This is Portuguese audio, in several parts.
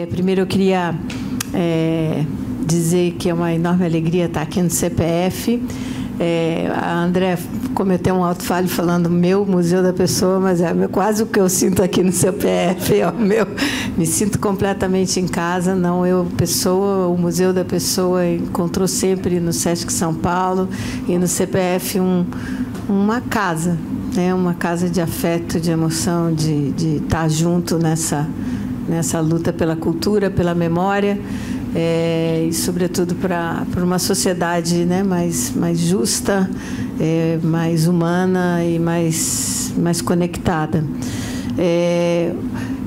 Primeiro, eu queria dizer que é uma enorme alegria estar aqui no CPF. A André cometeu um ato-falho falando meu Museu da Pessoa, mas é quase o que eu sinto aqui no CPF, é o meu. Me sinto completamente em casa, não eu, pessoa, o Museu da Pessoa encontrou sempre no Sesc São Paulo e no CPF uma casa, né? Uma casa de afeto, de emoção, de estar junto nessa luta pela cultura, pela memória. E, sobretudo, para uma sociedade, né, mais justa, mais humana e mais conectada.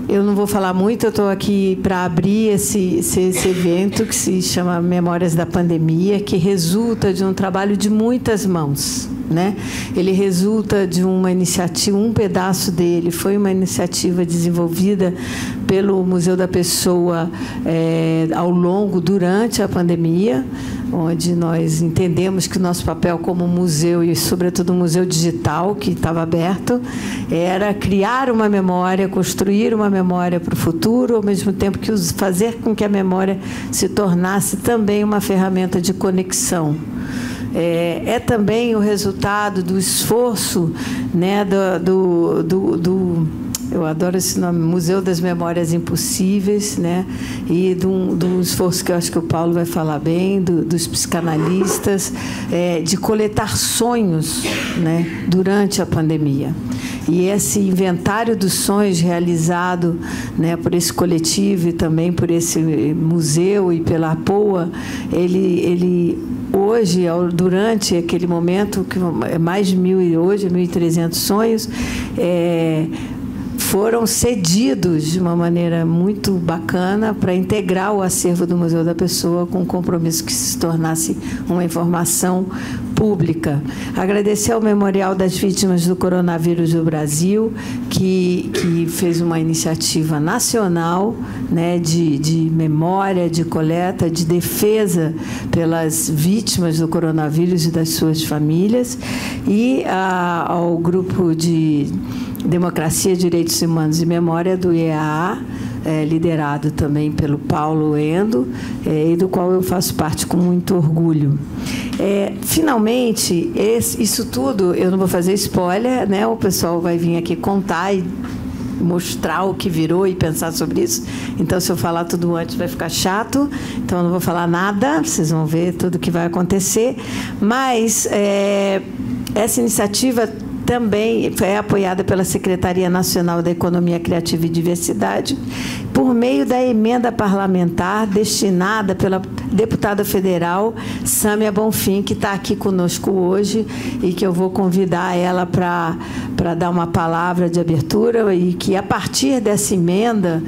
Eu não vou falar muito, eu estou aqui para abrir esse evento que se chama Memórias da Pandemia, que resulta de um trabalho de muitas mãos, né? Ele resulta de uma iniciativa, um pedaço dele foi uma iniciativa desenvolvida pelo Museu da Pessoa durante a pandemia, onde nós entendemos que o nosso papel como museu, e sobretudo o museu digital, que estava aberto, era criar uma memória, construir uma memória para o futuro, ao mesmo tempo que fazer com que a memória se tornasse também uma ferramenta de conexão. É também o resultado do esforço, né, eu adoro esse nome, Museu das Memórias Impossíveis, né? E do esforço que eu acho que o Paulo vai falar bem, dos psicanalistas, de coletar sonhos, né, durante a pandemia. E esse inventário dos sonhos realizado, né, por esse coletivo e também por esse museu e pela APOA, ele hoje, durante aquele momento, que é mais de 1.300 sonhos, foram cedidos de uma maneira muito bacana para integrar o acervo do Museu da Pessoa com o compromisso que se tornasse uma informação pública. Agradecer ao Memorial das Vítimas do Coronavírus do Brasil, que fez uma iniciativa nacional, né, de memória, de coleta, de defesa pelas vítimas do coronavírus e das suas famílias, e ao grupo de Democracia, Direitos Humanos e Memória do IEA, liderado também pelo Paulo Endo, e do qual eu faço parte com muito orgulho. Finalmente, isso tudo, eu não vou fazer spoiler, né? O pessoal vai vir aqui contar e mostrar o que virou e pensar sobre isso. Então, se eu falar tudo antes, vai ficar chato. Então, eu não vou falar nada, vocês vão ver tudo o que vai acontecer. Mas essa iniciativa também foi apoiada pela Secretaria Nacional da Economia Criativa e Diversidade, por meio da emenda parlamentar destinada pela deputada federal Sâmia Bonfim, que está aqui conosco hoje e que eu vou convidar ela para dar uma palavra de abertura, e que, a partir dessa emenda,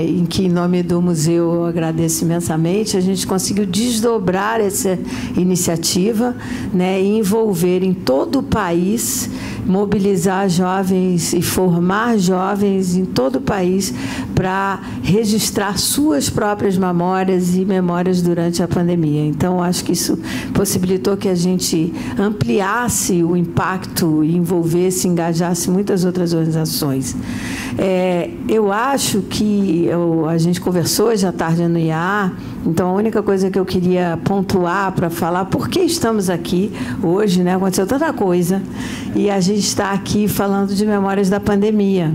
em que, em nome do museu, eu agradeço imensamente, a gente conseguiu desdobrar essa iniciativa, né, e envolver em todo o país, mobilizar jovens e formar jovens em todo o país para registrar suas próprias memórias e memórias durante a pandemia. Então, acho que isso possibilitou que a gente ampliasse o impacto e envolvesse, engajasse muitas outras organizações. Eu acho que a gente conversou hoje à tarde no IAA, então a única coisa que eu queria pontuar para falar por que estamos aqui hoje, né? Aconteceu tanta coisa, e a gente está aqui falando de memórias da pandemia.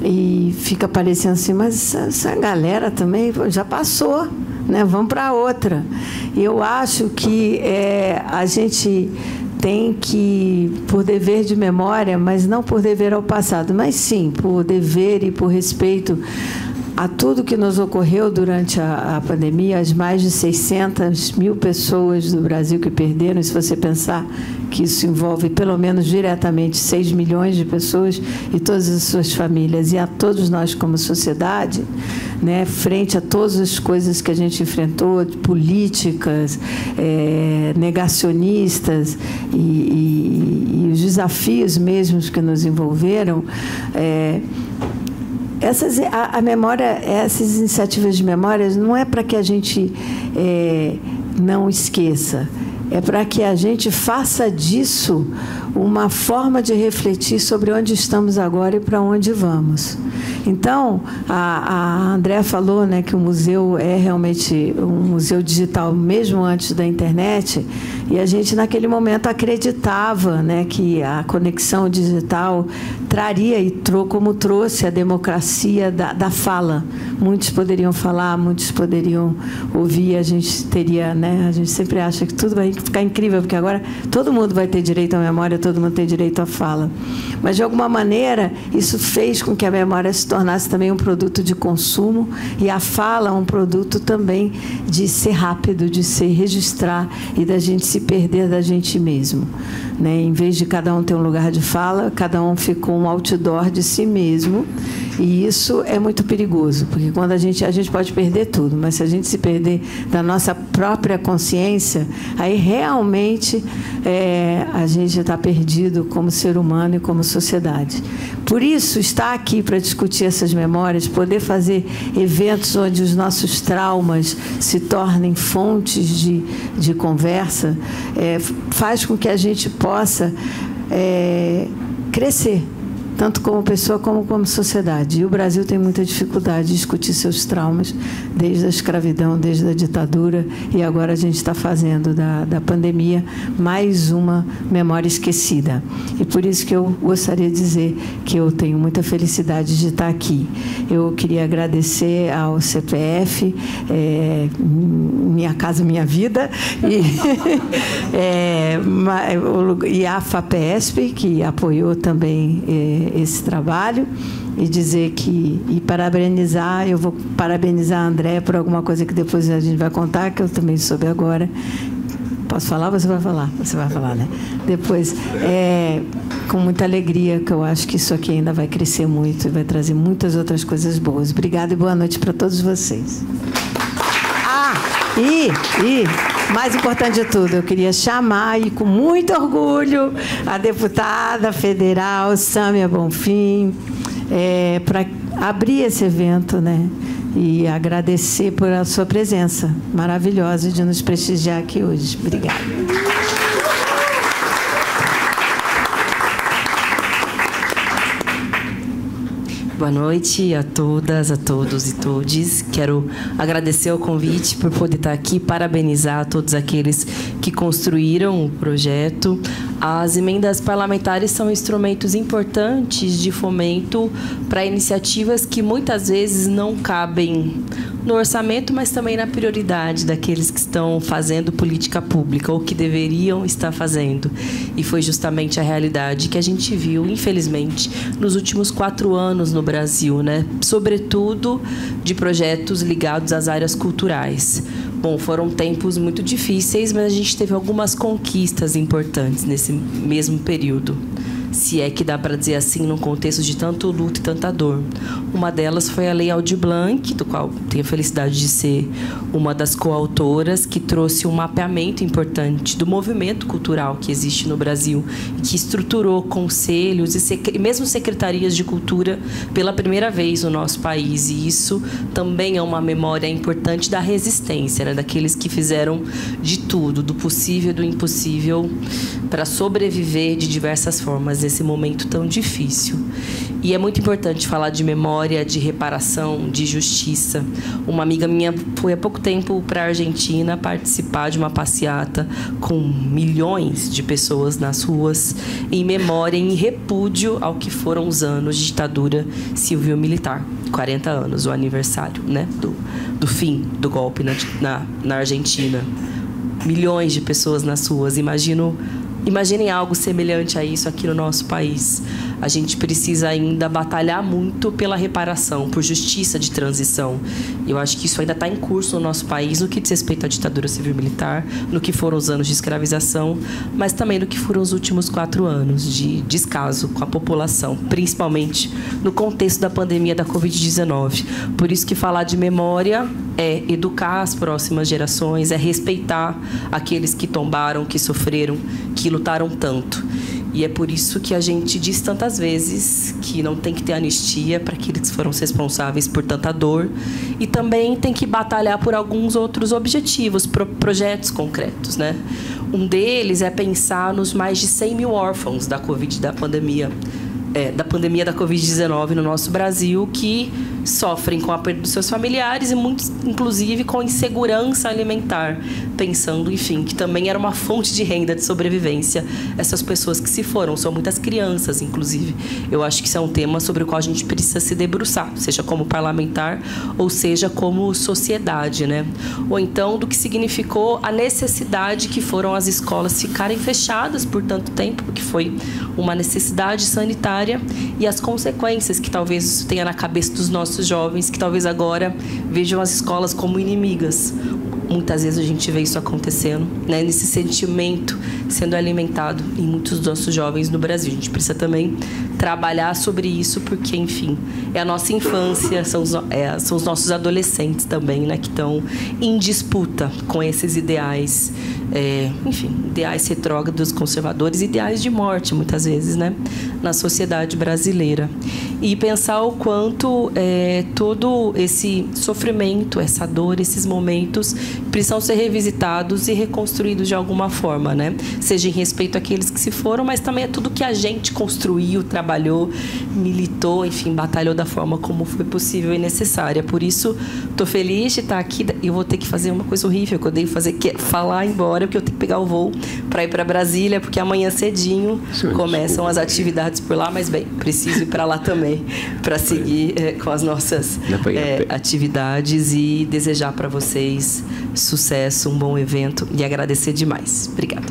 E fica parecendo assim, mas essa galera também já passou, né? Vamos para outra. Eu acho que a gente tem que, por dever de memória, mas não por dever ao passado, mas sim por dever e por respeito a tudo que nos ocorreu durante a pandemia, as mais de 600 mil pessoas do Brasil que perderam, se você pensar que isso envolve pelo menos diretamente 6 milhões de pessoas e todas as suas famílias, e a todos nós como sociedade, né, frente a todas as coisas que a gente enfrentou, políticas, negacionistas e os desafios mesmos que nos envolveram, a memória, essas iniciativas de memórias não é para que a gente não esqueça, é para que a gente faça disso uma forma de refletir sobre onde estamos agora e para onde vamos. Então, a Andréa falou, né, que o museu é realmente um museu digital, mesmo antes da internet, e a gente, naquele momento, acreditava, né, que a conexão digital traria, e como trouxe, a democracia da fala. Muitos poderiam falar, muitos poderiam ouvir, a gente teria, né, a gente sempre acha que tudo vai ficar incrível, porque agora todo mundo vai ter direito à memória, todo mundo tem direito à fala. Mas, de alguma maneira, isso fez com que a memória se tornasse também um produto de consumo e a fala um produto também de ser rápido, de se registrar e da gente se perder da gente mesmo. Né? Em vez de cada um ter um lugar de fala, cada um ficou um outdoor de si mesmo. E isso é muito perigoso, porque quando a gente pode perder tudo, mas se a gente se perder da nossa própria consciência, aí realmente a gente está perdido como ser humano e como sociedade. Por isso, estar aqui para discutir essas memórias, poder fazer eventos onde os nossos traumas se tornem fontes de conversa, faz com que a gente possa crescer, tanto como pessoa como sociedade. E o Brasil tem muita dificuldade de discutir seus traumas, desde a escravidão, desde a ditadura, e agora a gente está fazendo da pandemia mais uma memória esquecida. E por isso que eu gostaria de dizer que eu tenho muita felicidade de estar aqui. Eu queria agradecer ao CPF, Minha Casa Minha Vida, e a FAPESP, que apoiou também esse trabalho, e dizer e parabenizar, eu vou parabenizar a Andréa por alguma coisa que depois a gente vai contar, que eu também soube agora. Posso falar ou você vai falar? Você vai falar, né? Depois, com muita alegria, que eu acho que isso aqui ainda vai crescer muito e vai trazer muitas outras coisas boas. Obrigada e boa noite para todos vocês. E mais importante de tudo, eu queria chamar, e com muito orgulho, a deputada federal Sâmia Bonfim, para abrir esse evento, né? E agradecer por a sua presença maravilhosa de nos prestigiar aqui hoje. Obrigada. Boa noite a todas, a todos e todes. Quero agradecer o convite por poder estar aqui, parabenizar a todos aqueles que construíram o projeto. As emendas parlamentares são instrumentos importantes de fomento para iniciativas que muitas vezes não cabem no orçamento, mas também na prioridade daqueles que estão fazendo política pública ou que deveriam estar fazendo. E foi justamente a realidade que a gente viu, infelizmente, nos últimos 4 anos no Brasil, né? Sobretudo de projetos ligados às áreas culturais. Bom, foram tempos muito difíceis, mas a gente teve algumas conquistas importantes nesse mesmo período. Se é que dá para dizer assim, num contexto de tanto luto e tanta dor. Uma delas foi a Lei Aldir Blanc, do qual tenho a felicidade de ser uma das coautoras, que trouxe um mapeamento importante do movimento cultural que existe no Brasil, que estruturou conselhos e mesmo secretarias de cultura pela primeira vez no nosso país. E isso também é uma memória importante da resistência, né? Daqueles que fizeram de tudo, do possível e do impossível, para sobreviver de diversas formas nesse momento tão difícil. E é muito importante falar de memória, de reparação, de justiça. Uma amiga minha foi há pouco tempo para a Argentina participar de uma passeata com milhões de pessoas nas ruas, em memória, em repúdio ao que foram os anos de ditadura civil-militar. 40 anos, o aniversário, né, do fim do golpe na Argentina. Milhões de pessoas nas ruas. Imaginem algo semelhante a isso aqui no nosso país. A gente precisa ainda batalhar muito pela reparação, por justiça de transição. Eu acho que isso ainda está em curso no nosso país, no que diz respeito à ditadura civil-militar, no que foram os anos de escravização, mas também no que foram os últimos 4 anos de descaso com a população, principalmente no contexto da pandemia da Covid-19. Por isso que falar de memória é educar as próximas gerações, é respeitar aqueles que tombaram, que sofreram, que lutaram tanto. E é por isso que a gente diz tantas vezes que não tem que ter anistia para aqueles que foram responsáveis por tanta dor, e também tem que batalhar por alguns outros objetivos, projetos concretos, né? Um deles é pensar nos mais de 100 mil órfãos da pandemia da Covid-19 no nosso Brasil, que sofrem com a perda dos seus familiares e muitos, inclusive, com insegurança alimentar, pensando, enfim, que também era uma fonte de renda, de sobrevivência, essas pessoas que se foram. São muitas crianças, inclusive. Eu acho que isso é um tema sobre o qual a gente precisa se debruçar, seja como parlamentar ou seja como sociedade, né? Ou então do que significou a necessidade que foram as escolas ficarem fechadas por tanto tempo, porque foi uma necessidade sanitária, e as consequências que talvez isso tenha na cabeça dos nossos jovens, que talvez agora vejam as escolas como inimigas. Muitas vezes a gente vê isso acontecendo, né? Nesse sentimento sendo alimentado em muitos dos nossos jovens no Brasil. A gente precisa também trabalhar sobre isso, porque, enfim, é a nossa infância, são os nossos adolescentes também, né? Que estão em disputa com esses ideais, enfim, ideais retrógrados, conservadores, ideais de morte, muitas vezes, né? Na sociedade brasileira. E pensar o quanto todo esse sofrimento, essa dor, esses momentos precisam ser revisitados e reconstruídos de alguma forma, né? Seja em respeito àqueles que se foram, mas também a tudo que a gente construiu, trabalhou, militou, enfim, batalhou da forma como foi possível e necessária. Por isso, estou feliz de estar aqui. Eu vou ter que fazer uma coisa horrível que eu odeio fazer, que é falar embora, porque eu tenho que pegar o voo para ir para Brasília, porque amanhã cedinho começam as atividades por lá, mas bem, preciso ir para lá também para seguir com as nossas atividades e desejar para vocês sucesso, um bom evento e agradecer demais. Obrigada.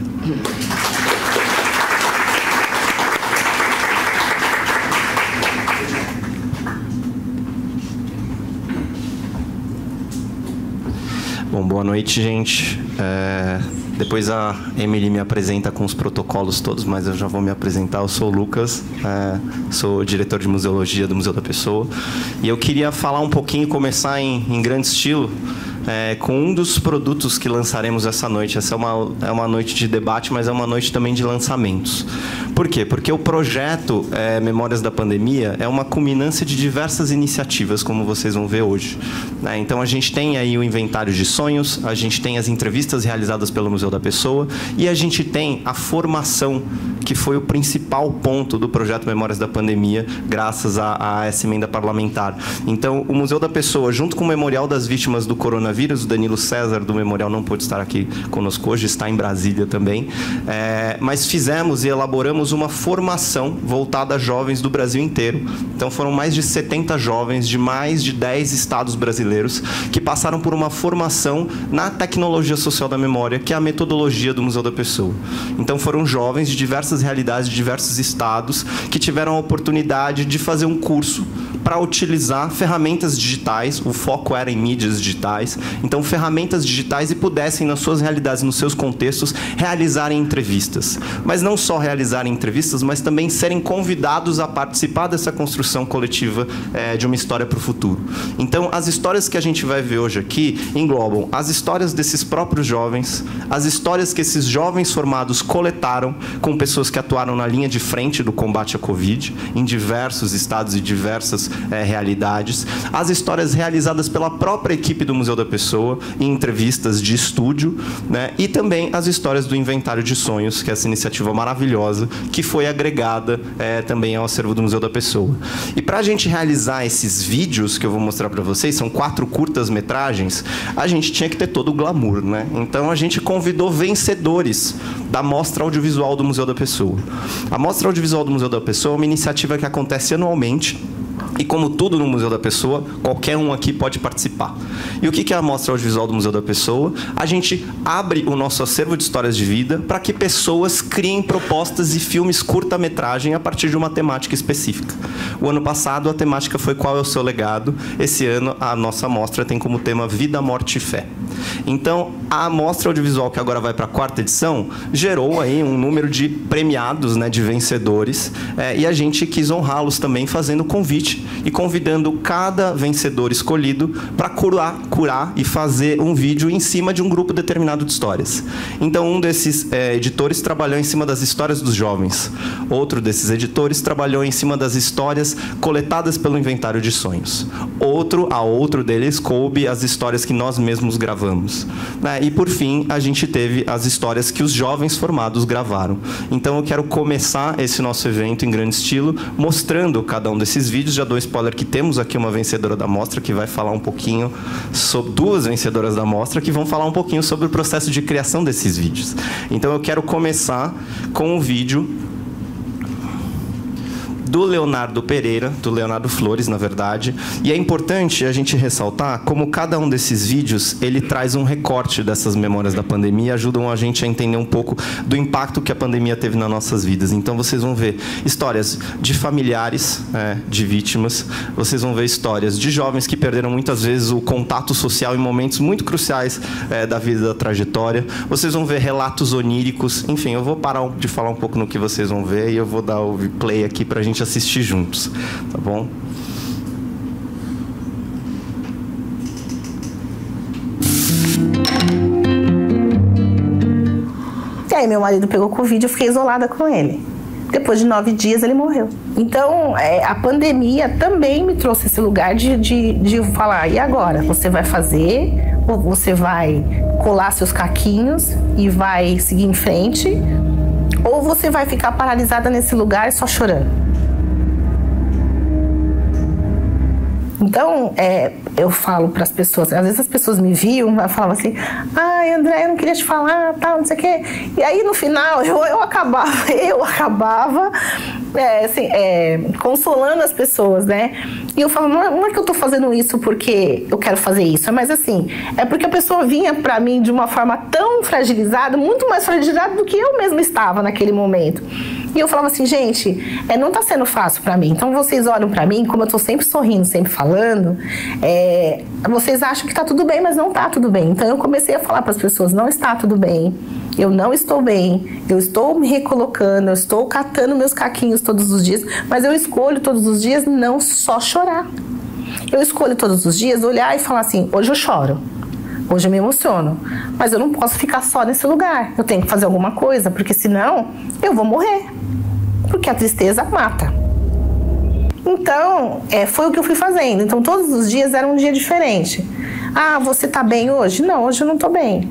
Bom, boa noite, gente. Depois a Emily me apresenta com os protocolos todos, mas eu já vou me apresentar. Eu sou o Lucas, sou diretor de museologia do Museu da Pessoa. E eu queria falar um pouquinho, começar em grande estilo, com um dos produtos que lançaremos essa noite. Essa é uma noite de debate, mas é uma noite também de lançamentos. Por quê? Porque o projeto Memórias da Pandemia é uma culminância de diversas iniciativas, como vocês vão ver hoje. Então, a gente tem aí o inventário de sonhos, a gente tem as entrevistas realizadas pelo Museu da Pessoa e a gente tem a formação, que foi o principal ponto do projeto Memórias da Pandemia, graças a essa emenda parlamentar. Então, o Museu da Pessoa, junto com o Memorial das Vítimas do Coronavírus, o Danilo César, do Memorial, não pôde estar aqui conosco hoje, está em Brasília também, mas fizemos e elaboramos uma formação voltada a jovens do Brasil inteiro. Então, foram mais de 70 jovens de mais de 10 estados brasileiros que passaram por uma formação na tecnologia social da memória, que é a metodologia do Museu da Pessoa. Então, foram jovens de diversas realidades, de diversos estados, que tiveram a oportunidade de fazer um curso para utilizar ferramentas digitais. O foco era em mídias digitais. Então, ferramentas digitais, e pudessem, nas suas realidades, nos seus contextos, realizarem entrevistas. Mas não só realizarem entrevistas, mas também serem convidados a participar dessa construção coletiva de uma história para o futuro. Então, as histórias que a gente vai ver hoje aqui englobam as histórias desses próprios jovens, as histórias que esses jovens formados coletaram com pessoas que atuaram na linha de frente do combate à Covid, em diversos estados e diversas realidades, as histórias realizadas pela própria equipe do Museu da Pessoa, em entrevistas de estúdio, né? E também as histórias do Inventário de Sonhos, que é essa iniciativa maravilhosa, que foi agregada também ao acervo do Museu da Pessoa. E para a gente realizar esses vídeos que eu vou mostrar para vocês, são 4 curtas-metragens, a gente tinha que ter todo o glamour, né? Então, a gente convidou vencedores da Mostra Audiovisual do Museu da Pessoa. A Mostra Audiovisual do Museu da Pessoa é uma iniciativa que acontece anualmente, e como tudo no Museu da Pessoa, qualquer um aqui pode participar. E o que é a Mostra Audiovisual do Museu da Pessoa? A gente abre o nosso acervo de histórias de vida para que pessoas criem propostas e filmes curta-metragem a partir de uma temática específica. O ano passado, a temática foi Qual é o seu legado? Esse ano, a nossa mostra tem como tema Vida, Morte e Fé. Então, a Mostra Audiovisual, que agora vai para a 4ª edição, gerou aí um número de premiados, né, de vencedores, e a gente quis honrá-los também fazendo convite gente e convidando cada vencedor escolhido para curar e fazer um vídeo em cima de um grupo determinado de histórias. Então, um desses editores trabalhou em cima das histórias dos jovens. Outro desses editores trabalhou em cima das histórias coletadas pelo Inventário de Sonhos. Outro deles coube as histórias que nós mesmos gravamos. E, por fim, a gente teve as histórias que os jovens formados gravaram. Então, eu quero começar esse nosso evento em grande estilo, mostrando cada um desses vídeos. Já dou spoiler que temos aqui uma vencedora da mostra que vai falar um pouquinho sobre... Duas vencedoras da mostra que vão falar um pouquinho sobre o processo de criação desses vídeos. Então, eu quero começar com um vídeo do Leonardo Pereira, do Leonardo Flores, na verdade. E é importante a gente ressaltar como cada um desses vídeos, ele traz um recorte dessas memórias da pandemia, ajudam a gente a entender um pouco do impacto que a pandemia teve nas nossas vidas. Então, vocês vão ver histórias de familiares, de vítimas, vocês vão ver histórias de jovens que perderam muitas vezes o contato social em momentos muito cruciais da vida, da trajetória. Vocês vão ver relatos oníricos. Enfim, eu vou parar de falar um pouco no que vocês vão ver e eu vou dar o play aqui para a gente assistir juntos, tá bom? E aí meu marido pegou Covid, eu fiquei isolada com ele. Depois de 9 dias ele morreu. Então a pandemia também me trouxe esse lugar de falar, e agora? Você vai fazer, ou você vai colar seus caquinhos e vai seguir em frente, ou você vai ficar paralisada nesse lugar só chorando? Então, eu falo para as pessoas, às vezes as pessoas me viam e falavam assim, ai, André, eu não queria te falar, tal, não sei o quê. E aí, no final, eu acabava consolando as pessoas, né? E eu falo, não é que eu tô fazendo isso porque eu quero fazer isso, mas assim, é porque a pessoa vinha para mim de uma forma tão fragilizada, muito mais fragilizada do que eu mesma estava naquele momento. E eu falava assim, gente, não tá sendo fácil para mim. Então vocês olham para mim, como eu tô sempre sorrindo, sempre falando, vocês acham que tá tudo bem, mas não tá tudo bem. Então eu comecei a falar para as pessoas, não está tudo bem, eu não estou bem, eu estou me recolocando, eu estou catando meus caquinhos todos os dias, mas eu escolho todos os dias não só chorar. Eu escolho todos os dias olhar e falar assim, hoje eu choro. Hoje eu me emociono, mas eu não posso ficar só nesse lugar. Eu tenho que fazer alguma coisa, porque senão eu vou morrer. Porque a tristeza mata. Então, foi o que eu fui fazendo. Então, todos os dias era um dia diferente. Ah, você tá bem hoje? Não, hoje eu não tô bem.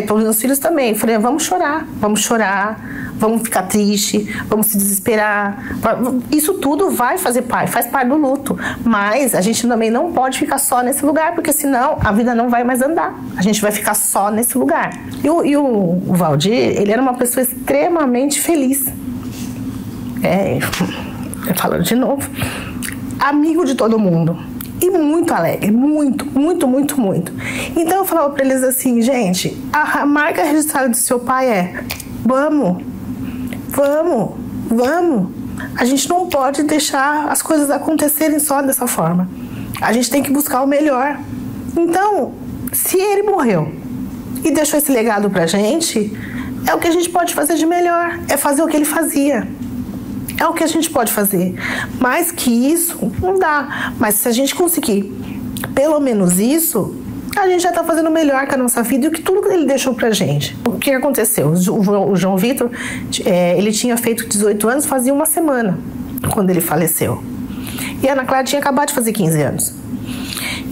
Para os meus filhos também. Eu falei, vamos chorar, vamos ficar triste, vamos se desesperar. Isso tudo vai fazer parte, faz parte do luto. Mas a gente também não pode ficar só nesse lugar, porque senão a vida não vai mais andar. A gente vai ficar só nesse lugar. E o Valdir, ele era uma pessoa extremamente feliz. Falando de novo. Amigo de todo mundo. E muito alegre, muito. Então eu falava para eles assim, gente, a marca registrada do seu pai é vamos. A gente não pode deixar as coisas acontecerem só dessa forma. A gente tem que buscar o melhor. Então, se ele morreu e deixou esse legado pra gente, é o que a gente pode fazer de melhor, é fazer o que ele fazia. É o que a gente pode fazer. Mais que isso, não dá. Mas se a gente conseguir pelo menos isso, a gente já está fazendo melhor com a nossa vida e o que tudo que ele deixou pra gente. O que aconteceu? O João Vitor, ele tinha feito 18 anos, fazia uma semana, quando ele faleceu. E a Ana Clara tinha acabado de fazer 15 anos.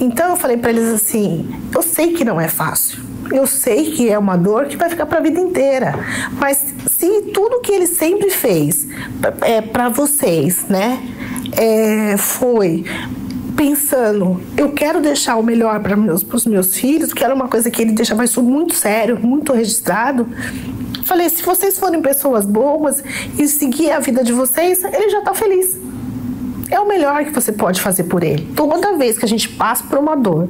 Então eu falei para eles assim, eu sei que não é fácil. Eu sei que é uma dor que vai ficar para a vida inteira. Mas se tudo que ele sempre fez para vocês, né, foi pensando, eu quero deixar o melhor para os meus filhos, que era uma coisa que ele deixava isso muito sério, muito registrado. Falei, se vocês forem pessoas boas e seguir a vida de vocês, ele já está feliz. É o melhor que você pode fazer por ele. Toda vez que a gente passa por uma dor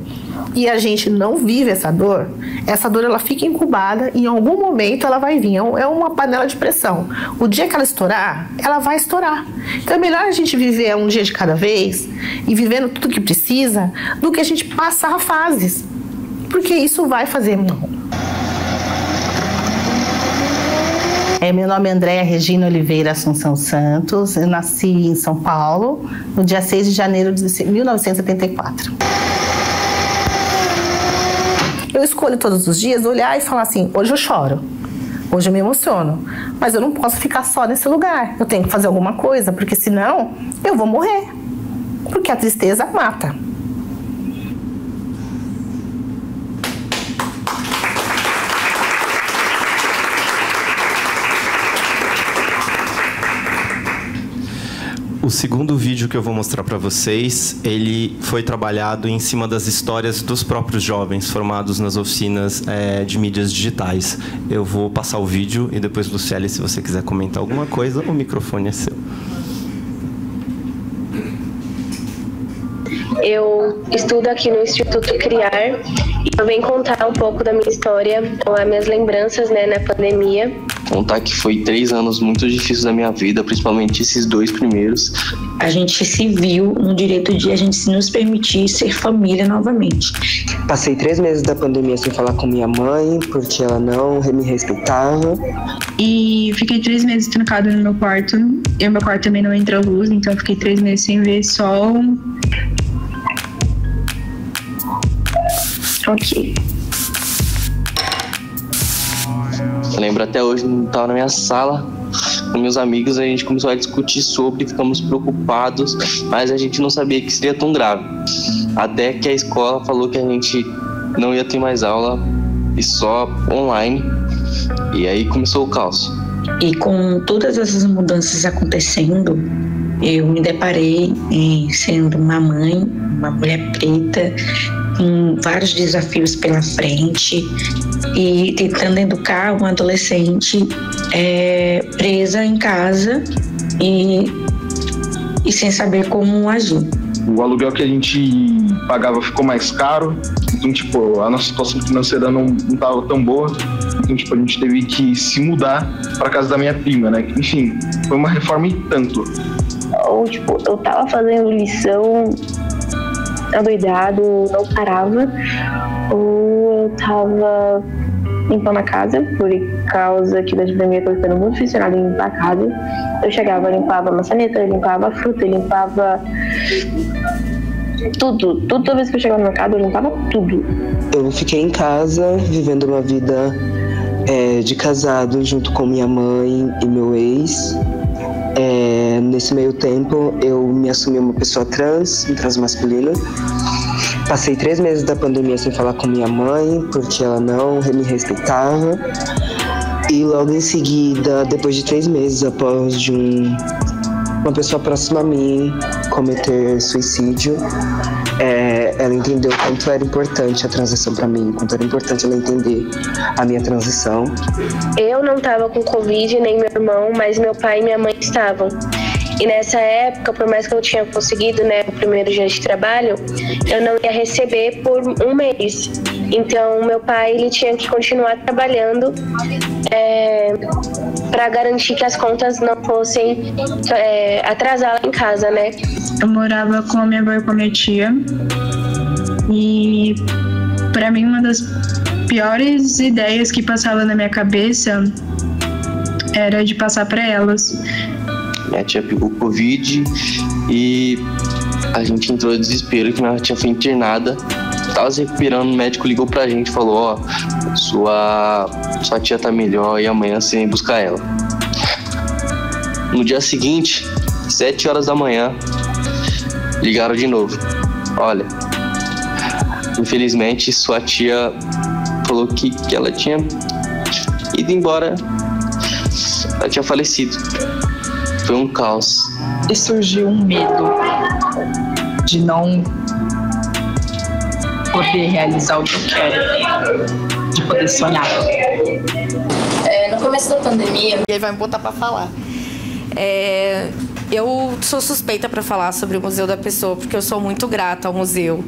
e a gente não vive essa dor ela fica incubada e em algum momento ela vai vir. É uma panela de pressão. O dia que ela estourar, ela vai estourar. Então é melhor a gente viver um dia de cada vez e vivendo tudo que precisa do que a gente passar fases. Porque isso vai fazer mal. Meu nome é Andréa Regina Oliveira Assunção Santos. Eu nasci em São Paulo no dia 6 de janeiro de 1974. Eu escolho todos os dias olhar e falar assim, hoje eu choro, hoje eu me emociono, mas eu não posso ficar só nesse lugar. Eu tenho que fazer alguma coisa, porque senão eu vou morrer. Porque a tristeza mata. O segundo vídeo que eu vou mostrar para vocês, ele foi trabalhado em cima das histórias dos próprios jovens formados nas oficinas de mídias digitais. Eu vou passar o vídeo e depois, Luciele, se você quiser comentar alguma coisa, o microfone é seu. Eu estudo aqui no Instituto Criar e eu venho contar um pouco da minha história, as minhas lembranças, né, na pandemia. Contar que foi 3 anos muito difíceis da minha vida, principalmente esses 2 primeiros. A gente se viu no direito de a gente se nos permitir ser família novamente. Passei 3 meses da pandemia sem falar com minha mãe, porque ela não me respeitava. E fiquei 3 meses trancada no meu quarto. E o meu quarto também não entra luz, então eu fiquei 3 meses sem ver sol. Ok. Eu lembro até hoje, eu estava na minha sala com meus amigos, a gente começou a discutir sobre, ficamos preocupados, mas a gente não sabia que seria tão grave. Até que a escola falou que a gente não ia ter mais aula e só online, e aí começou o caos. E com todas essas mudanças acontecendo, eu me deparei sendo uma mãe, uma mulher preta, com vários desafios pela frente e tentando educar uma adolescente presa em casa e sem saber como agir. O aluguel que a gente pagava ficou mais caro, então, tipo, a nossa situação financeira não estava tão boa, então, tipo, a gente teve que se mudar para casa da minha prima, né? Enfim, foi uma reforma e tanto. Ou, tipo, eu tava fazendo lição adoidado, não parava, ou eu tava limpando a casa, por causa que da pandemia eu tô ficando muito aficionada em limpar a casa. Eu chegava, eu limpava a maçaneta, eu limpava a fruta, eu limpava tudo. Toda vez que eu chegava no mercado, eu limpava tudo. Eu fiquei em casa, vivendo uma vida de casado junto com minha mãe e meu ex. Nesse meio tempo, eu me assumi uma pessoa transmasculina. Passei 3 meses da pandemia sem falar com minha mãe, porque ela não me respeitava. E logo em seguida, depois de 3 meses, após de uma pessoa próxima a mim cometer suicídio, ela entendeu quanto era importante a transição para mim, quanto era importante ela entender a minha transição. Eu não estava com Covid, nem meu irmão, mas meu pai e minha mãe estavam. E nessa época, por mais que eu tinha conseguido, né, o primeiro dia de trabalho, eu não ia receber por 1 mês. Então, meu pai ele tinha que continuar trabalhando para garantir que as contas não fossem atrasar lá em casa, né? Eu morava com a minha avó e com a minha tia. E, para mim, uma das piores ideias que passava na minha cabeça era de passar para elas. Minha tia pegou Covid e a gente entrou em desespero que minha tia foi internada. Tava se recuperando, o médico ligou pra gente e falou, sua tia tá melhor e amanhã você vem buscar ela. No dia seguinte, 7 horas da manhã, ligaram de novo. Olha, infelizmente sua tia falou que ela tinha ido embora, ela tinha falecido. Foi um caos. E surgiu um medo de não poder realizar o que eu quero, de poder sonhar. No começo da pandemia, ele vai me botar para falar. Eu sou suspeita para falar sobre o Museu da Pessoa, porque eu sou muito grata ao museu.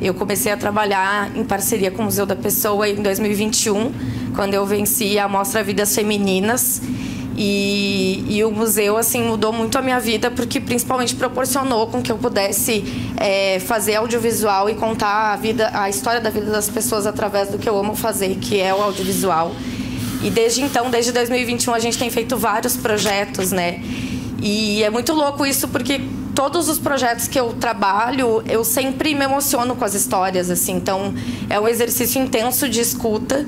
Eu comecei a trabalhar em parceria com o Museu da Pessoa em 2021, quando eu venci a Mostra Vidas Femininas. E o museu assim mudou muito a minha vida, porque principalmente proporcionou com que eu pudesse fazer audiovisual e contar a história da vida das pessoas através do que eu amo fazer, que é o audiovisual. E desde então, desde 2021, a gente tem feito vários projetos, né? E é muito louco isso, porque todos os projetos que eu trabalho, eu sempre me emociono com as histórias, assim. Então, é um exercício intenso de escuta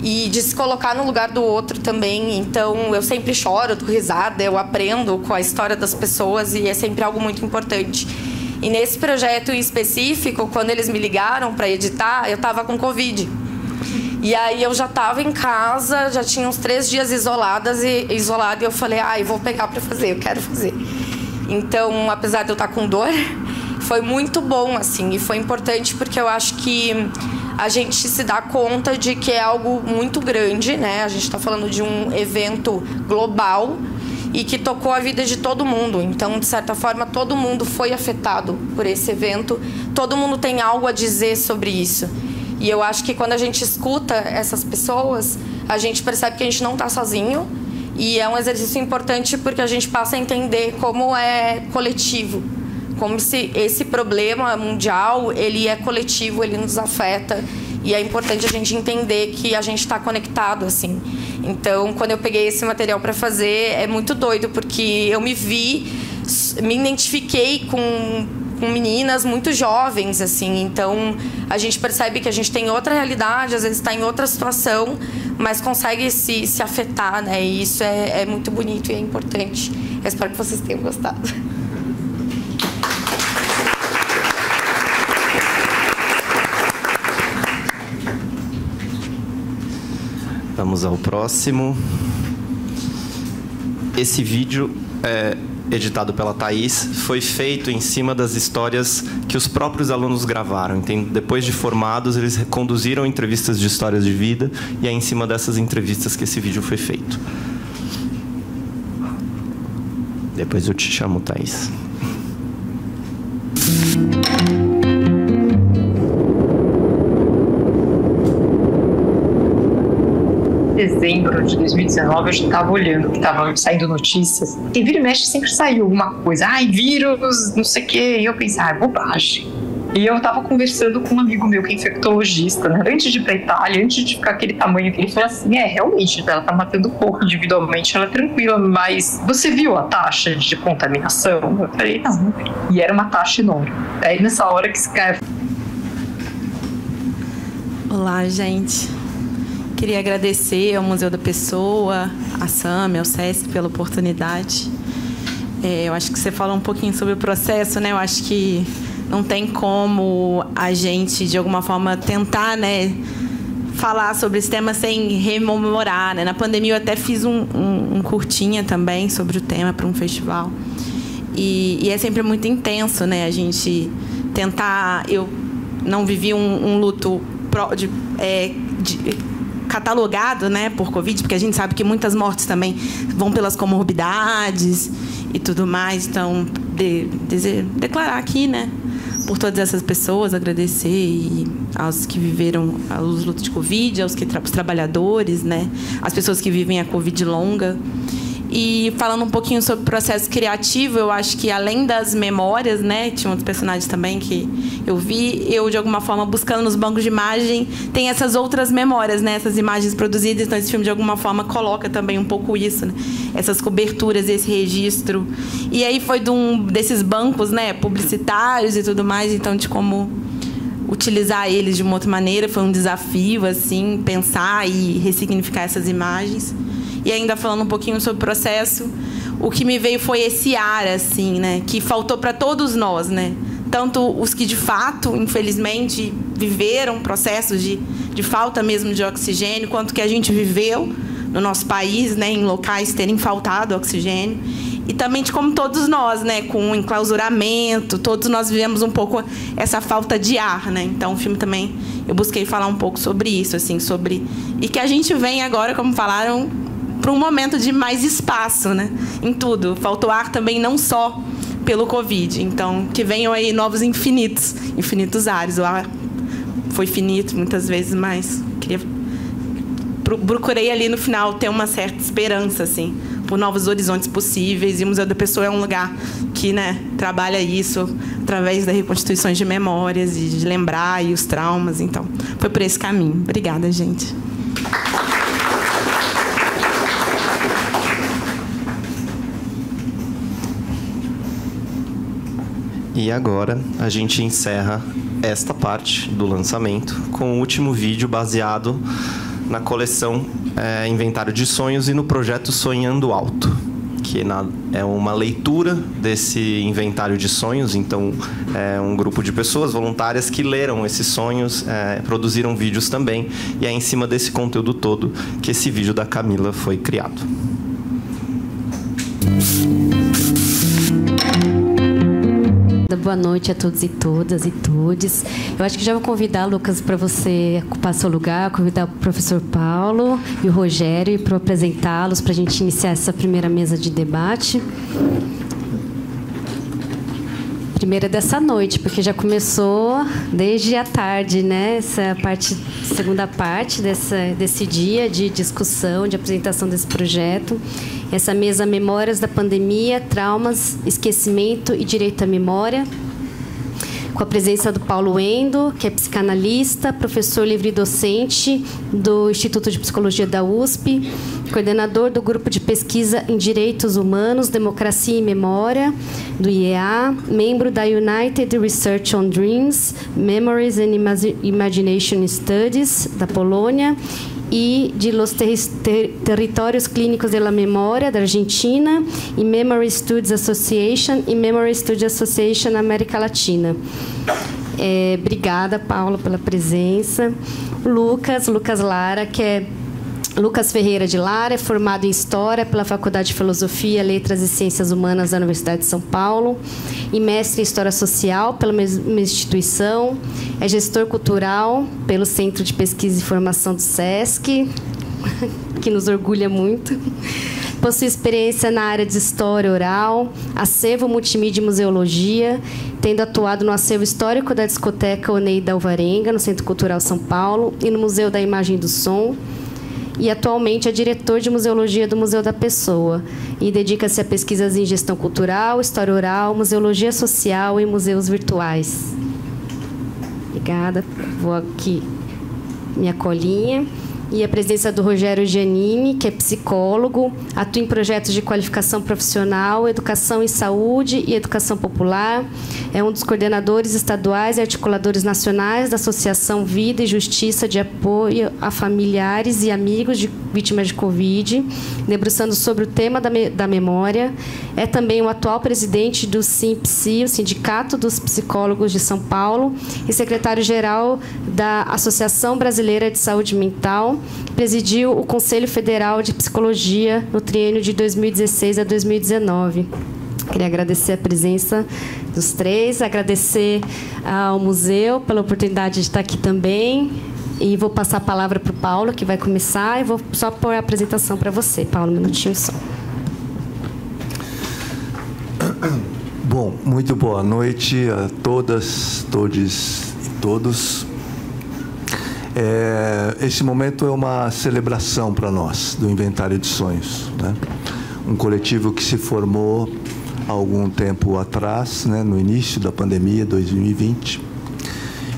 e de se colocar no lugar do outro também. Então, eu sempre choro, dou risada, eu aprendo com a história das pessoas e é sempre algo muito importante. E nesse projeto em específico, quando eles me ligaram para editar, eu estava com Covid. E aí eu já estava em casa, já tinha uns 3 dias isolada, e eu falei, eu vou pegar para fazer, eu quero fazer. Então, apesar de eu estar com dor, foi muito bom, assim, e foi importante porque eu acho que a gente se dá conta de que é algo muito grande, né? A gente está falando de um evento global e que tocou a vida de todo mundo. Então, de certa forma, todo mundo foi afetado por esse evento, todo mundo tem algo a dizer sobre isso. E eu acho que quando a gente escuta essas pessoas, a gente percebe que a gente não está sozinho. E é um exercício importante porque a gente passa a entender como é coletivo. Como se esse problema mundial, ele é coletivo, ele nos afeta. E é importante a gente entender que a gente está conectado, assim. Então, quando eu peguei esse material para fazer, é muito doido, porque eu me identifiquei com meninas muito jovens, assim. Então, a gente percebe que a gente tem outra realidade, às vezes está em outra situação, mas consegue se afetar, né? E isso é muito bonito e é importante. Eu espero que vocês tenham gostado. Vamos ao próximo. Esse vídeo editado pela Thaís, foi feito em cima das histórias que os próprios alunos gravaram. Então, depois de formados, eles conduziram entrevistas de histórias de vida e é em cima dessas entrevistas que esse vídeo foi feito. Depois eu te chamo, Thaís. Dezembro de 2019, eu já estava olhando que estava saindo notícias. E vira e mexe sempre saiu alguma coisa. Vírus, não sei o quê. E eu pensei, bobagem. E eu estava conversando com um amigo meu que é infectologista, né? Antes de ir pra Itália, antes de ficar aquele tamanho que ele falou assim, realmente, ela tá matando pouco individualmente, ela é tranquila, mas você viu a taxa de contaminação? Eu falei, não. E era uma taxa enorme. Aí nessa hora que esse cara... Olá, gente. Queria agradecer ao Museu da Pessoa, à SAMI, ao SESC pela oportunidade. Eu acho que você falou um pouquinho sobre o processo, né? Eu acho que não tem como a gente, de alguma forma, tentar, né, falar sobre esse tema sem rememorar, né? Na pandemia eu até fiz um curtinha também sobre o tema para um festival. E é sempre muito intenso, né? A gente tentar... Eu não vivi um luto catalogado, né, por Covid, porque a gente sabe que muitas mortes também vão pelas comorbidades e tudo mais. Então, declarar aqui, né, por todas essas pessoas, agradecer aos que viveram os lutos de Covid, os trabalhadores, né, as pessoas que vivem a Covid longa. E falando um pouquinho sobre o processo criativo, eu acho que além das memórias, né, tinha outros personagens também que eu vi, eu de alguma forma buscando nos bancos de imagem, tem essas outras memórias, né, essas imagens produzidas, então esse filme de alguma forma coloca também um pouco isso, né, essas coberturas, esse registro. E aí foi desses bancos, né, publicitários e tudo mais, então de como utilizar eles de uma outra maneira, foi um desafio, assim, pensar e ressignificar essas imagens. E ainda falando um pouquinho sobre o processo, o que me veio foi esse ar, assim, né, que faltou para todos nós, né? Tanto os que, de fato, infelizmente, viveram processos de falta mesmo de oxigênio, quanto que a gente viveu no nosso país, né, em locais terem faltado oxigênio. E também de como todos nós, né, com o enclausuramento, todos nós vivemos um pouco essa falta de ar, né? Então, o filme também, eu busquei falar um pouco sobre isso, assim, sobre... E que a gente vem agora, como falaram, para um momento de mais espaço, né, em tudo. Faltou ar também não só pelo Covid. Então, que venham aí novos infinitos ares. O ar foi finito muitas vezes, mas procurei ali no final ter uma certa esperança, assim, por novos horizontes possíveis. E o Museu da Pessoa é um lugar que, né, trabalha isso através das reconstituições de memórias e de lembrar e os traumas. Então, foi por esse caminho. Obrigada, gente. E agora a gente encerra esta parte do lançamento com o último vídeo baseado na coleção Inventário de Sonhos e no projeto Sonhando Alto, que é uma leitura desse inventário de sonhos. Então, é um grupo de pessoas voluntárias que leram esses sonhos, produziram vídeos também, e é em cima desse conteúdo todo que esse vídeo da Camila foi criado. Boa noite a todos e todas e todes. Eu acho que já vou convidar, Lucas, para você ocupar seu lugar, convidar o professor Paulo e o Rogério para apresentá-los, para a gente iniciar essa primeira mesa de debate. Primeira dessa noite, porque já começou desde a tarde, né? Essa segunda parte desse dia de discussão, de apresentação desse projeto. Essa mesa Memórias da Pandemia, Traumas, Esquecimento e Direito à Memória, com a presença do Paulo Wendo, que é psicanalista, professor livre-docente do Instituto de Psicologia da USP, coordenador do Grupo de Pesquisa em Direitos Humanos, Democracia e Memória, do IEA, membro da United Research on Dreams, Memories and Imagination Studies, da Polônia, e de Los Territórios Clínicos de la Memória, da Argentina, e Memory Studies Association e Memory Studies Association na América Latina. Obrigada, Paulo, pela presença. Lucas Lara, que é Lucas Ferreira de Lara, é formado em História pela Faculdade de Filosofia, Letras e Ciências Humanas da Universidade de São Paulo e mestre em História Social pela mesma instituição. É gestor cultural pelo Centro de Pesquisa e Formação do SESC, que nos orgulha muito. Possui experiência na área de História Oral, Acervo Multimídia e Museologia, tendo atuado no Acervo Histórico da Discoteca Oneida Alvarenga, no Centro Cultural São Paulo, e no Museu da Imagem e do Som. E atualmente é diretor de museologia do Museu da Pessoa e dedica-se a pesquisas em gestão cultural, história oral, museologia social e museus virtuais. Obrigada. Vou aqui minha colinha. E a presença do Rogério Giannini, que é psicólogo, atua em projetos de qualificação profissional, educação em saúde e educação popular. É um dos coordenadores estaduais e articuladores nacionais da Associação Vida e Justiça de Apoio a Familiares e Amigos de Vítimas de Covid, debruçando sobre o tema da memória. É também o atual presidente do SIMPSI, o Sindicato dos Psicólogos de São Paulo, e secretário-geral da Associação Brasileira de Saúde Mental. Presidiu o Conselho Federal de Psicologia no triênio de 2016 a 2019. Queria agradecer a presença dos três, agradecer ao museu pela oportunidade de estar aqui também. E vou passar a palavra para o Paulo, que vai começar, e vou só pôr a apresentação para você. Paulo, um minutinho só. Bom, muito boa noite a todas, todes e todos. Esse momento é uma celebração para nós, do Inventário de Sonhos, né? Um coletivo que se formou há algum tempo atrás, né, no início da pandemia, 2020,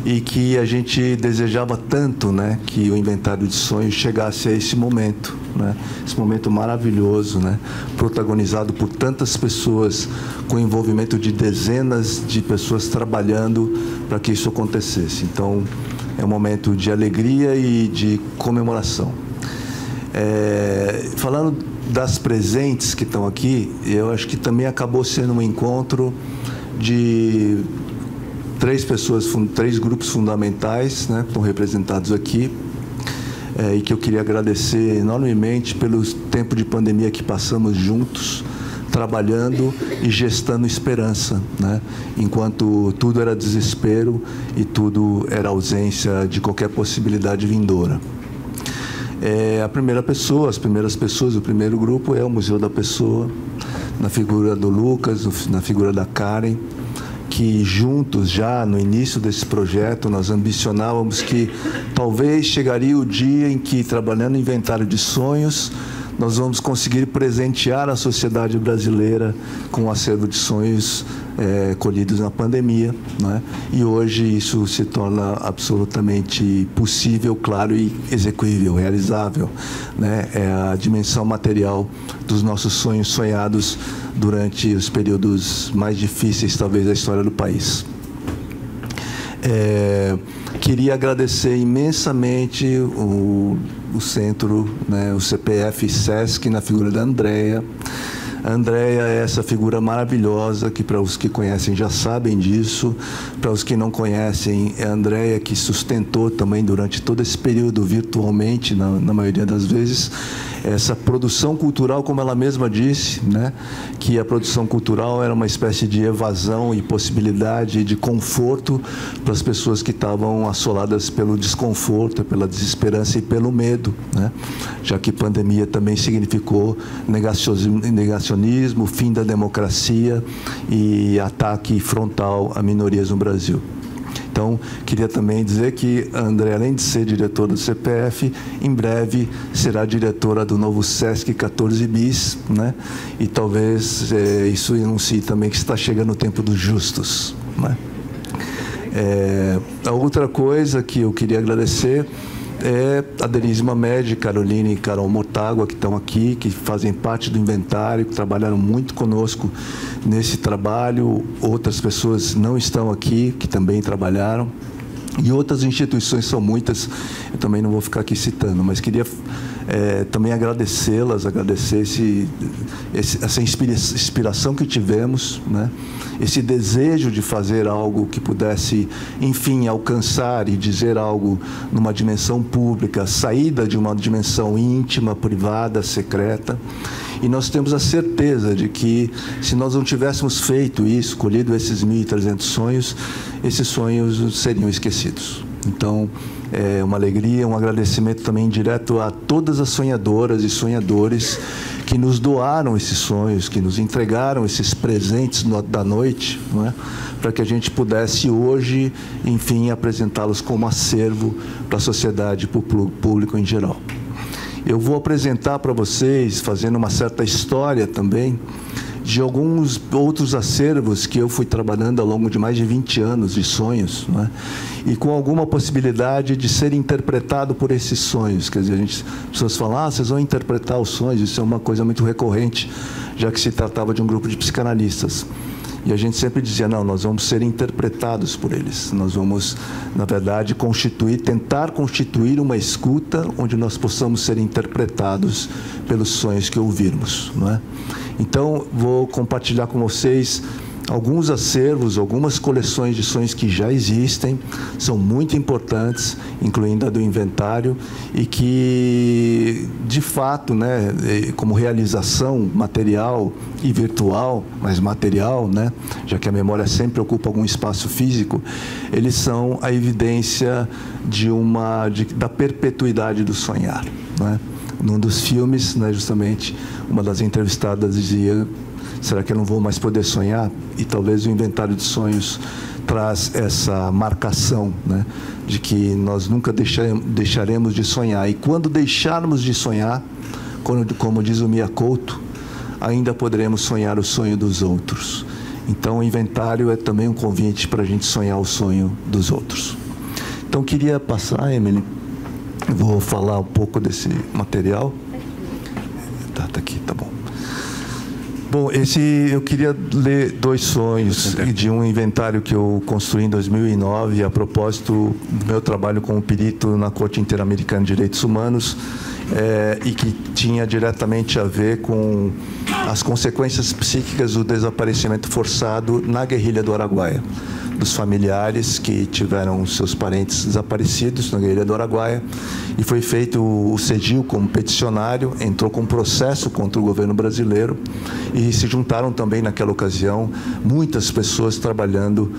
e que a gente desejava tanto, né, que o Inventário de Sonhos chegasse a esse momento, né, esse momento maravilhoso, né, protagonizado por tantas pessoas, com envolvimento de dezenas de pessoas trabalhando para que isso acontecesse. Então, é um momento de alegria e de comemoração. Falando das presentes que estão aqui, eu acho que também acabou sendo um encontro de três grupos fundamentais, né, que estão representados aqui, e que eu queria agradecer enormemente pelo tempo de pandemia que passamos juntos, trabalhando e gestando esperança, né? Enquanto tudo era desespero e tudo era ausência de qualquer possibilidade vindoura. As primeiras pessoas, o primeiro grupo é o Museu da Pessoa, na figura do Lucas, na figura da Karen, que juntos, já no início desse projeto, nós ambicionávamos que talvez chegaria o dia em que, trabalhando em Inventário de Sonhos, nós vamos conseguir presentear a sociedade brasileira com um acervo de sonhos colhidos na pandemia, né? E hoje isso se torna absolutamente possível, claro, e execuível, realizável, né? É a dimensão material dos nossos sonhos sonhados durante os períodos mais difíceis, talvez, da história do país. Queria agradecer imensamente o centro, né, o CPF SESC, na figura da Andréia. A Andréia é essa figura maravilhosa que, para os que conhecem, já sabem disso. Para os que não conhecem, é a Andréia que sustentou também durante todo esse período, virtualmente, na maioria das vezes, essa produção cultural, como ela mesma disse, né, que a produção cultural era uma espécie de evasão e possibilidade de conforto para as pessoas que estavam assoladas pelo desconforto, pela desesperança e pelo medo, né, já que pandemia também significou negacionismo, fim da democracia e ataque frontal a minorias no Brasil. Então, queria também dizer que a André, além de ser diretora do CPF, em breve será diretora do novo SESC 14 Bis, né? E talvez isso anuncie também que está chegando o tempo dos justos, né? A outra coisa que eu queria agradecer é a Denise Mamed, Caroline e Carol Mortágua, que estão aqui, que fazem parte do inventário, que trabalharam muito conosco nesse trabalho. Outras pessoas não estão aqui, que também trabalharam. E outras instituições, são muitas, eu também não vou ficar aqui citando, mas queria também agradecê-las, agradecer essa inspiração que tivemos, né? Esse desejo de fazer algo que pudesse, enfim, alcançar e dizer algo numa dimensão pública, saída de uma dimensão íntima, privada, secreta. E nós temos a certeza de que, se nós não tivéssemos feito isso, colhido esses 1.300 sonhos, esses sonhos seriam esquecidos. Então, é uma alegria, um agradecimento também direto a todas as sonhadoras e sonhadores que nos doaram esses sonhos, que nos entregaram esses presentes da noite, não é? Para que a gente pudesse hoje, enfim, apresentá-los como acervo para a sociedade e para o público em geral. Eu vou apresentar para vocês, fazendo uma certa história também, de alguns outros acervos que eu fui trabalhando ao longo de mais de 20 anos de sonhos, não é? E com alguma possibilidade de ser interpretado por esses sonhos. Quer dizer, as pessoas falam, vocês vão interpretar os sonhos, isso é uma coisa muito recorrente, já que se tratava de um grupo de psicanalistas. E a gente sempre dizia, não, nós vamos ser interpretados por eles. Nós vamos, na verdade, tentar constituir uma escuta onde nós possamos ser interpretados pelos sonhos que ouvirmos, não é? Então, vou compartilhar com vocês alguns acervos, algumas coleções de sonhos que já existem, são muito importantes, incluindo a do inventário, e que, de fato, né, como realização material e virtual, mas material, né, já que a memória sempre ocupa algum espaço físico, eles são a evidência da perpetuidade do sonhar, né? Num dos filmes, né, justamente, uma das entrevistadas dizia: será que eu não vou mais poder sonhar? E talvez o inventário de sonhos traz essa marcação, né, de que nós nunca deixaremos de sonhar. E quando deixarmos de sonhar, como diz o Mia Couto, ainda poderemos sonhar o sonho dos outros. Então, o inventário é também um convite para a gente sonhar o sonho dos outros. Então, queria passar, Emily, vou falar um pouco desse material. Tá aqui, tá bom. Bom, eu queria ler 2 sonhos de um inventário que eu construí em 2009, a propósito do meu trabalho como perito na Corte Interamericana de Direitos Humanos, e que tinha diretamente a ver com as consequências psíquicas do desaparecimento forçado na guerrilha do Araguaia, dos familiares que tiveram seus parentes desaparecidos na guerrilha do Araguaia, e foi feito o CEGIL como peticionário, entrou com um processo contra o governo brasileiro, e se juntaram também naquela ocasião muitas pessoas trabalhando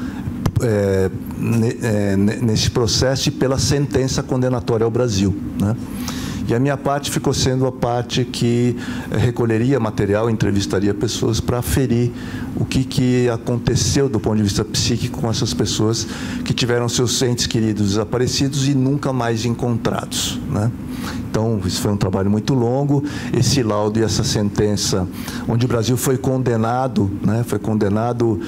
nesse processo e pela sentença condenatória ao Brasil, né? E a minha parte ficou sendo a parte que recolheria material, entrevistaria pessoas para aferir o que aconteceu do ponto de vista psíquico com essas pessoas que tiveram seus entes queridos desaparecidos e nunca mais encontrados, né? Então, Então, isso foi um trabalho muito longo. Esse laudo e essa sentença, onde o Brasil foi condenado, né, foi condenado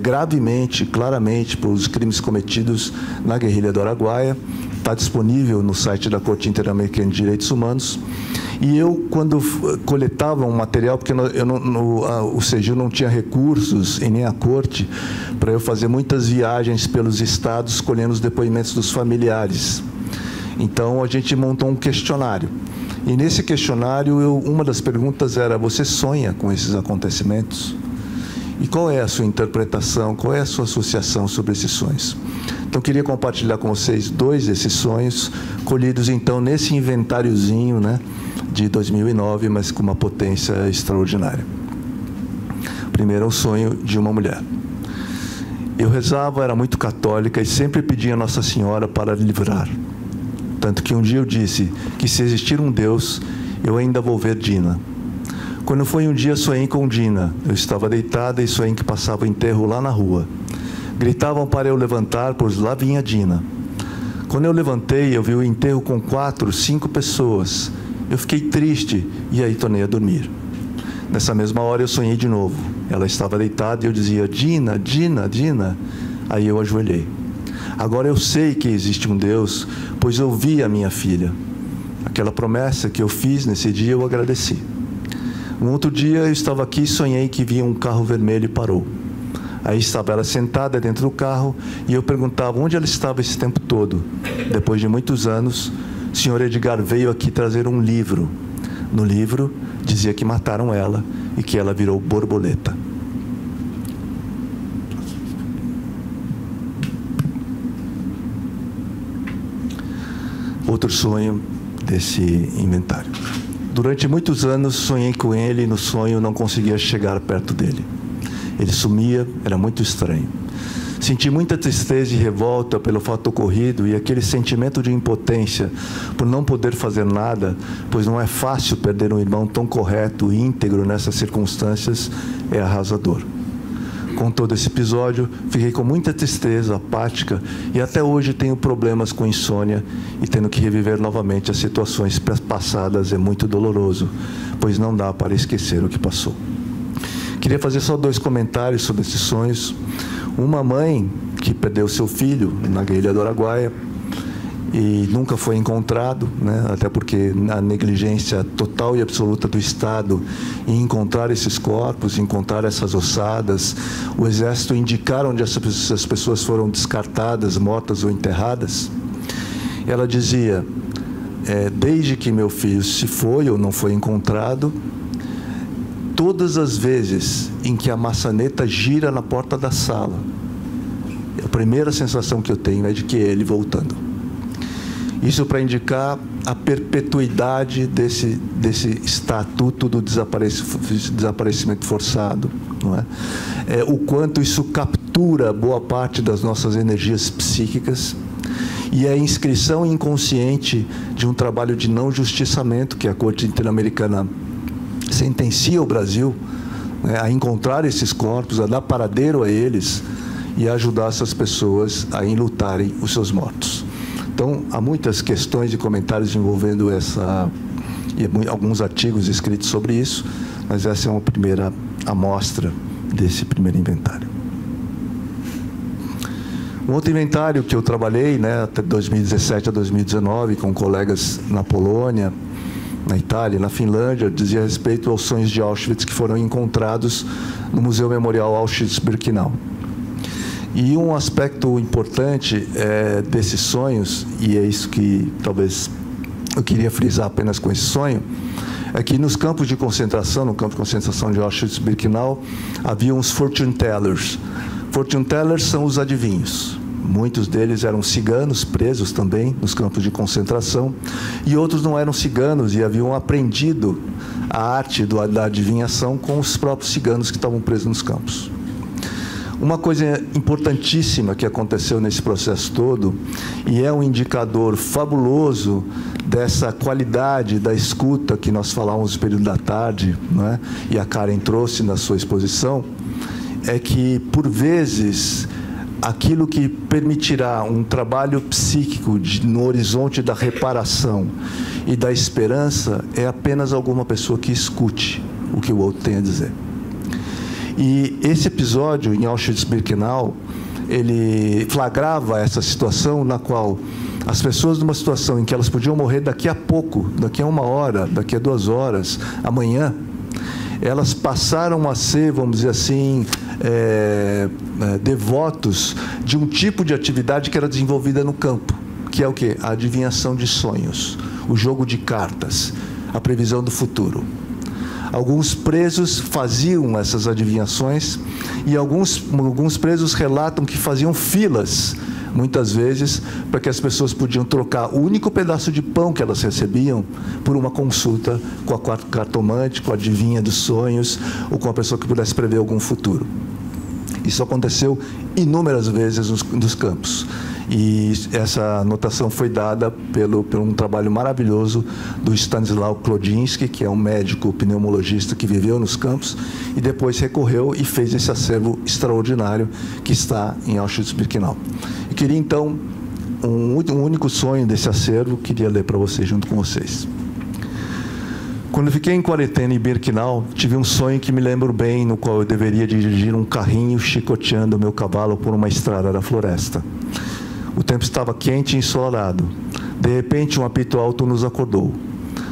gravemente, claramente, pelos crimes cometidos na guerrilha do Araguaia. Está disponível no site da Corte Interamericana de Direitos Humanos. E eu, quando coletava um material, porque o CEGIL não tinha recursos e nem a Corte, para eu fazer muitas viagens pelos estados, colhendo os depoimentos dos familiares. Então, a gente montou um questionário. E nesse questionário, uma das perguntas era: você sonha com esses acontecimentos? E qual é a sua interpretação, qual é a sua associação sobre esses sonhos? Então, eu queria compartilhar com vocês 2 desses sonhos, colhidos, então, nesse inventáriozinho, né, de 2009, mas com uma potência extraordinária. Primeiro é o sonho de uma mulher. Eu rezava, era muito católica e sempre pedia a Nossa Senhora para livrar. Tanto que um dia eu disse que, se existir um Deus, eu ainda vou ver Dina. Quando foi um dia, sonhei com Dina. Eu estava deitada e sonhei que passava o enterro lá na rua. Gritavam para eu levantar, pois lá vinha Dina. Quando eu levantei, eu vi o enterro com 4, 5 pessoas. Eu fiquei triste e aí tornei a dormir. Nessa mesma hora eu sonhei de novo. Ela estava deitada e eu dizia: Dina, Dina, Dina. Aí eu ajoelhei. Agora eu sei que existe um Deus, pois eu vi a minha filha. Aquela promessa que eu fiz nesse dia, eu agradeci. Um outro dia eu estava aqui e sonhei que vinha um carro vermelho e parou. Aí estava ela sentada dentro do carro e eu perguntava onde ela estava esse tempo todo. Depois de muitos anos, o senhor Edgar veio aqui trazer um livro. No livro, dizia que mataram ela e que ela virou borboleta. Outro sonho desse inventário. Durante muitos anos, sonhei com ele e no sonho não conseguia chegar perto dele. Ele sumia, era muito estranho. Senti muita tristeza e revolta pelo fato ocorrido e aquele sentimento de impotência por não poder fazer nada, pois não é fácil perder um irmão tão correto e íntegro nessas circunstâncias, é arrasador. Com todo esse episódio, fiquei com muita tristeza, apática, e até hoje tenho problemas com insônia e tendo que reviver novamente as situações passadas é muito doloroso, pois não dá para esquecer o que passou. Queria fazer só 2 comentários sobre esses sonhos. Uma mãe que perdeu seu filho na guerrilha do Araguaia e nunca foi encontrado, né? Até porque a negligência total e absoluta do Estado em encontrar esses corpos, encontrar essas ossadas. O Exército indicar onde essas pessoas foram descartadas, mortas ou enterradas. Ela dizia: desde que meu filho se foi ou não foi encontrado, todas as vezes em que a maçaneta gira na porta da sala, a primeira sensação que eu tenho é de que é ele voltando. Isso para indicar a perpetuidade desse estatuto do desaparecimento forçado, não é? O quanto isso captura boa parte das nossas energias psíquicas e é a inscrição inconsciente de um trabalho de não justiçamento que a Corte Interamericana sentencia o Brasil, né, a encontrar esses corpos, a dar paradeiro a eles e a ajudar essas pessoas a enlutarem os seus mortos. Então, há muitas questões e comentários envolvendo e alguns artigos escritos sobre isso, mas essa é uma primeira amostra desse primeiro inventário. Um outro inventário que eu trabalhei, né, até 2017 a 2019, com colegas na Polônia, na Itália, na Finlândia, dizia respeito aos sonhos de Auschwitz que foram encontrados no Museu Memorial Auschwitz-Birkenau. E um aspecto importante desses sonhos, e é isso que talvez eu queria frisar apenas com esse sonho, é que nos campos de concentração, no campo de concentração de Auschwitz-Birkenau, havia uns fortune tellers. Fortune tellers são os adivinhos. Muitos deles eram ciganos presos também nos campos de concentração e outros não eram ciganos e haviam aprendido a arte da adivinhação com os próprios ciganos que estavam presos nos campos. Uma coisa importantíssima que aconteceu nesse processo todo, e é um indicador fabuloso dessa qualidade da escuta que nós falávamos no período da tarde, não é? E a Karen trouxe na sua exposição, é que, por vezes, aquilo que permitirá um trabalho psíquico no horizonte da reparação e da esperança é apenas alguma pessoa que escute o que o outro tem a dizer. E esse episódio em Auschwitz-Birkenau, ele flagrava essa situação na qual as pessoas, numa situação em que elas podiam morrer daqui a pouco, daqui a 1 hora, daqui a 2 horas, amanhã, elas passaram a ser, vamos dizer assim, devotos de um tipo de atividade que era desenvolvida no campo, que é o quê? A adivinhação de sonhos, o jogo de cartas, a previsão do futuro. Alguns presos faziam essas adivinhações e alguns presos relatam que faziam filas, muitas vezes, para que as pessoas podiam trocar o único pedaço de pão que elas recebiam por uma consulta com a cartomante, com a adivinha dos sonhos ou com a pessoa que pudesse prever algum futuro. Isso aconteceu inúmeras vezes nos campos. E essa anotação foi dada por um trabalho maravilhoso do Stanislaw Klodzinski, que é um médico pneumologista que viveu nos campos e depois recorreu e fez esse acervo extraordinário que está em Auschwitz-Birkenau. Eu queria, então, um único sonho desse acervo, queria ler para vocês, junto com vocês. Quando eu fiquei em quarentena em Birkenau, tive um sonho que me lembro bem, no qual eu deveria dirigir um carrinho chicoteando o meu cavalo por uma estrada da floresta. O tempo estava quente e ensolarado. De repente, um apito alto nos acordou.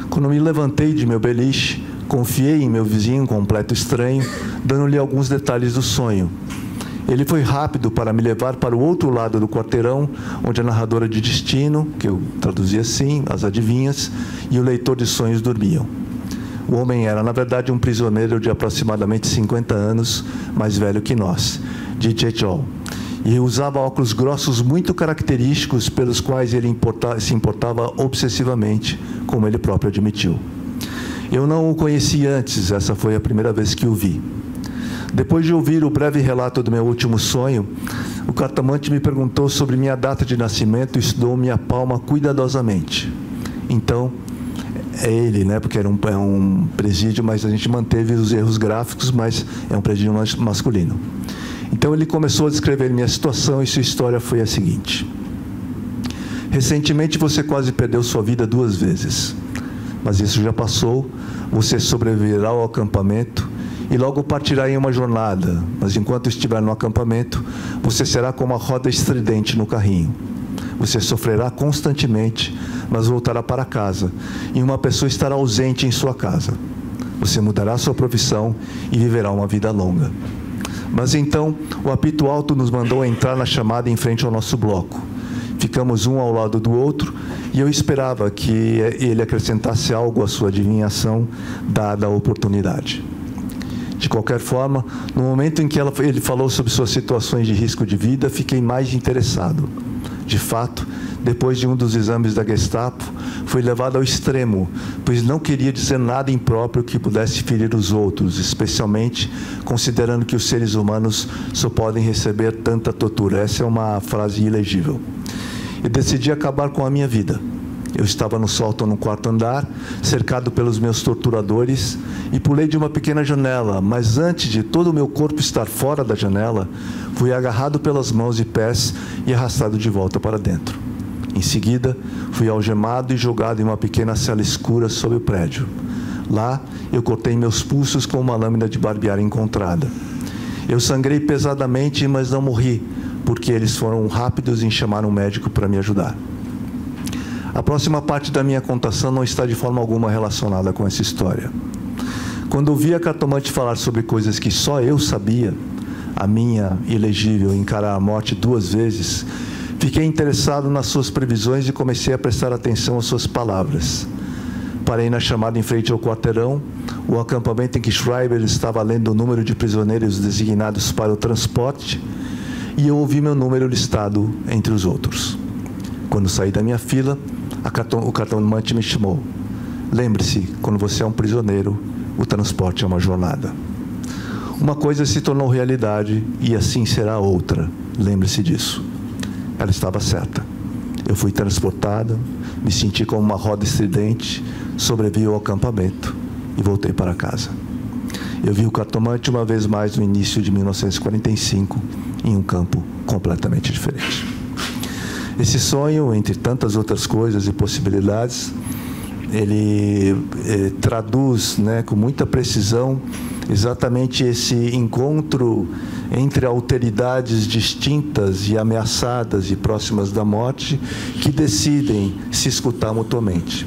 Quando me levantei de meu beliche, confiei em meu vizinho, completo estranho, dando-lhe alguns detalhes do sonho. Ele foi rápido para me levar para o outro lado do quarteirão, onde a narradora de destino, que eu traduzi assim, as adivinhas, e o leitor de sonhos dormiam. O homem era, na verdade, um prisioneiro de aproximadamente 50 anos, mais velho que nós, de Jejol. E usava óculos grossos muito característicos pelos quais ele se importava obsessivamente, como ele próprio admitiu. Eu não o conheci antes, essa foi a primeira vez que o vi. Depois de ouvir o breve relato do meu último sonho, o cartomante me perguntou sobre minha data de nascimento e estudou minha palma cuidadosamente. Então, é ele, né? Porque era um presídio, mas a gente manteve os erros gráficos, mas é um presídio masculino. Então ele começou a descrever minha situação e sua história foi a seguinte. Recentemente você quase perdeu sua vida 2 vezes, mas isso já passou, você sobreviverá ao acampamento e logo partirá em uma jornada, mas enquanto estiver no acampamento, você será como a roda estridente no carrinho. Você sofrerá constantemente, mas voltará para casa e uma pessoa estará ausente em sua casa. Você mudará sua profissão e viverá uma vida longa. Mas então, o apito alto nos mandou entrar na chamada em frente ao nosso bloco. Ficamos um ao lado do outro e eu esperava que ele acrescentasse algo à sua adivinhação, dada a oportunidade. De qualquer forma, no momento em que ele falou sobre suas situações de risco de vida, fiquei mais interessado. De fato, depois de um dos exames da Gestapo, foi levado ao extremo, pois não queria dizer nada impróprio que pudesse ferir os outros, especialmente considerando que os seres humanos só podem receber tanta tortura. Essa é uma frase ilegível. Eu decidi acabar com a minha vida. Eu estava no sótão no 4º andar, cercado pelos meus torturadores, e pulei de uma pequena janela, mas antes de todo o meu corpo estar fora da janela, fui agarrado pelas mãos e pés e arrastado de volta para dentro. Em seguida, fui algemado e jogado em uma pequena cela escura sob o prédio. Lá, eu cortei meus pulsos com uma lâmina de barbear encontrada. Eu sangrei pesadamente, mas não morri, porque eles foram rápidos em chamar um médico para me ajudar. A próxima parte da minha contação não está de forma alguma relacionada com essa história. Quando ouvi a cartomante falar sobre coisas que só eu sabia, a minha ilegível encarar a morte 2 vezes, fiquei interessado nas suas previsões e comecei a prestar atenção às suas palavras. Parei na chamada em frente ao quarteirão, o acampamento em que Schreiber estava lendo o número de prisioneiros designados para o transporte, e eu ouvi meu número listado entre os outros. Quando saí da minha fila, o cartomante me chamou. Lembre-se, quando você é um prisioneiro, o transporte é uma jornada. Uma coisa se tornou realidade e assim será outra. Lembre-se disso. Ela estava certa. Eu fui transportado, me senti como uma roda estridente, sobrevivi ao acampamento e voltei para casa. Eu vi o cartomante uma vez mais no início de 1945 em um campo completamente diferente. Esse sonho, entre tantas outras coisas e possibilidades, ele traduz, né, com muita precisão exatamente esse encontro entre alteridades distintas e ameaçadas e próximas da morte, que decidem se escutar mutuamente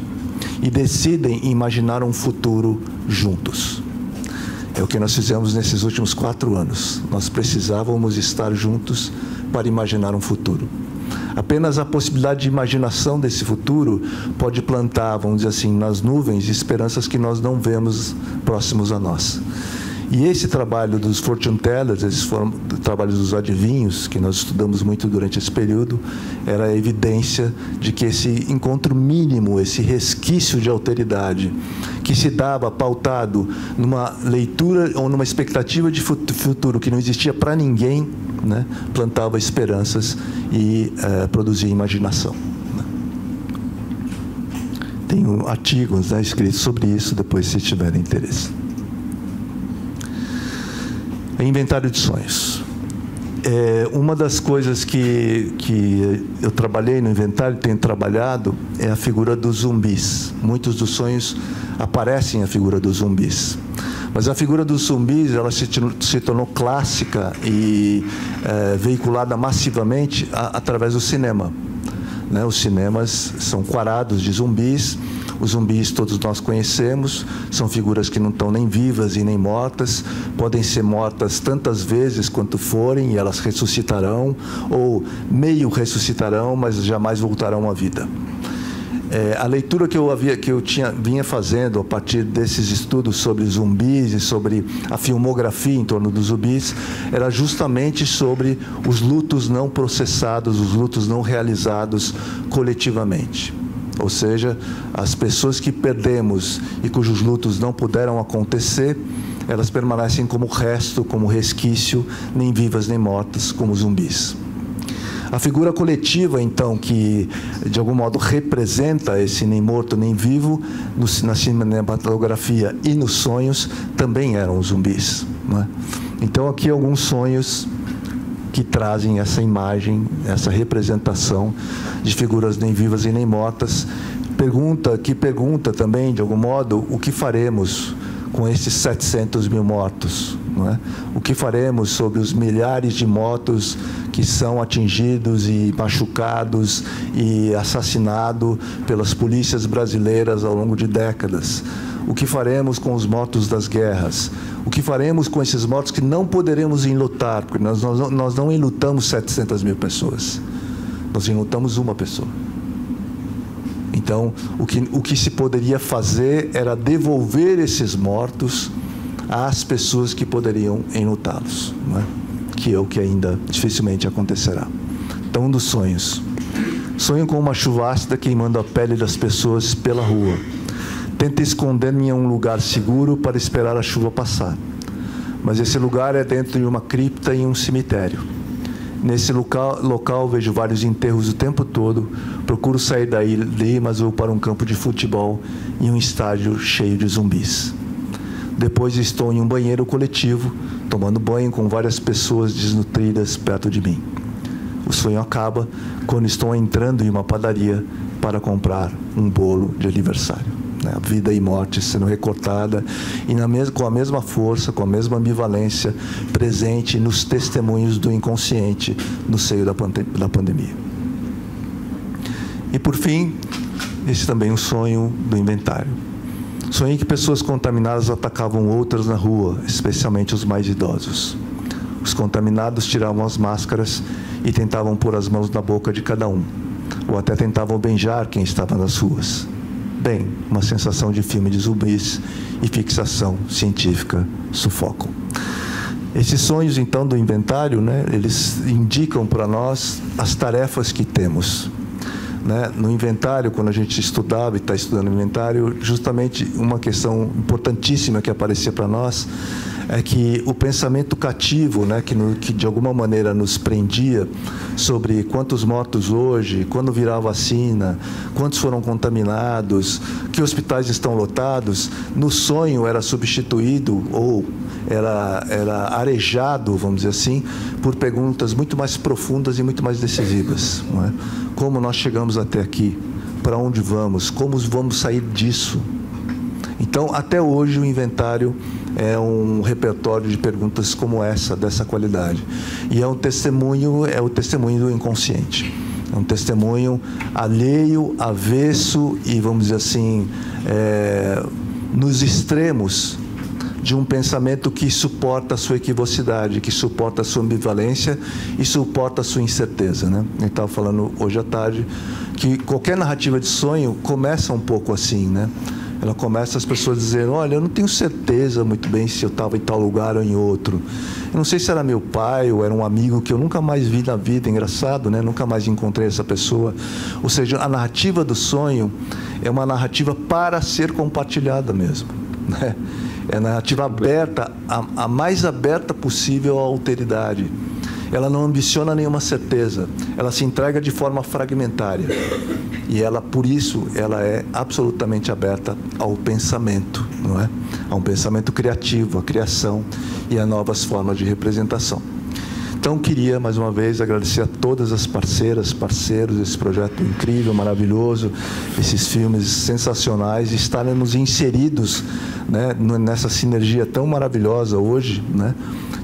e decidem imaginar um futuro juntos. É o que nós fizemos nesses últimos 4 anos. Nós precisávamos estar juntos para imaginar um futuro. Apenas a possibilidade de imaginação desse futuro pode plantar, vamos dizer assim, nas nuvens, esperanças que nós não vemos próximos a nós. E esse trabalho dos fortune tellers, esse trabalho dos adivinhos, que nós estudamos muito durante esse período, era a evidência de que esse encontro mínimo, esse resquício de alteridade, que se dava pautado numa leitura ou numa expectativa de futuro que não existia para ninguém, né, plantava esperanças e produzia imaginação. Tem artigos, né, escritos sobre isso, depois, se tiverem interesse. Inventário de sonhos. Uma das coisas que eu trabalhei no inventário, tenho trabalhado, é a figura dos zumbis. Muitos dos sonhos aparecem a figura dos zumbis. Mas a figura dos zumbis, ela se tornou clássica e veiculada massivamente através do cinema. Né? Os cinemas são quarados de zumbis. Os zumbis todos nós conhecemos, são figuras que não estão nem vivas e nem mortas, podem ser mortas tantas vezes quanto forem e elas ressuscitarão, ou meio ressuscitarão, mas jamais voltarão à vida. A leitura que eu vinha fazendo a partir desses estudos sobre zumbis e sobre a filmografia em torno dos zumbis era justamente sobre os lutos não processados, os lutos não realizados coletivamente. Ou seja, as pessoas que perdemos e cujos lutos não puderam acontecer, elas permanecem como resto, como resquício, nem vivas nem mortas, como zumbis. A figura coletiva, então, que de algum modo representa esse nem morto nem vivo, na cinematografia e nos sonhos, também eram os zumbis. Não é? Então, aqui alguns sonhos que trazem essa imagem, essa representação de figuras nem vivas e nem mortas. Pergunta também, de algum modo, o que faremos com esses 700 mil mortos? Não é? O que faremos sobre os milhares de mortos que são atingidos e machucados e assassinados pelas polícias brasileiras ao longo de décadas? O que faremos com os mortos das guerras? O que faremos com esses mortos que não poderemos enlutar? Porque nós não enlutamos 700 mil pessoas. Nós enlutamos uma pessoa. Então, o que se poderia fazer era devolver esses mortos às pessoas que poderiam enlutá-los, não é? Que é o que ainda dificilmente acontecerá. Então, um dos sonhos. Sonho com uma chuva ácida queimando a pele das pessoas pela rua. Tento esconder-me em um lugar seguro para esperar a chuva passar. Mas esse lugar é dentro de uma cripta em um cemitério. Nesse local vejo vários enterros o tempo todo. Procuro sair dali, mas vou para um campo de futebol em um estádio cheio de zumbis. Depois estou em um banheiro coletivo, tomando banho com várias pessoas desnutridas perto de mim. O sonho acaba quando estou entrando em uma padaria para comprar um bolo de aniversário. A vida e morte sendo recortada e com a mesma força, com a mesma ambivalência presente nos testemunhos do inconsciente no seio da pandemia. E por fim, esse também é um sonho do inventário. Sonhei que pessoas contaminadas atacavam outras na rua, especialmente os mais idosos. Os contaminados tiravam as máscaras e tentavam pôr as mãos na boca de cada um, ou até tentavam beijar quem estava nas ruas. Bem, uma sensação de filme de zumbis e fixação científica sufocam. Esses sonhos, então, do inventário, né, eles indicam para nós as tarefas que temos. né? No inventário, quando a gente estudava e está estudando inventário, justamente uma questão importantíssima que aparecia para nós é que o pensamento cativo, né, que de alguma maneira nos prendia sobre quantos mortos hoje, quando virá a vacina, quantos foram contaminados, que hospitais estão lotados, no sonho era substituído ou era arejado, vamos dizer assim, por perguntas muito mais profundas e muito mais decisivas, não é? Como nós chegamos até aqui? Para onde vamos? Como vamos sair disso? Então, até hoje, o inventário é um repertório de perguntas como essa, dessa qualidade. E é o testemunho do inconsciente. É um testemunho alheio, avesso e, vamos dizer assim, nos extremos de um pensamento que suporta a sua equivocidade, que suporta a sua ambivalência e suporta a sua incerteza, né? Eu estava falando hoje à tarde que qualquer narrativa de sonho começa um pouco assim, né? Ela começa as pessoas dizendo, olha, eu não tenho certeza muito bem se eu estava em tal lugar ou em outro. Eu não sei se era meu pai ou era um amigo que eu nunca mais vi na vida, engraçado, né? Nunca mais encontrei essa pessoa. Ou seja, a narrativa do sonho é uma narrativa para ser compartilhada mesmo, né? É a narrativa aberta, a mais aberta possível à alteridade. Ela não ambiciona nenhuma certeza, ela se entrega de forma fragmentária. E ela, por isso, ela é absolutamente aberta ao pensamento, não é? A um pensamento criativo, à criação e a novas formas de representação. Então, queria, mais uma vez, agradecer a todas as parceiras, parceiros desse projeto incrível, maravilhoso, esses filmes sensacionais, estarmos inseridos, né, nessa sinergia tão maravilhosa hoje, né,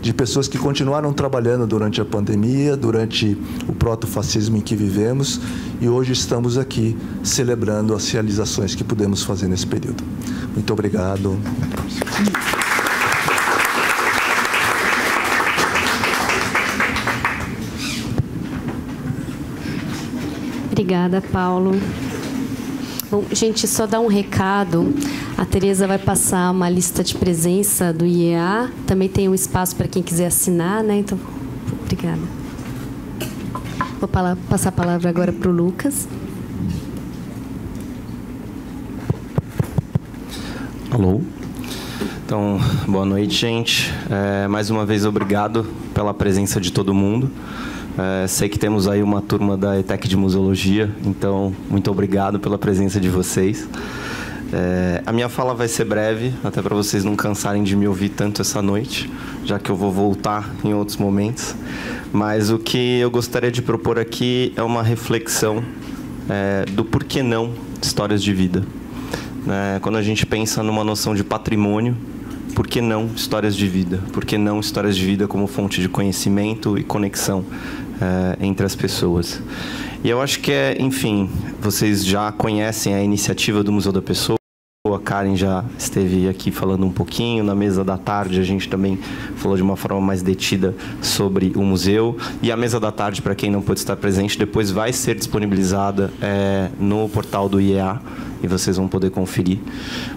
de pessoas que continuaram trabalhando durante a pandemia, durante o protofascismo em que vivemos, e hoje estamos aqui celebrando as realizações que pudemos fazer nesse período. Muito obrigado. Obrigada, Paulo. Bom, gente, só dar um recado. A Tereza vai passar uma lista de presença do IEA. Também tem um espaço para quem quiser assinar, né? Então, obrigada. Vou passar a palavra agora para o Lucas. Alô? Então, boa noite, gente. Mais uma vez, obrigado pela presença de todo mundo. Sei que temos aí uma turma da ETEC de Museologia, então, muito obrigado pela presença de vocês. A minha fala vai ser breve, até para vocês não cansarem de me ouvir tanto essa noite, já que eu vou voltar em outros momentos. Mas o que eu gostaria de propor aqui é uma reflexão do porquê não histórias de vida. Quando a gente pensa numa noção de patrimônio, por que não histórias de vida? Por que não histórias de vida como fonte de conhecimento e conexão entre as pessoas? E eu acho que enfim, vocês já conhecem a iniciativa do Museu da Pessoa. A Karen já esteve aqui falando um pouquinho. Na mesa da tarde a gente também falou de uma forma mais detida sobre o museu. E a mesa da tarde, para quem não pôde estar presente, depois vai ser disponibilizada no portal do IEA e vocês vão poder conferir.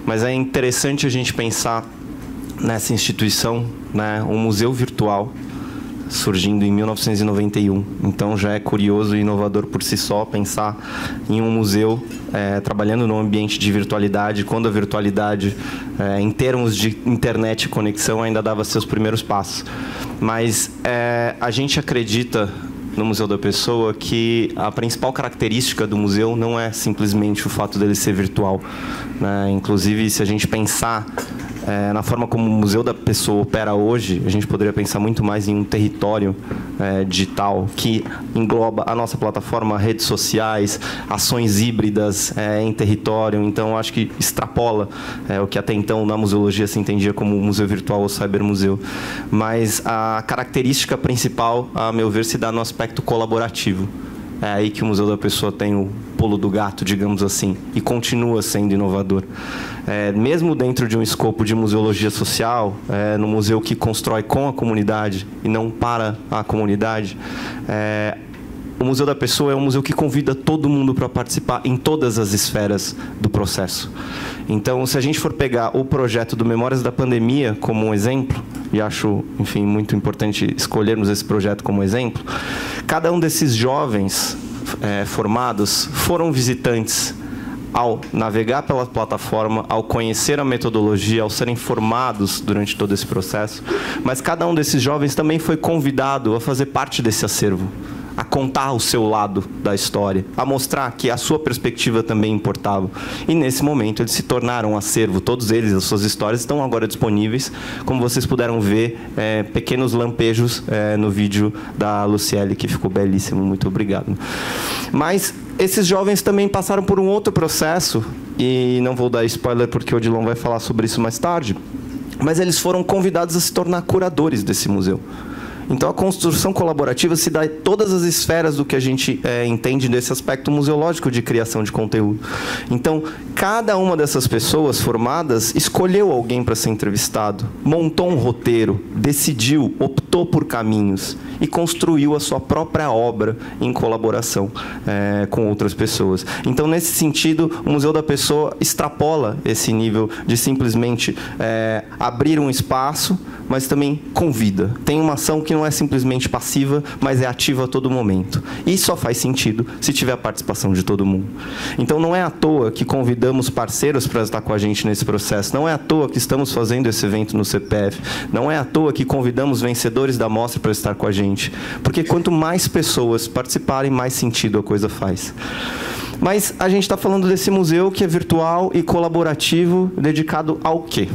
Mas é interessante a gente pensar nessa instituição, né, um museu virtual surgindo em 1991. Então já é curioso e inovador por si só pensar em um museu trabalhando num ambiente de virtualidade, quando a virtualidade, em termos de internet e conexão, ainda dava seus primeiros passos. Mas a gente acredita no Museu da Pessoa que a principal característica do museu não é simplesmente o fato dele ser virtual, né? Inclusive, se a gente pensar na forma como o Museu da Pessoa opera hoje, a gente poderia pensar muito mais em um território digital que engloba a nossa plataforma, redes sociais, ações híbridas em território. Então, acho que extrapola o que até então na museologia se entendia como museu virtual ou cybermuseu. Mas a característica principal, a meu ver, se dá no aspecto colaborativo. É aí que o Museu da Pessoa tem o pulo do gato, digamos assim, e continua sendo inovador. Mesmo dentro de um escopo de museologia social, no museu que constrói com a comunidade e não para a comunidade, o Museu da Pessoa é um museu que convida todo mundo para participar em todas as esferas do processo. Então, se a gente for pegar o projeto do Memórias da Pandemia como um exemplo, e acho, enfim, muito importante escolhermos esse projeto como exemplo, cada um desses jovens formados foram visitantes ao navegar pela plataforma, ao conhecer a metodologia, ao serem formados durante todo esse processo, mas cada um desses jovens também foi convidado a fazer parte desse acervo, a contar o seu lado da história, a mostrar que a sua perspectiva também importava. E nesse momento eles se tornaram um acervo, todos eles, as suas histórias estão agora disponíveis, como vocês puderam ver, pequenos lampejos no vídeo da Luciele, que ficou belíssimo, muito obrigado. Mas esses jovens também passaram por um outro processo, e não vou dar spoiler porque o Odilon vai falar sobre isso mais tarde, mas eles foram convidados a se tornar curadores desse museu. Então, a construção colaborativa se dá em todas as esferas do que a gente entende desse aspecto museológico de criação de conteúdo. Então, cada uma dessas pessoas formadas escolheu alguém para ser entrevistado, montou um roteiro, decidiu, optou por caminhos e construiu a sua própria obra em colaboração com outras pessoas. Então, nesse sentido, o Museu da Pessoa extrapola esse nível de simplesmente abrir um espaço, mas também convida. Tem uma ação que não é simplesmente passiva, mas é ativa a todo momento. E só faz sentido se tiver a participação de todo mundo. Então, não é à toa que convidamos parceiros para estar com a gente nesse processo. Não é à toa que estamos fazendo esse evento no CPF. Não é à toa que convidamos vencedores da mostra para estar com a gente. Porque quanto mais pessoas participarem, mais sentido a coisa faz. Mas a gente está falando desse museu que é virtual e colaborativo, dedicado ao quê?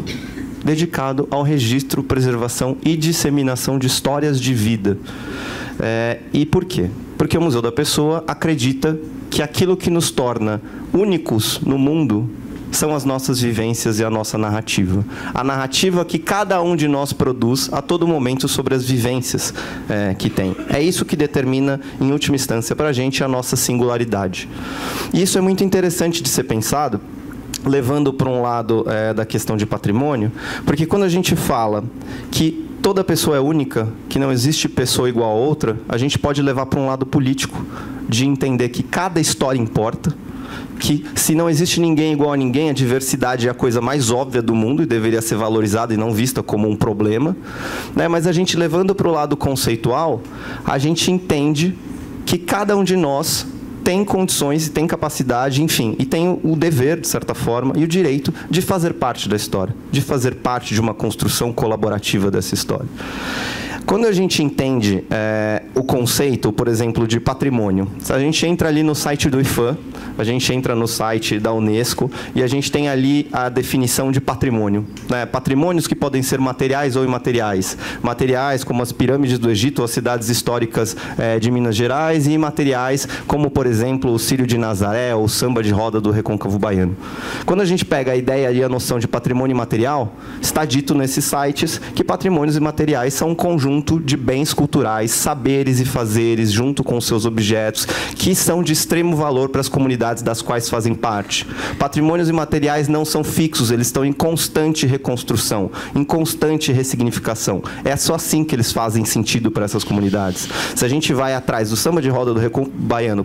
Dedicado ao registro, preservação e disseminação de histórias de vida. E por quê? Porque o Museu da Pessoa acredita que aquilo que nos torna únicos no mundo são as nossas vivências e a nossa narrativa. A narrativa que cada um de nós produz a todo momento sobre as vivências que tem. É isso que determina, em última instância, para a gente, a nossa singularidade. E isso é muito interessante de ser pensado, levando para um lado da questão de patrimônio, porque quando a gente fala que toda pessoa é única, que não existe pessoa igual a outra, a gente pode levar para um lado político, de entender que cada história importa, que se não existe ninguém igual a ninguém, a diversidade é a coisa mais óbvia do mundo e deveria ser valorizada e não vista como um problema, né? Mas a gente levando para o lado conceitual, a gente entende que cada um de nós tem condições e tem capacidade, enfim, e tem o dever, de certa forma, e o direito de fazer parte da história, de fazer parte de uma construção colaborativa dessa história. Quando a gente entende o conceito, por exemplo, de patrimônio, se a gente entra ali no site do IFAM, a gente entra no site da Unesco e a gente tem ali a definição de patrimônio, né? Patrimônios que podem ser materiais ou imateriais. Materiais como as pirâmides do Egito, as cidades históricas de Minas Gerais, e imateriais como, por exemplo, o Círio de Nazaré ou o samba de roda do Recôncavo Baiano. Quando a gente pega a ideia e a noção de patrimônio imaterial, está dito nesses sites que patrimônios imateriais são um conjunto de bens culturais, saberes e fazeres, junto com seus objetos, que são de extremo valor para as comunidades das quais fazem parte. Patrimônios imateriais não são fixos, eles estão em constante reconstrução, em constante ressignificação. É só assim que eles fazem sentido para essas comunidades. Se a gente vai atrás do samba de roda do Recôncavo Baiano,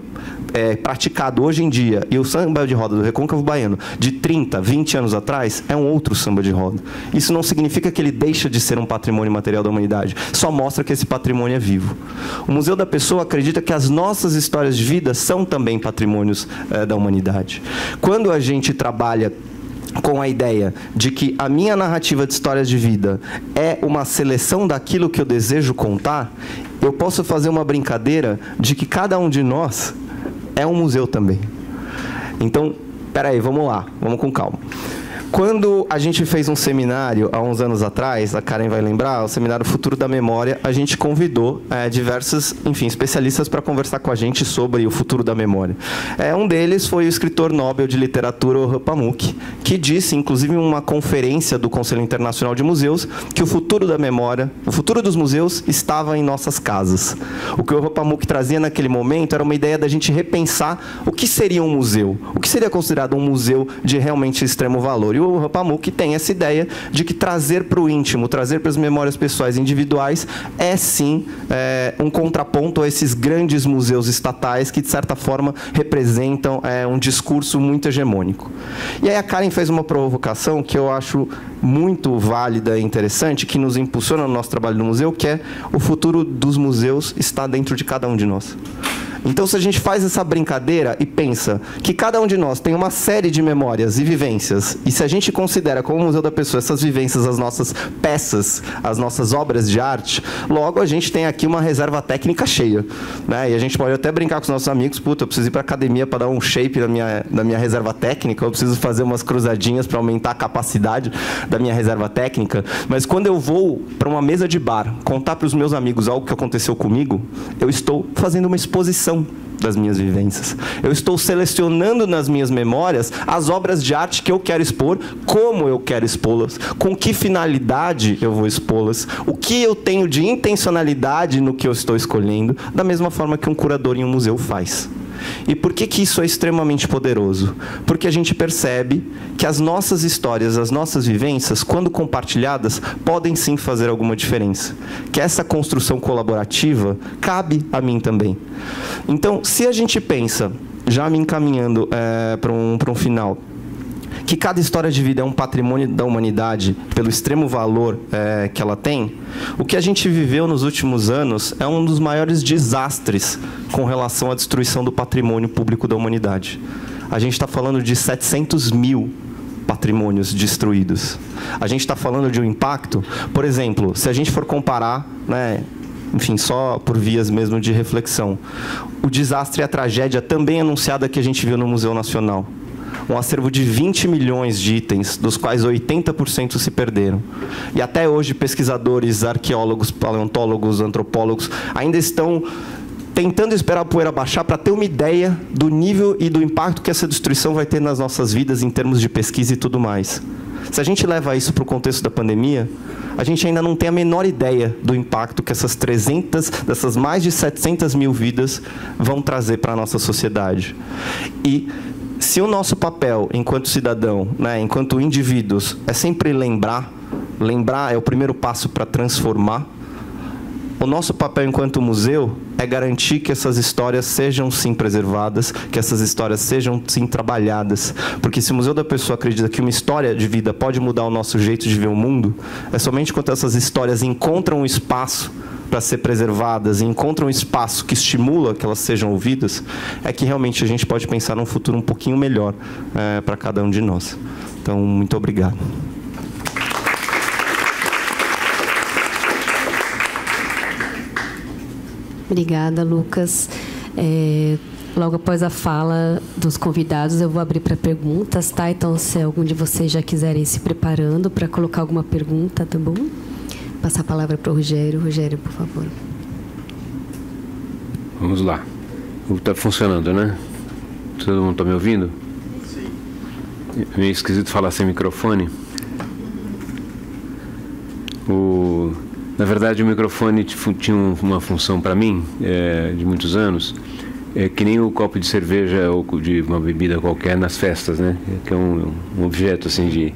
praticado hoje em dia, e o samba de roda do Recôncavo Baiano de 30, 20 anos atrás, é um outro samba de roda. Isso não significa que ele deixa de ser um patrimônio material da humanidade, só mostra que esse patrimônio é vivo. O Museu da Pessoa acredita que as nossas histórias de vida são também patrimônios da humanidade. Quando a gente trabalha com a ideia de que a minha narrativa de histórias de vida é uma seleção daquilo que eu desejo contar, eu posso fazer uma brincadeira de que cada um de nós é um museu também. Então, peraí, vamos lá, vamos com calma. Quando a gente fez um seminário, há uns anos atrás, a Karen vai lembrar, o seminário Futuro da Memória, a gente convidou diversos, enfim, especialistas para conversar com a gente sobre o futuro da memória. Um deles foi o escritor Nobel de Literatura, Orhan Pamuk, que disse, inclusive em uma conferência do Conselho Internacional de Museus, que o futuro da memória, o futuro dos museus estava em nossas casas. O que o Orhan Pamuk trazia naquele momento era uma ideia da gente repensar o que seria um museu, o que seria considerado um museu de realmente extremo valor. E o Orhan Pamuk tem essa ideia de que trazer para o íntimo, trazer para as memórias pessoais e individuais é sim um contraponto a esses grandes museus estatais que, de certa forma, representam um discurso muito hegemônico. E aí a Karen fez uma provocação que eu acho muito válida e interessante, que nos impulsiona no nosso trabalho no museu, que é o futuro dos museus está dentro de cada um de nós. Então, se a gente faz essa brincadeira e pensa que cada um de nós tem uma série de memórias e vivências, e se a gente considera como Museu da Pessoa essas vivências, as nossas peças, as nossas obras de arte, logo a gente tem aqui uma reserva técnica cheia, né? E a gente pode até brincar com os nossos amigos, puta, eu preciso ir para a academia para dar um shape na minha reserva técnica, eu preciso fazer umas cruzadinhas para aumentar a capacidade da minha reserva técnica, mas quando eu vou para uma mesa de bar contar para os meus amigos algo que aconteceu comigo, eu estou fazendo uma exposição das minhas vivências. Eu estou selecionando nas minhas memórias as obras de arte que eu quero expor, como eu quero expô-las, com que finalidade eu vou expô-las, o que eu tenho de intencionalidade no que eu estou escolhendo, da mesma forma que um curador em um museu faz. E por que isso é extremamente poderoso? Porque a gente percebe que as nossas histórias, as nossas vivências, quando compartilhadas, podem sim fazer alguma diferença. Que essa construção colaborativa cabe a mim também. Então, se a gente pensa, já me encaminhando para um final, que cada história de vida é um patrimônio da humanidade pelo extremo valor que ela tem, o que a gente viveu nos últimos anos é um dos maiores desastres com relação à destruição do patrimônio público da humanidade. A gente está falando de 700 mil patrimônios destruídos. A gente está falando de um impacto, por exemplo, se a gente for comparar, né, enfim, só por vias mesmo de reflexão, o desastre e a tragédia também anunciada que a gente viu no Museu Nacional. Um acervo de 20 milhões de itens, dos quais 80% se perderam. E até hoje, pesquisadores, arqueólogos, paleontólogos, antropólogos, ainda estão tentando esperar a poeira baixar para ter uma ideia do nível e do impacto que essa destruição vai ter nas nossas vidas em termos de pesquisa e tudo mais. Se a gente leva isso para o contexto da pandemia, a gente ainda não tem a menor ideia do impacto que dessas mais de 700 mil vidas vão trazer para a nossa sociedade. E se o nosso papel enquanto cidadão, né, enquanto indivíduos, é sempre lembrar é o primeiro passo para transformar, o nosso papel enquanto museu é garantir que essas histórias sejam sim preservadas, que essas histórias sejam sim trabalhadas. Porque se o Museu da Pessoa acredita que uma história de vida pode mudar o nosso jeito de ver o mundo, é somente quando essas histórias encontram um espaço para ser preservadas e encontram um espaço que estimula que elas sejam ouvidas, é que realmente a gente pode pensar num futuro um pouquinho melhor para cada um de nós. Então, muito obrigado. Obrigada, Lucas. Logo após a fala dos convidados, eu vou abrir para perguntas, tá? Então, se algum de vocês já quiserem ir se preparando para colocar alguma pergunta, tá bom? Passar a palavra para o Rogério. Rogério, por favor. Vamos lá. Está funcionando, né? Todo mundo está me ouvindo? Sim. É meio esquisito falar sem microfone. Na verdade, o microfone tinha uma função para mim, de muitos anos, que nem o copo de cerveja ou de uma bebida qualquer nas festas, né? Que é um objeto assim de...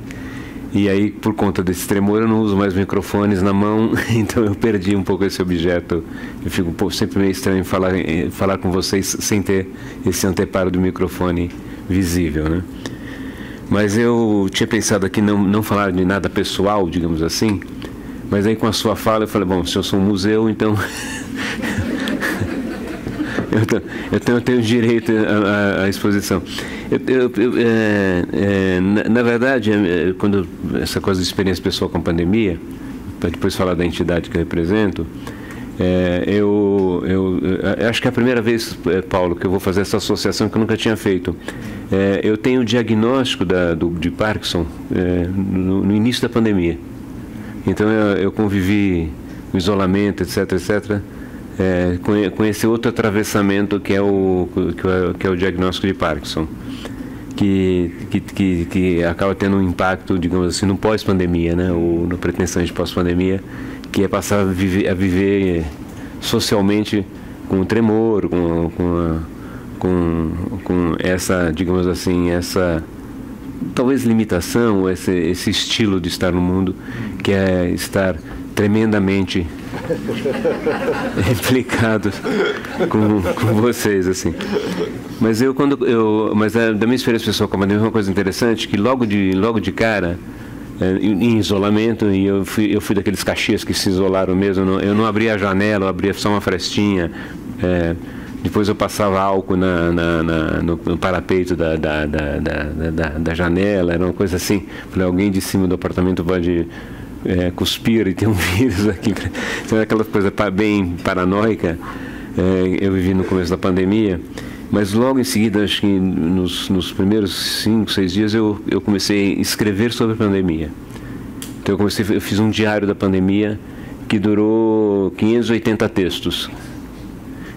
E aí, por conta desse tremor, eu não uso mais microfones na mão, então eu perdi um pouco esse objeto. Eu fico sempre meio estranho em falar com vocês sem ter esse anteparo do microfone visível, né? Mas eu tinha pensado aqui não falar de nada pessoal, digamos assim, mas aí com a sua fala eu falei, bom, se eu sou um museu, então eu tenho direito à exposição. Na verdade, quando essa coisa de experiência pessoal com a pandemia, para depois falar da entidade que eu represento, eu acho que é a primeira vez, Paulo, que eu vou fazer essa associação que eu nunca tinha feito. Eu tenho o diagnóstico de Parkinson no início da pandemia. Então eu convivi com isolamento, etc, etc, com esse outro atravessamento que é o diagnóstico de Parkinson, que acaba tendo um impacto, digamos assim, no pós-pandemia, né, ou no pretensão de pós-pandemia, que é passar a viver socialmente com tremor, com essa, digamos assim, essa talvez limitação, ou esse estilo de estar no mundo, que é estar tremendamente implicado com vocês, assim. Mas da minha experiência pessoal com a pandemia, uma coisa interessante, que logo de cara, em isolamento, e eu fui daqueles caxias que se isolaram mesmo, eu não abria a janela, eu abria só uma frestinha, Depois eu passava álcool no parapeito da janela, era uma coisa assim. Falei, alguém de cima do apartamento pode cuspir e ter um vírus aqui. Então, aquela coisa bem paranoica. Eu vivi no começo da pandemia, mas logo em seguida, acho que nos primeiros 5, 6 dias, eu comecei a escrever sobre a pandemia. Então eu fiz um diário da pandemia que durou 580 textos.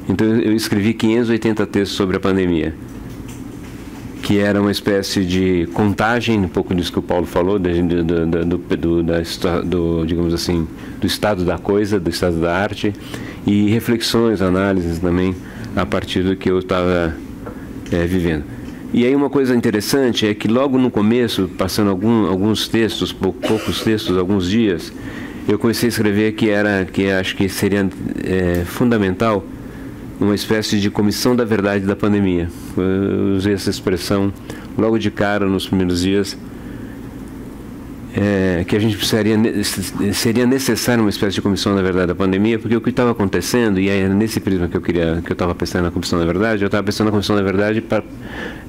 Então eu escrevi 580 textos sobre a pandemia, que era uma espécie de contagem, um pouco disso que o Paulo falou, digamos assim, do estado da coisa, do estado da arte, e reflexões, análises também, a partir do que eu estava vivendo. E aí uma coisa interessante é que logo no começo, passando alguns textos, poucos textos, alguns dias, eu comecei a escrever que acho que seria fundamental uma espécie de comissão da verdade da pandemia. Eu usei essa expressão logo de cara nos primeiros dias, que a gente seria necessário uma espécie de comissão da verdade da pandemia, porque o que estava acontecendo, e é nesse prisma que eu estava pensando na comissão da verdade, eu estava pensando na comissão da verdade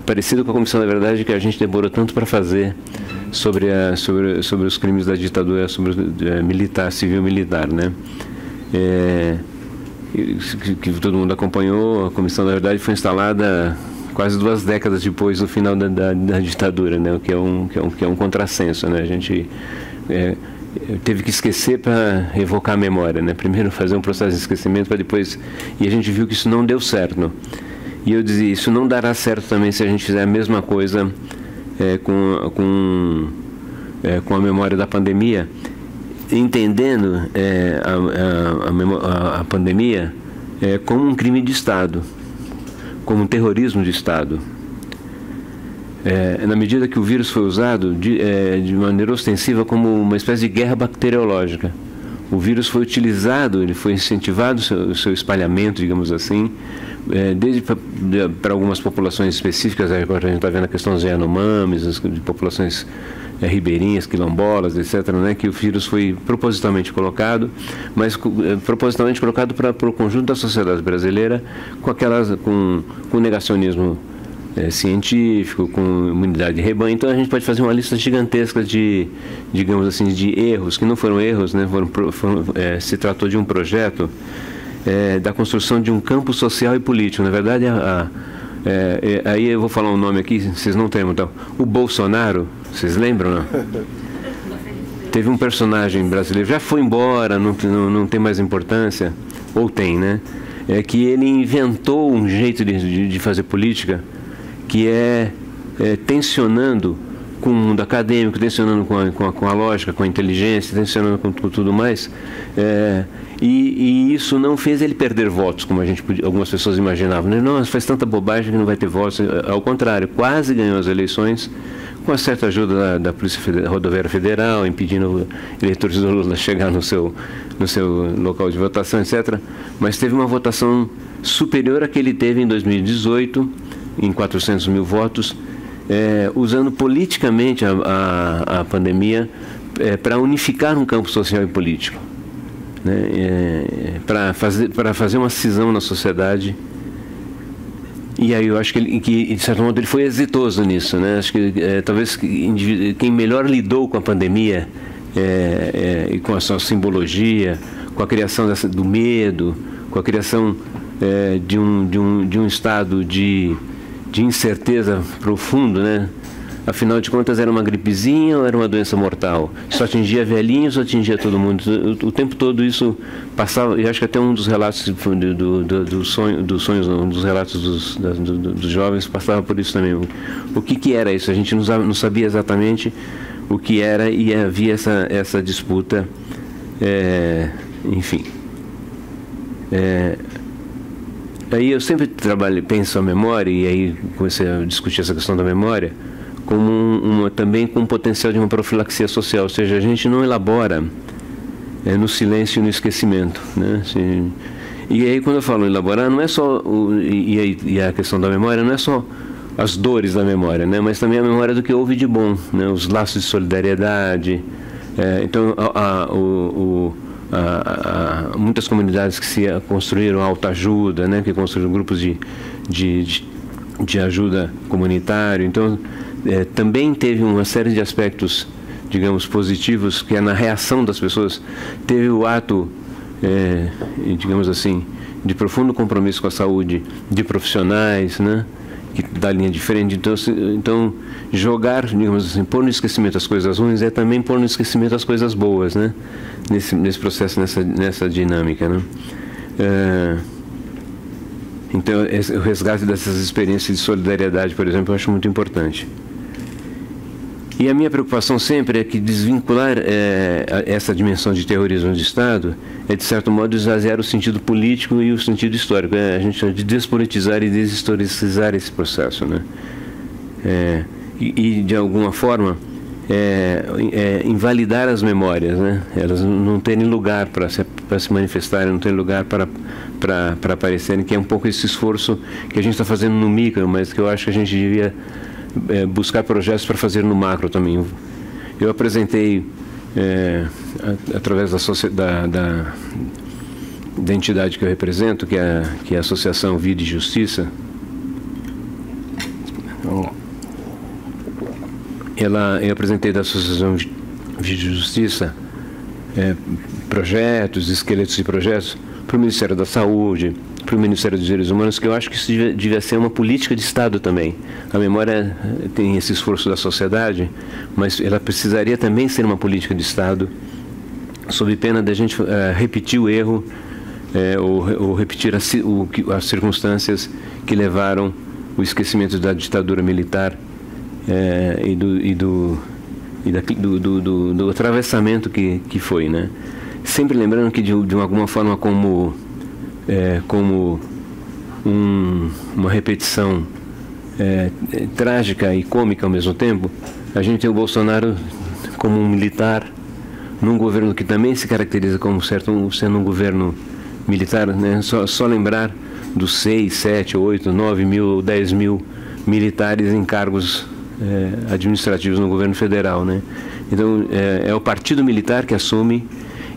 parecido com a comissão da verdade que a gente demorou tanto para fazer sobre os crimes da ditadura, sobre civil-militar, né? Que todo mundo acompanhou. A comissão da verdade foi instalada quase 2 décadas depois do final da ditadura, né? O que é um contrassenso, né? A gente teve que esquecer para evocar a memória, né? Primeiro fazer um processo de esquecimento para depois, e a gente viu que isso não deu certo. E eu dizia, isso não dará certo também se a gente fizer a mesma coisa com a memória da pandemia, entendendo a pandemia como um crime de Estado, como um terrorismo de Estado. Na medida que o vírus foi usado de maneira ostensiva como uma espécie de guerra bacteriológica. O vírus foi utilizado, ele foi incentivado o seu espalhamento, digamos assim, desde para algumas populações específicas. Agora a gente está vendo a questão dos Yanomamis, de populações ribeirinhas, quilombolas, etc., né, que o vírus foi propositalmente colocado, mas propositalmente colocado para o conjunto da sociedade brasileira, com negacionismo científico, com imunidade de rebanho. Então a gente pode fazer uma lista gigantesca de, digamos assim, de erros, que não foram erros, né, se tratou de um projeto da construção de um campo social e político. Na verdade, aí eu vou falar um nome aqui, vocês não temam, então. O Bolsonaro, vocês lembram, não? Teve um personagem brasileiro, já foi embora, não tem mais importância, ou tem, né? Que ele inventou um jeito de fazer política que tensionando com o mundo acadêmico, tensionando com a lógica, com a inteligência, tensionando com tudo mais. E isso não fez ele perder votos, como algumas pessoas imaginavam. Não, faz tanta bobagem que não vai ter votos. Ao contrário, quase ganhou as eleições, com a certa ajuda da Polícia Rodoviária Federal, impedindo eleitores do Lula chegar no seu local de votação, etc. Mas teve uma votação superior à que ele teve em 2018, em 400 mil votos, usando politicamente a pandemia para unificar um campo social e político, né? Para fazer uma cisão na sociedade. E aí eu acho que de certo modo ele foi exitoso nisso, né? Acho que talvez quem melhor lidou com a pandemia e com a sua simbologia, com a criação do medo, com a criação de um estado de incerteza profundo, né? Afinal de contas, era uma gripezinha ou era uma doença mortal? Só atingia velhinhos ou atingia todo mundo? O tempo todo isso passava, e acho que até um dos relatos dos sonhos, um dos relatos dos jovens passava por isso também. O que era isso? A gente não sabia exatamente o que era, e havia essa disputa, enfim. Aí eu sempre penso a memória, e aí comecei a discutir essa questão da memória, como também com o potencial de uma profilaxia social, ou seja, a gente não elabora no silêncio e no esquecimento, né? E aí quando eu falo elaborar, não é só e a questão da memória não é só as dores da memória, né? Mas também a memória do que houve de bom, né? Os laços de solidariedade. Então muitas comunidades que se construíram autoajuda, né, que construíram grupos de ajuda comunitário. Então, também teve uma série de aspectos, digamos, positivos, que é na reação das pessoas. Teve o ato, digamos assim, de profundo compromisso com a saúde de profissionais, né, da linha de frente. Então, jogar, digamos assim, pôr no esquecimento as coisas ruins é também pôr no esquecimento as coisas boas, né, nesse processo, nessa dinâmica, né. Então, o resgate dessas experiências de solidariedade, por exemplo, eu acho muito importante. E a minha preocupação sempre é que desvincular essa dimensão de terrorismo de Estado é, de certo modo, esvaziar o sentido político e o sentido histórico. A gente chama de despolitizar e deshistoricizar esse processo, né? E de alguma forma, invalidar as memórias, né? Elas não terem lugar para se manifestarem, não terem lugar para aparecerem, que é um pouco esse esforço que a gente está fazendo no micro, mas que eu acho que a gente devia buscar projetos para fazer no macro também. Eu apresentei, através da entidade que eu represento, que é a Associação Vida e Justiça, eu apresentei da Associação Vida e Justiça projetos, esqueletos de projetos para o Ministério da Saúde, para o Ministério dos Direitos Humanos, que eu acho que isso devia ser uma política de Estado também. A memória tem esse esforço da sociedade, mas ela precisaria também ser uma política de Estado, sob pena de a gente repetir o erro ou repetir as circunstâncias que levaram o esquecimento da ditadura militar e do atravessamento que foi, né? Sempre lembrando que de alguma forma como uma repetição trágica e cômica ao mesmo tempo, a gente tem o Bolsonaro como um militar num governo que também se caracteriza como sendo um governo militar, né? Só lembrar dos 6, 7, 8, 9 mil ou 10 mil militares em cargos administrativos no governo federal, né? Então, é o partido militar que assume,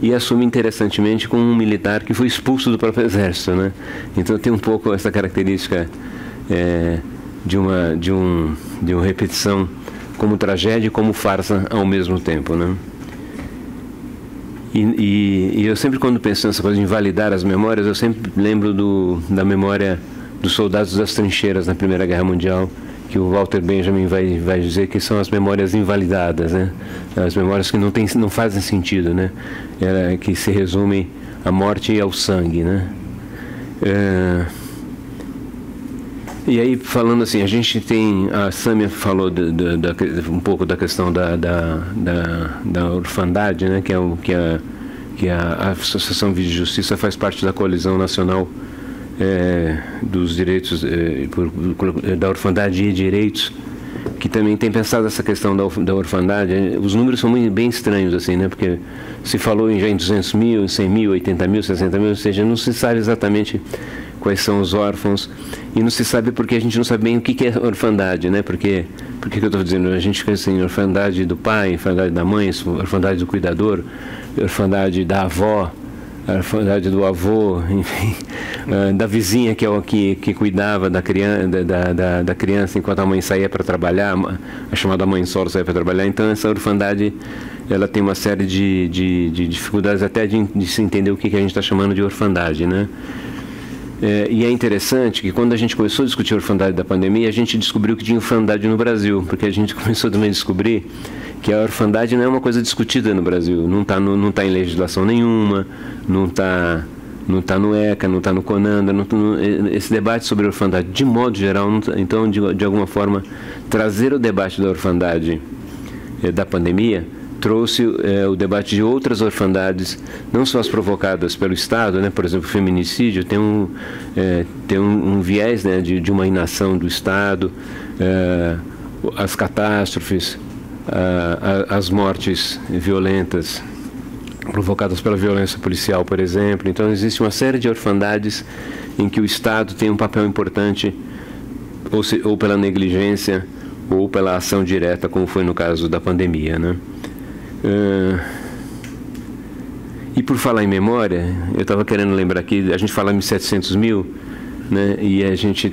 e assume interessantemente com um militar que foi expulso do próprio exército, né? Então tem um pouco essa característica de uma repetição como tragédia e como farsa ao mesmo tempo, né? E eu sempre, quando penso nessa coisa de invalidar as memórias, eu sempre lembro da memória dos soldados das trincheiras na Primeira Guerra Mundial, que o Walter Benjamin vai dizer que são as memórias invalidadas, né? As memórias que não fazem sentido, né? Que se resumem à morte e ao sangue, né? E aí, falando assim, a gente tem... A Sâmia falou um pouco da questão da orfandade, né? Que a Associação Vida e Justiça faz parte da Coalizão Nacional dos Direitos, da Orfandade e Direitos, que também tem pensado essa questão da orfandade. Os números são bem estranhos, assim, né? Porque se falou já em 200 mil, 100 mil, 80 mil, 60 mil, ou seja, não se sabe exatamente quais são os órfãos, e não se sabe porque a gente não sabe bem o que é orfandade, né? Por que eu estou dizendo? A gente pensa em orfandade do pai, orfandade da mãe, orfandade do cuidador, orfandade da avó, a orfandade do avô, enfim, da vizinha que cuidava da criança enquanto a mãe saía para trabalhar, a chamada mãe solo saía para trabalhar. Então essa orfandade, ela tem uma série de dificuldades até de se entender o que a gente está chamando de orfandade, né? E é interessante que quando a gente começou a discutir a orfandade da pandemia, a gente descobriu que tinha orfandade no Brasil, porque a gente começou também a descobrir que a orfandade não é uma coisa discutida no Brasil, não está em legislação nenhuma, não está no ECA, não está no CONANDA, esse debate sobre a orfandade, de modo geral, então, de alguma forma, trazer o debate da orfandade da pandemia trouxe o debate de outras orfandades, não só as provocadas pelo Estado, né? Por exemplo, o feminicídio tem um viés, né, de uma inação do Estado, as catástrofes, as mortes violentas provocadas pela violência policial, por exemplo. Então existe uma série de orfandades em que o Estado tem um papel importante, ou pela negligência ou pela ação direta, como foi no caso da pandemia, né? E por falar em memória, eu estava querendo lembrar aqui, a gente fala em 700 mil, né? E a gente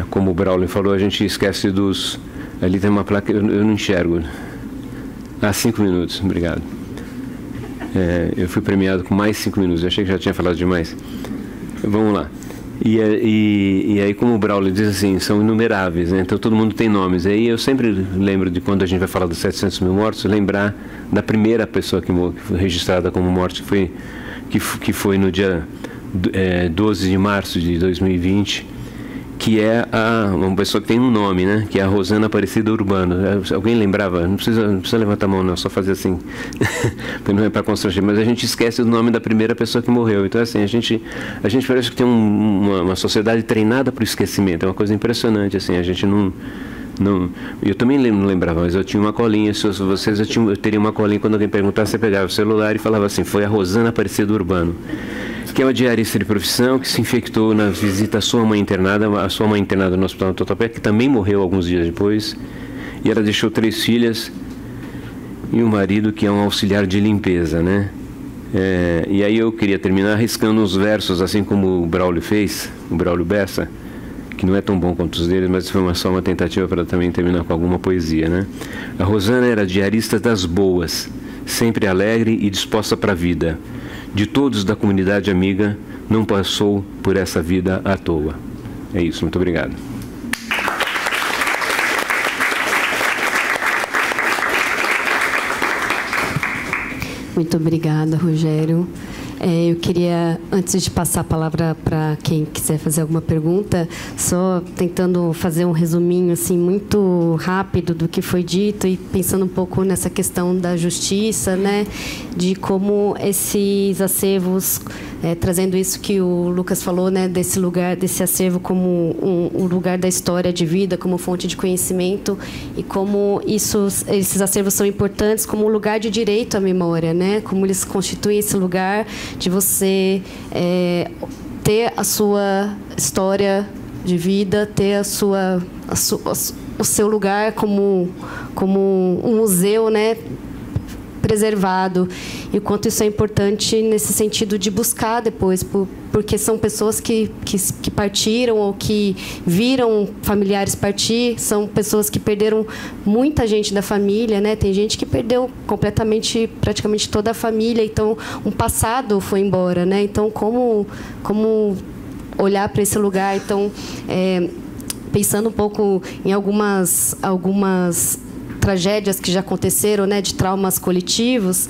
como o Braulio falou, a gente esquece dos... Ali tem uma placa, eu não enxergo. 5 minutos, obrigado. Eu fui premiado com mais 5 minutos, eu achei que já tinha falado demais. Vamos lá. E aí, como o Braulio diz assim, são inumeráveis, né? Então todo mundo tem nomes. Aí eu sempre lembro de quando a gente vai falar dos 700 mil mortos, lembrar da primeira pessoa que foi registrada como morte, que foi no dia 12 de março de 2020, que é uma pessoa que tem um nome, né? Que é a Rosana Aparecida Urbano. Alguém lembrava? Não precisa levantar a mão, não, só fazer assim, porque não é para constranger. Mas a gente esquece o nome da primeira pessoa que morreu. Então, assim, a gente parece que tem uma sociedade treinada para o esquecimento. É uma coisa impressionante, assim. A gente não eu também não lembrava, mas eu tinha uma colinha. Se vocês, eu teria uma colinha. Quando alguém perguntasse, você pegava o celular e falava assim: foi a Rosana Aparecida Urbano, que é uma diarista de profissão que se infectou na visita à sua mãe internada no Hospital do Tatuapé, que também morreu alguns dias depois. E ela deixou 3 filhas e um marido que é um auxiliar de limpeza, né? E aí eu queria terminar arriscando uns versos, assim como o Braulio fez, o Braulio Bessa, que não é tão bom quanto os deles, mas foi só uma tentativa para também terminar com alguma poesia, né? A Rosana era diarista das boas, sempre alegre e disposta para a vida. De todos da comunidade amiga, não passou por essa vida à toa. É isso, muito obrigado. Muito obrigada, Rogério. Eu queria, antes de passar a palavra para quem quiser fazer alguma pergunta, só tentando fazer um resuminho assim muito rápido do que foi dito e pensando um pouco nessa questão da justiça, né, de como esses acervos, trazendo isso que o Lucas falou, né, desse lugar, desse acervo como um lugar da história de vida, como fonte de conhecimento, e como esses acervos são importantes como um lugar de direito à memória, né, como eles constituem esse lugar de você ter a sua história de vida, ter o seu lugar como um museu, né, preservado, e o quanto isso é importante nesse sentido de buscar depois, porque são pessoas que partiram ou que viram familiares partir, são pessoas que perderam muita gente da família, né? Tem gente que perdeu completamente, praticamente toda a família, então um passado foi embora, né? Então como olhar para esse lugar? Então, pensando um pouco em algumas tragédias que já aconteceram, né, de traumas coletivos,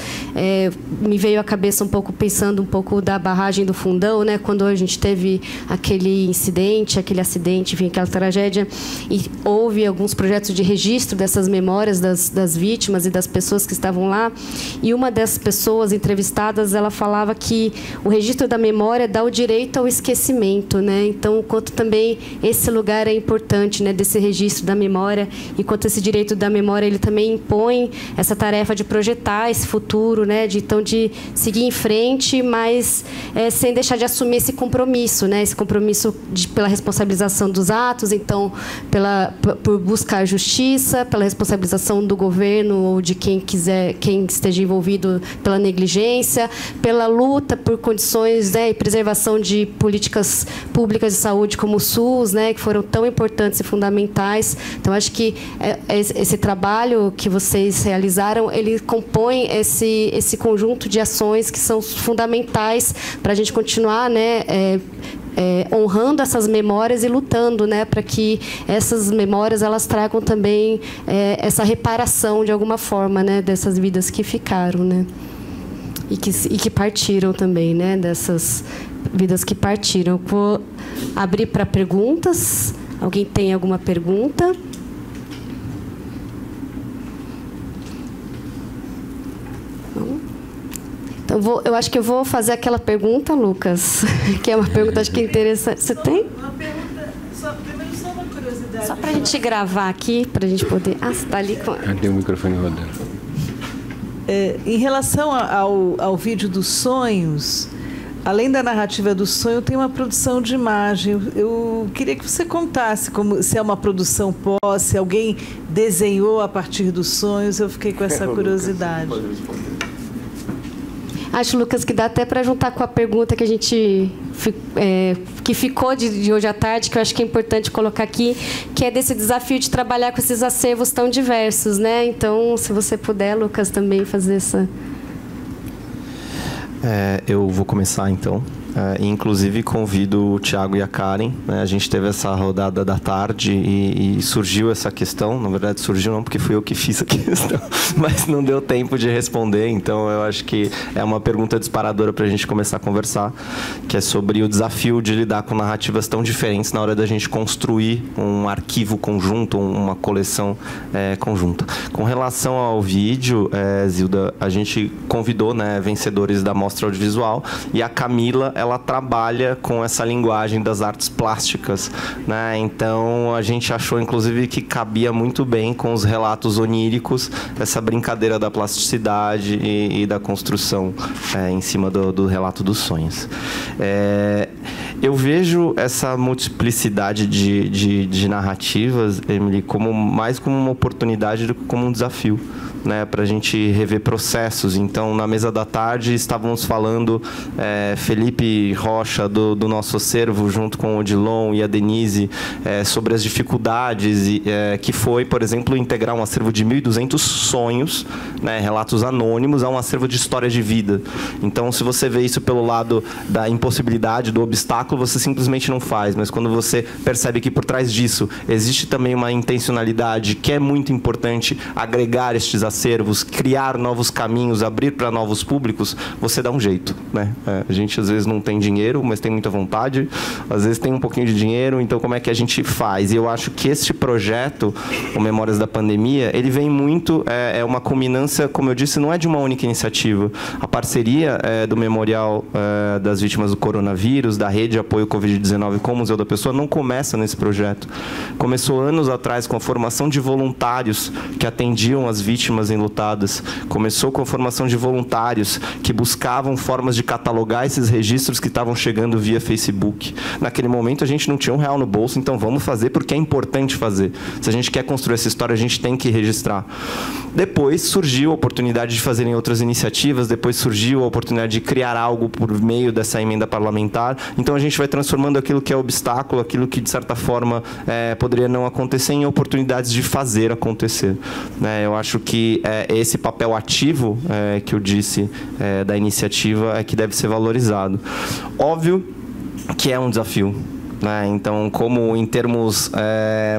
me veio à cabeça um pouco, pensando um pouco da barragem do Fundão, né, quando a gente teve aquele acidente, enfim, aquela tragédia, e houve alguns projetos de registro dessas memórias das vítimas e das pessoas que estavam lá, e uma das pessoas entrevistadas, ela falava que o registro da memória dá o direito ao esquecimento, né, então o quanto também esse lugar é importante, né, desse registro da memória, e quanto esse direito da memória ele também impõe essa tarefa de projetar esse futuro, né, de seguir em frente, mas sem deixar de assumir esse compromisso, né, esse compromisso pela responsabilização dos atos, então por buscar justiça, pela responsabilização do governo ou de quem esteja envolvido pela negligência, pela luta por condições, né, e preservação de políticas públicas de saúde como o SUS, né, que foram tão importantes e fundamentais. Então acho que esse trabalho que vocês realizaram, ele compõe esse conjunto de ações que são fundamentais para a gente continuar, né, honrando essas memórias e lutando, né, para que essas memórias elas tragam também essa reparação de alguma forma, né, dessas vidas que ficaram, né, e que partiram também, né, dessas vidas que partiram. Vou abrir para perguntas. Alguém tem alguma pergunta? Então, eu acho que eu vou fazer aquela pergunta, Lucas, que é uma pergunta, acho que interessante. Você tem? Uma pergunta, primeiro só uma curiosidade. Só para a gente gravar aqui, para a gente poder... você está ali com... Tem o microfone rodando. Em relação ao vídeo dos sonhos, além da narrativa do sonho, tem uma produção de imagem. Eu queria que você contasse se é uma produção pós, se alguém desenhou a partir dos sonhos. Eu fiquei com essa curiosidade. Acho, Lucas, que dá até para juntar com a pergunta que a gente que ficou de hoje à tarde, que eu acho que é importante colocar aqui, que é desse desafio de trabalhar com esses acervos tão diversos, né? Então, se você puder, Lucas, também fazer essa... Eu vou começar, então. Inclusive, convido o Thiago e a Karen. A gente teve essa rodada da tarde e surgiu essa questão. Na verdade, surgiu não porque fui eu que fiz a questão, mas não deu tempo de responder. Então, eu acho que é uma pergunta disparadora para a gente começar a conversar, que é sobre o desafio de lidar com narrativas tão diferentes na hora da gente construir um arquivo conjunto, uma coleção conjunta. Com relação ao vídeo, Zilda, a gente convidou, né, vencedores da Mostra Audiovisual, e a Camila, ela trabalha com essa linguagem das artes plásticas, né? Então, a gente achou, inclusive, que cabia muito bem com os relatos oníricos, essa brincadeira da plasticidade e da construção em cima do relato dos sonhos. Eu vejo essa multiplicidade de narrativas, Emily, mais como uma oportunidade do que como um desafio, né, para a gente rever processos. Então, na mesa da tarde, estávamos falando Felipe Rocha, do nosso acervo, junto com o Odilon e a Denise, sobre as dificuldades que foi, por exemplo, integrar um acervo de 1.200 sonhos, né, relatos anônimos, a um acervo de história de vida. Então, se você vê isso pelo lado da impossibilidade, do obstáculo, você simplesmente não faz. Mas quando você percebe que por trás disso existe também uma intencionalidade que é muito importante, agregar estes acervos, criar novos caminhos, abrir para novos públicos, você dá um jeito, né? A gente às vezes não tem dinheiro, mas tem muita vontade, às vezes tem um pouquinho de dinheiro, então como é que a gente faz? E eu acho que este projeto, o Memórias da Pandemia, ele vem muito, uma culminância, como eu disse, não é de uma única iniciativa. A parceria do Memorial das Vítimas do Coronavírus, da Rede de Apoio Covid-19 com o Museu da Pessoa, não começa nesse projeto. Começou anos atrás com a formação de voluntários que atendiam as vítimas enlutadas. Começou com a formação de voluntários que buscavam formas de catalogar esses registros que estavam chegando via Facebook. Naquele momento, a gente não tinha R$1 no bolso, então vamos fazer porque é importante fazer. Se a gente quer construir essa história, a gente tem que registrar. Depois surgiu a oportunidade de fazerem outras iniciativas, depois surgiu a oportunidade de criar algo por meio dessa emenda parlamentar. Então, a gente vai transformando aquilo que é obstáculo, aquilo que, de certa forma, poderia não acontecer, em oportunidades de fazer acontecer. Eu acho que esse papel ativo que eu disse da iniciativa é que deve ser valorizado. Óbvio que é um desafio, né? Então, como em termos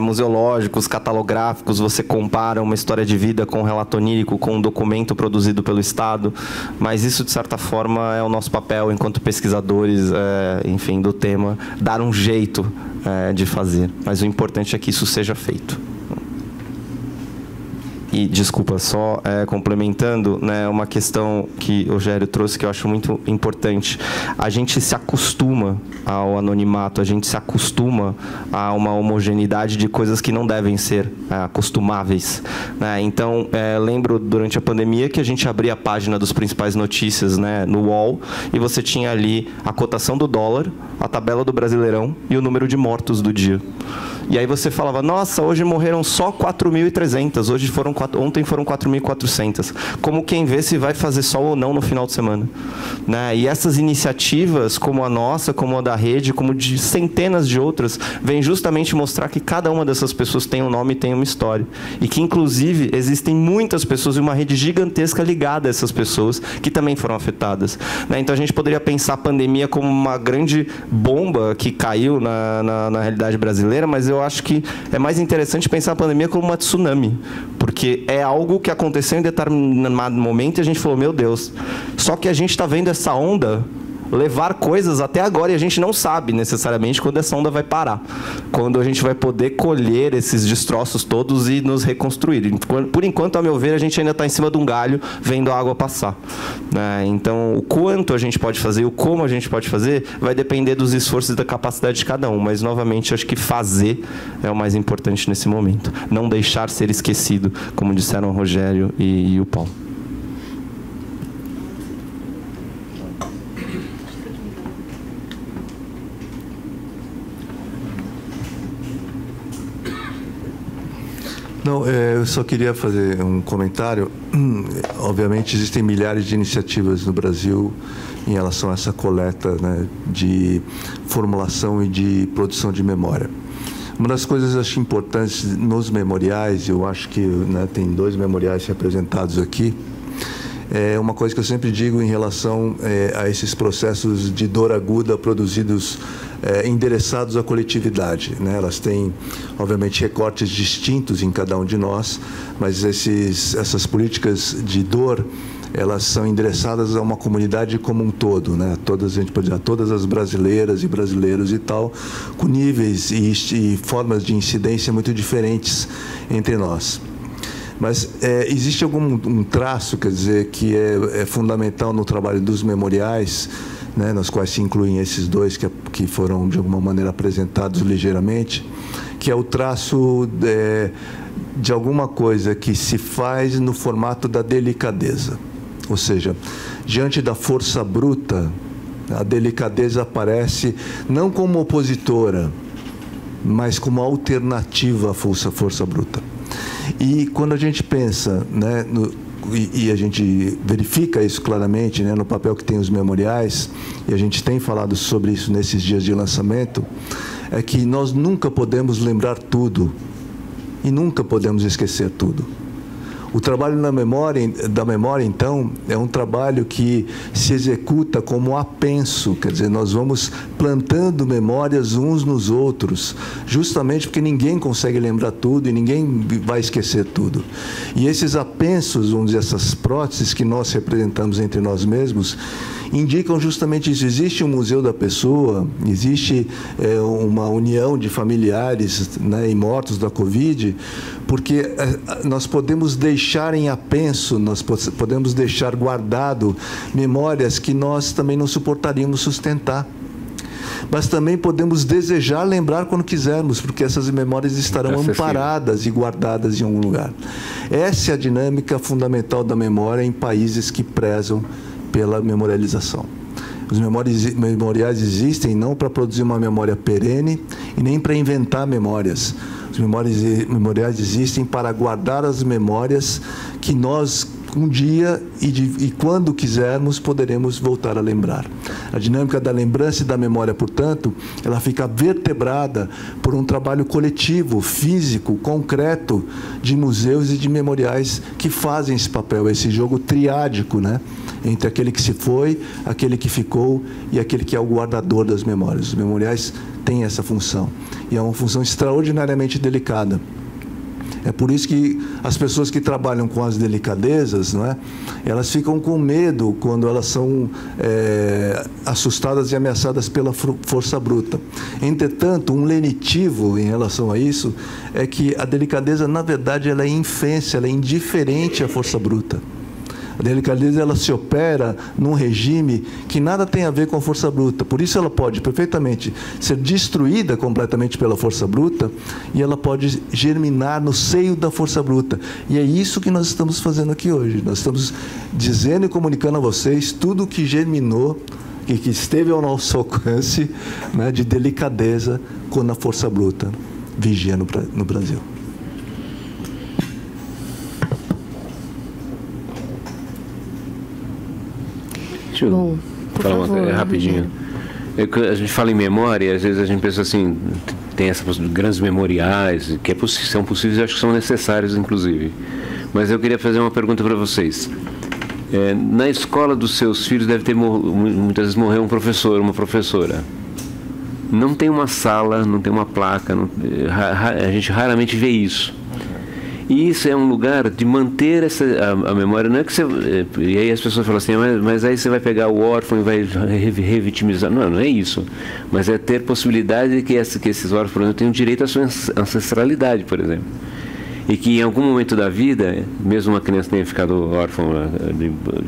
museológicos, catalográficos, você compara uma história de vida com um relato onírico, com um documento produzido pelo Estado, mas isso, de certa forma, é o nosso papel enquanto pesquisadores, enfim, do tema, dar um jeito de fazer. Mas o importante é que isso seja feito. E, desculpa, só complementando, né, uma questão que o Rogério trouxe que eu acho muito importante. A gente se acostuma ao anonimato, a gente se acostuma a uma homogeneidade de coisas que não devem ser acostumáveis, né? Então, lembro durante a pandemia que a gente abria a página dos principais notícias, né, no UOL, e você tinha ali a cotação do dólar, a tabela do Brasileirão e o número de mortos do dia. E aí você falava, nossa, hoje morreram só 4.300, ontem foram 4.400. Como quem vê se vai fazer sol ou não no final de semana, né? E essas iniciativas, como a nossa, como a da rede, como de centenas de outras, vêm justamente mostrar que cada uma dessas pessoas tem um nome e tem uma história. E que, inclusive, existem muitas pessoas e uma rede gigantesca ligada a essas pessoas que também foram afetadas, né? Então, a gente poderia pensar a pandemia como uma grande bomba que caiu na realidade brasileira, mas eu acho que é mais interessante pensar a pandemia como uma tsunami, porque é algo que aconteceu em determinado momento e a gente falou, meu Deus, só que a gente está vendo essa onda levar coisas até agora e a gente não sabe necessariamente quando essa onda vai parar, quando a gente vai poder colher esses destroços todos e nos reconstruir. Por enquanto, a meu ver, a gente ainda está em cima de um galho vendo a água passar, né? Então, o quanto a gente pode fazer, o como a gente pode fazer, vai depender dos esforços e da capacidade de cada um, mas, novamente, acho que fazer é o mais importante nesse momento. Não deixar ser esquecido, como disseram o Rogério e o Paulo. Não, eu só queria fazer um comentário. Obviamente, existem milhares de iniciativas no Brasil em relação a essa coleta, né, de formulação e de produção de memória. Uma das coisas, acho, importantes nos memoriais, eu acho que, né, tem 2 memoriais representados aqui, é uma coisa que eu sempre digo em relação a esses processos de dor aguda produzidos, endereçados à coletividade, né? Elas têm, obviamente, recortes distintos em cada um de nós, mas essas políticas de dor, elas são endereçadas a uma comunidade como um todo, né? Todas, a gente pode dizer, todas as brasileiras e brasileiros e tal, com níveis e formas de incidência muito diferentes entre nós. Mas existe algum traço, quer dizer, que é fundamental no trabalho dos memoriais, né, nos quais se incluem esses 2 que foram, de alguma maneira, apresentados ligeiramente, que é o traço de alguma coisa que se faz no formato da delicadeza. Ou seja, diante da força bruta, a delicadeza aparece não como opositora, mas como alternativa à força bruta. E quando a gente pensa, né, e a gente verifica isso claramente, né, no papel que tem os memoriais, e a gente tem falado sobre isso nesses dias de lançamento, é que nós nunca podemos lembrar tudo e nunca podemos esquecer tudo. O trabalho da memória, então, é um trabalho que se executa como apenso, quer dizer, nós vamos plantando memórias uns nos outros, justamente porque ninguém consegue lembrar tudo e ninguém vai esquecer tudo. E esses apensos, vamos dizer, essas próteses que nós representamos entre nós mesmos, indicam justamente isso. Existe um museu da pessoa, existe uma união de familiares, né, e mortos da Covid, porque nós podemos deixar em apenso, nós podemos deixar guardado memórias que nós também não suportaríamos sustentar. Mas também podemos desejar lembrar quando quisermos, porque essas memórias estarão amparadas e guardadas em algum lugar. Essa é a dinâmica fundamental da memória em países que prezam pela memorialização. Os memoriais existem não para produzir uma memória perene e nem para inventar memórias. Os memoriais existem para guardar as memórias que nós, um dia e quando quisermos, poderemos voltar a lembrar. A dinâmica da lembrança e da memória, portanto, ela fica vertebrada por um trabalho coletivo, físico, concreto, de museus e de memoriais que fazem esse papel, esse jogo triádico, né, entre aquele que se foi, aquele que ficou e aquele que é o guardador das memórias. Os memoriais têm essa função, e é uma função extraordinariamente delicada. É por isso que as pessoas que trabalham com as delicadezas, não é, elas ficam com medo quando elas são assustadas e ameaçadas pela força bruta. Entretanto, um lenitivo em relação a isso é que a delicadeza, na verdade, ela é infência, ela é indiferente à força bruta. A delicadeza, ela se opera num regime que nada tem a ver com a força bruta. Por isso ela pode perfeitamente ser destruída completamente pela força bruta e ela pode germinar no seio da força bruta. E é isso que nós estamos fazendo aqui hoje. Nós estamos dizendo e comunicando a vocês tudo o que germinou e que esteve ao nosso alcance, né, de delicadeza quando a força bruta vigia no Brasil. Bom, por favor, rapidinho. A gente fala em memória e às vezes a gente pensa assim, tem essas grandes memoriais que são possíveis e acho que são necessários, inclusive. Mas eu queria fazer uma pergunta para vocês. Na escola dos seus filhos deve ter, muitas vezes, morreu um professor, uma professora. Não tem uma sala, não tem uma placa, a gente raramente vê isso. E isso é um lugar de manter a memória. Não é que você, e aí as pessoas falam assim, mas aí você vai pegar o órfão e vai revitimizar. Não é isso. Mas é ter possibilidade de que esses órfãos, por exemplo, tenham direito à sua ancestralidade, por exemplo. E que em algum momento da vida, mesmo uma criança tenha ficado órfã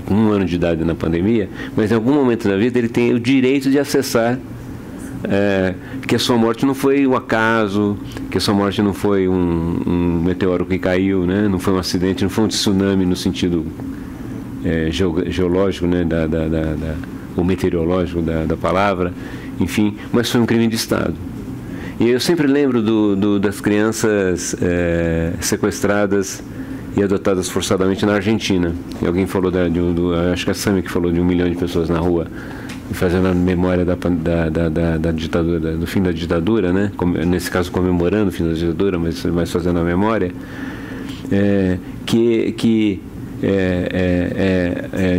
com 1 ano de idade na pandemia, mas em algum momento da vida ele tem o direito de acessar que a sua morte não foi um acaso, que a sua morte não foi um meteoro que caiu, né? Não foi um acidente, não foi um tsunami no sentido geológico, né? ou meteorológico da palavra, enfim, mas foi um crime de Estado. E eu sempre lembro das crianças sequestradas e adotadas forçadamente na Argentina. E alguém falou, acho que é a Sami que falou de 1 milhão de pessoas na rua, fazendo a memória da ditadura, do fim da ditadura, né? Nesse caso comemorando o fim da ditadura, mas fazendo a memória,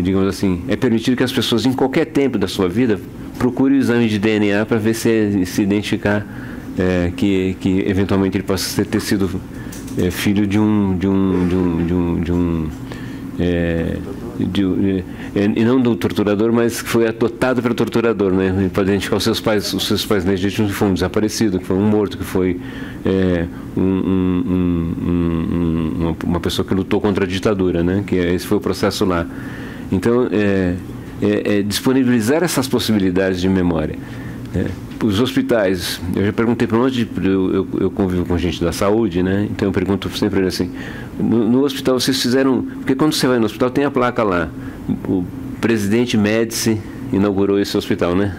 digamos assim, é permitido que as pessoas em qualquer tempo da sua vida procurem o exame de DNA para ver se identificar que eventualmente ele possa ter sido filho e não do torturador, mas que foi adotado pelo torturador, né? Para identificar os seus pais legítimos que foi um desaparecido, que foi um morto, que foi uma pessoa que lutou contra a ditadura, né? Que esse foi o processo lá. Então, disponibilizar essas possibilidades de memória. Os hospitais, eu já perguntei para onde eu convivo com gente da saúde, né? Então eu pergunto sempre assim, no hospital vocês fizeram, porque quando você vai no hospital tem a placa lá, o presidente Médici inaugurou esse hospital, né?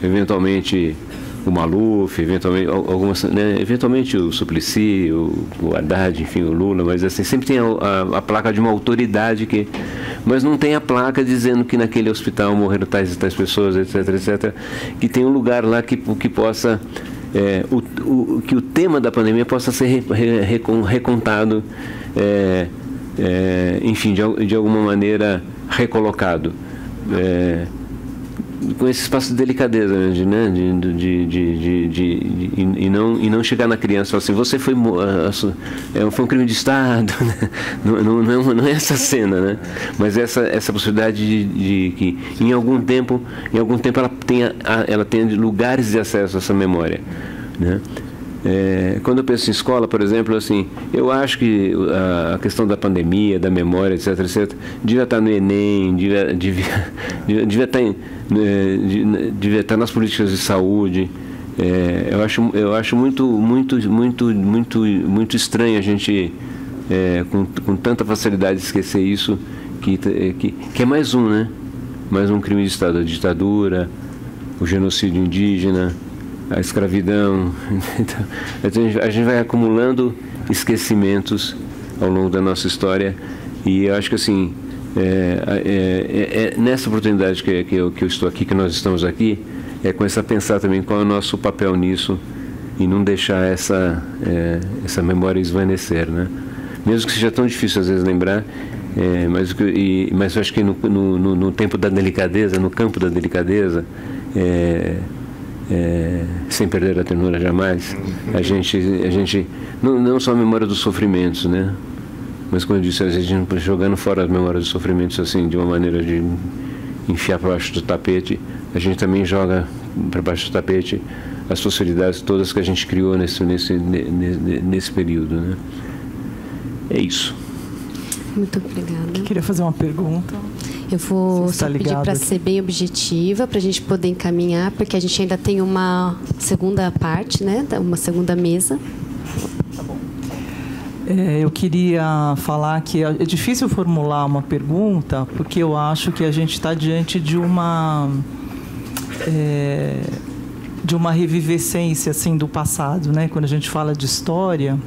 Eventualmente o Maluf, eventualmente o Suplicy, o Haddad, enfim, o Lula, mas assim, sempre tem a placa de uma autoridade mas não tem a placa dizendo que naquele hospital morreram tais e tais pessoas, etc, etc, que tem um lugar lá que possa, que o tema da pandemia possa ser recontado, enfim, de alguma maneira recolocado. Com esse espaço de delicadeza, né? E não chegar na criança e falar assim, você foi um crime de Estado, né? Não é essa cena, né? Mas essa possibilidade de que em algum tempo ela tenha lugares de acesso a essa memória, né? Quando eu penso em escola, por exemplo, assim, eu acho que a questão da pandemia, da memória, etc, etc, devia estar no Enem, devia estar nas políticas de saúde. Eu acho muito estranho a gente, com tanta facilidade, esquecer isso, que é mais um, né? Mais um crime de Estado, a ditadura, o genocídio indígena, a escravidão. Então, a gente vai acumulando esquecimentos ao longo da nossa história, e eu acho que assim, nessa oportunidade que eu estou aqui, que nós estamos aqui, começar a pensar também qual é o nosso papel nisso e não deixar essa memória esvanecer, né? Mesmo que seja tão difícil às vezes lembrar, mas eu acho que no tempo da delicadeza, no campo da delicadeza, sem perder a ternura jamais, a gente não só a memória dos sofrimentos, né? Mas como eu disse, a gente jogando fora a memória dos sofrimentos assim, de uma maneira de enfiar para baixo do tapete, a gente também joga para baixo do tapete as possibilidades todas que a gente criou nesse período, né? É isso. Muito obrigada. Queria fazer uma pergunta. Eu vou só pedir para ser bem objetiva, para a gente poder encaminhar, porque a gente ainda tem uma segunda parte, né? Uma segunda mesa. Tá bom. Eu queria falar que é difícil formular uma pergunta, porque eu acho que a gente está diante de uma revivescência assim, do passado, né? Quando a gente fala de história.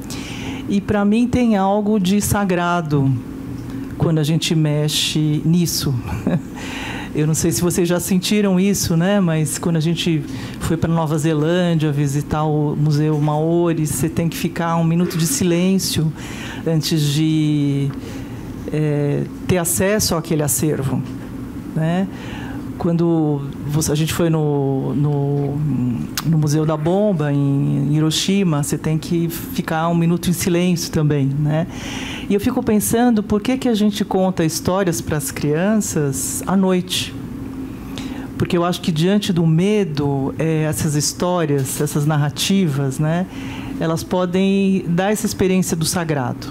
E, para mim, tem algo de sagrado quando a gente mexe nisso. Eu não sei se vocês já sentiram isso, né? Mas quando a gente foi para Nova Zelândia visitar o Museu Maori, você tem que ficar 1 minuto de silêncio antes de ter acesso àquele acervo, né? Quando a gente foi no Museu da Bomba, em Hiroshima, você tem que ficar 1 minuto em silêncio também, né? E eu fico pensando, por que a gente conta histórias para as crianças à noite? Porque eu acho que, diante do medo, essas histórias, essas narrativas, né, elas podem dar essa experiência do sagrado.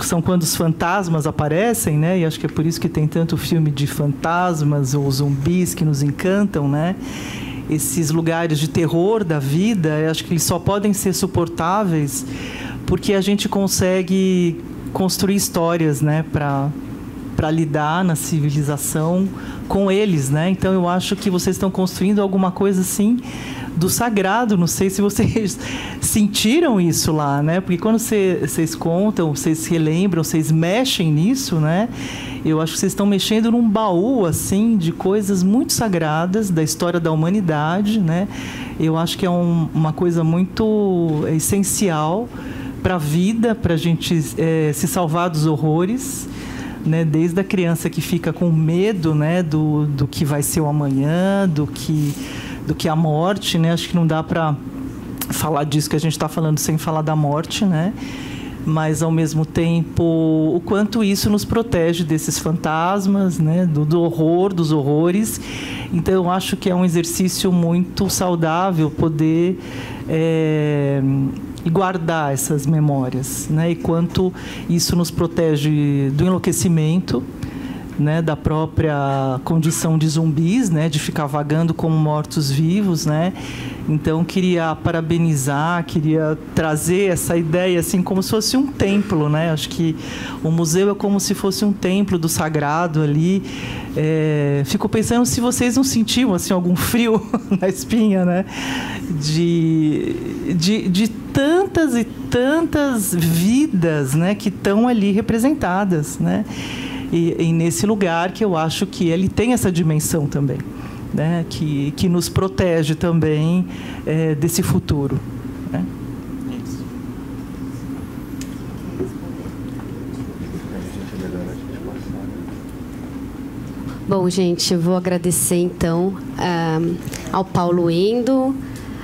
São quando os fantasmas aparecem, né? E acho que é por isso que tem tanto filme de fantasmas ou zumbis que nos encantam, né? Esses lugares de terror da vida, eu acho que eles só podem ser suportáveis porque a gente consegue construir histórias, né? Para lidar na civilização com eles, né? Então eu acho que vocês estão construindo alguma coisa assim do sagrado. Não sei se vocês sentiram isso lá, né? Porque quando vocês contam, vocês se relembram, vocês mexem nisso, né? Eu acho que vocês estão mexendo num baú, assim, de coisas muito sagradas da história da humanidade, né? Eu acho que é uma coisa muito essencial para a vida, para a gente se salvar dos horrores, né? Desde a criança que fica com medo, né? do que vai ser o amanhã, do que a morte, né? Acho que não dá para falar disso que a gente está falando sem falar da morte, né? Mas, ao mesmo tempo, o quanto isso nos protege desses fantasmas, né? do horror, dos horrores. Então, eu acho que é um exercício muito saudável poder guardar essas memórias, né? E quanto isso nos protege do enlouquecimento, né? Da própria condição de zumbis, né? De ficar vagando como mortos-vivos, né? Então, queria parabenizar, queria trazer essa ideia assim como se fosse um templo, né? Acho que o museu é como se fosse um templo do sagrado ali. Fico pensando se vocês não sentiam assim algum frio na espinha, né? De tantas e tantas vidas, né? Que estão ali representadas, né? E nesse lugar que eu acho que ele tem essa dimensão também, né? Que nos protege também desse futuro, né? Bom, gente, eu vou agradecer então ao Paulo Endo,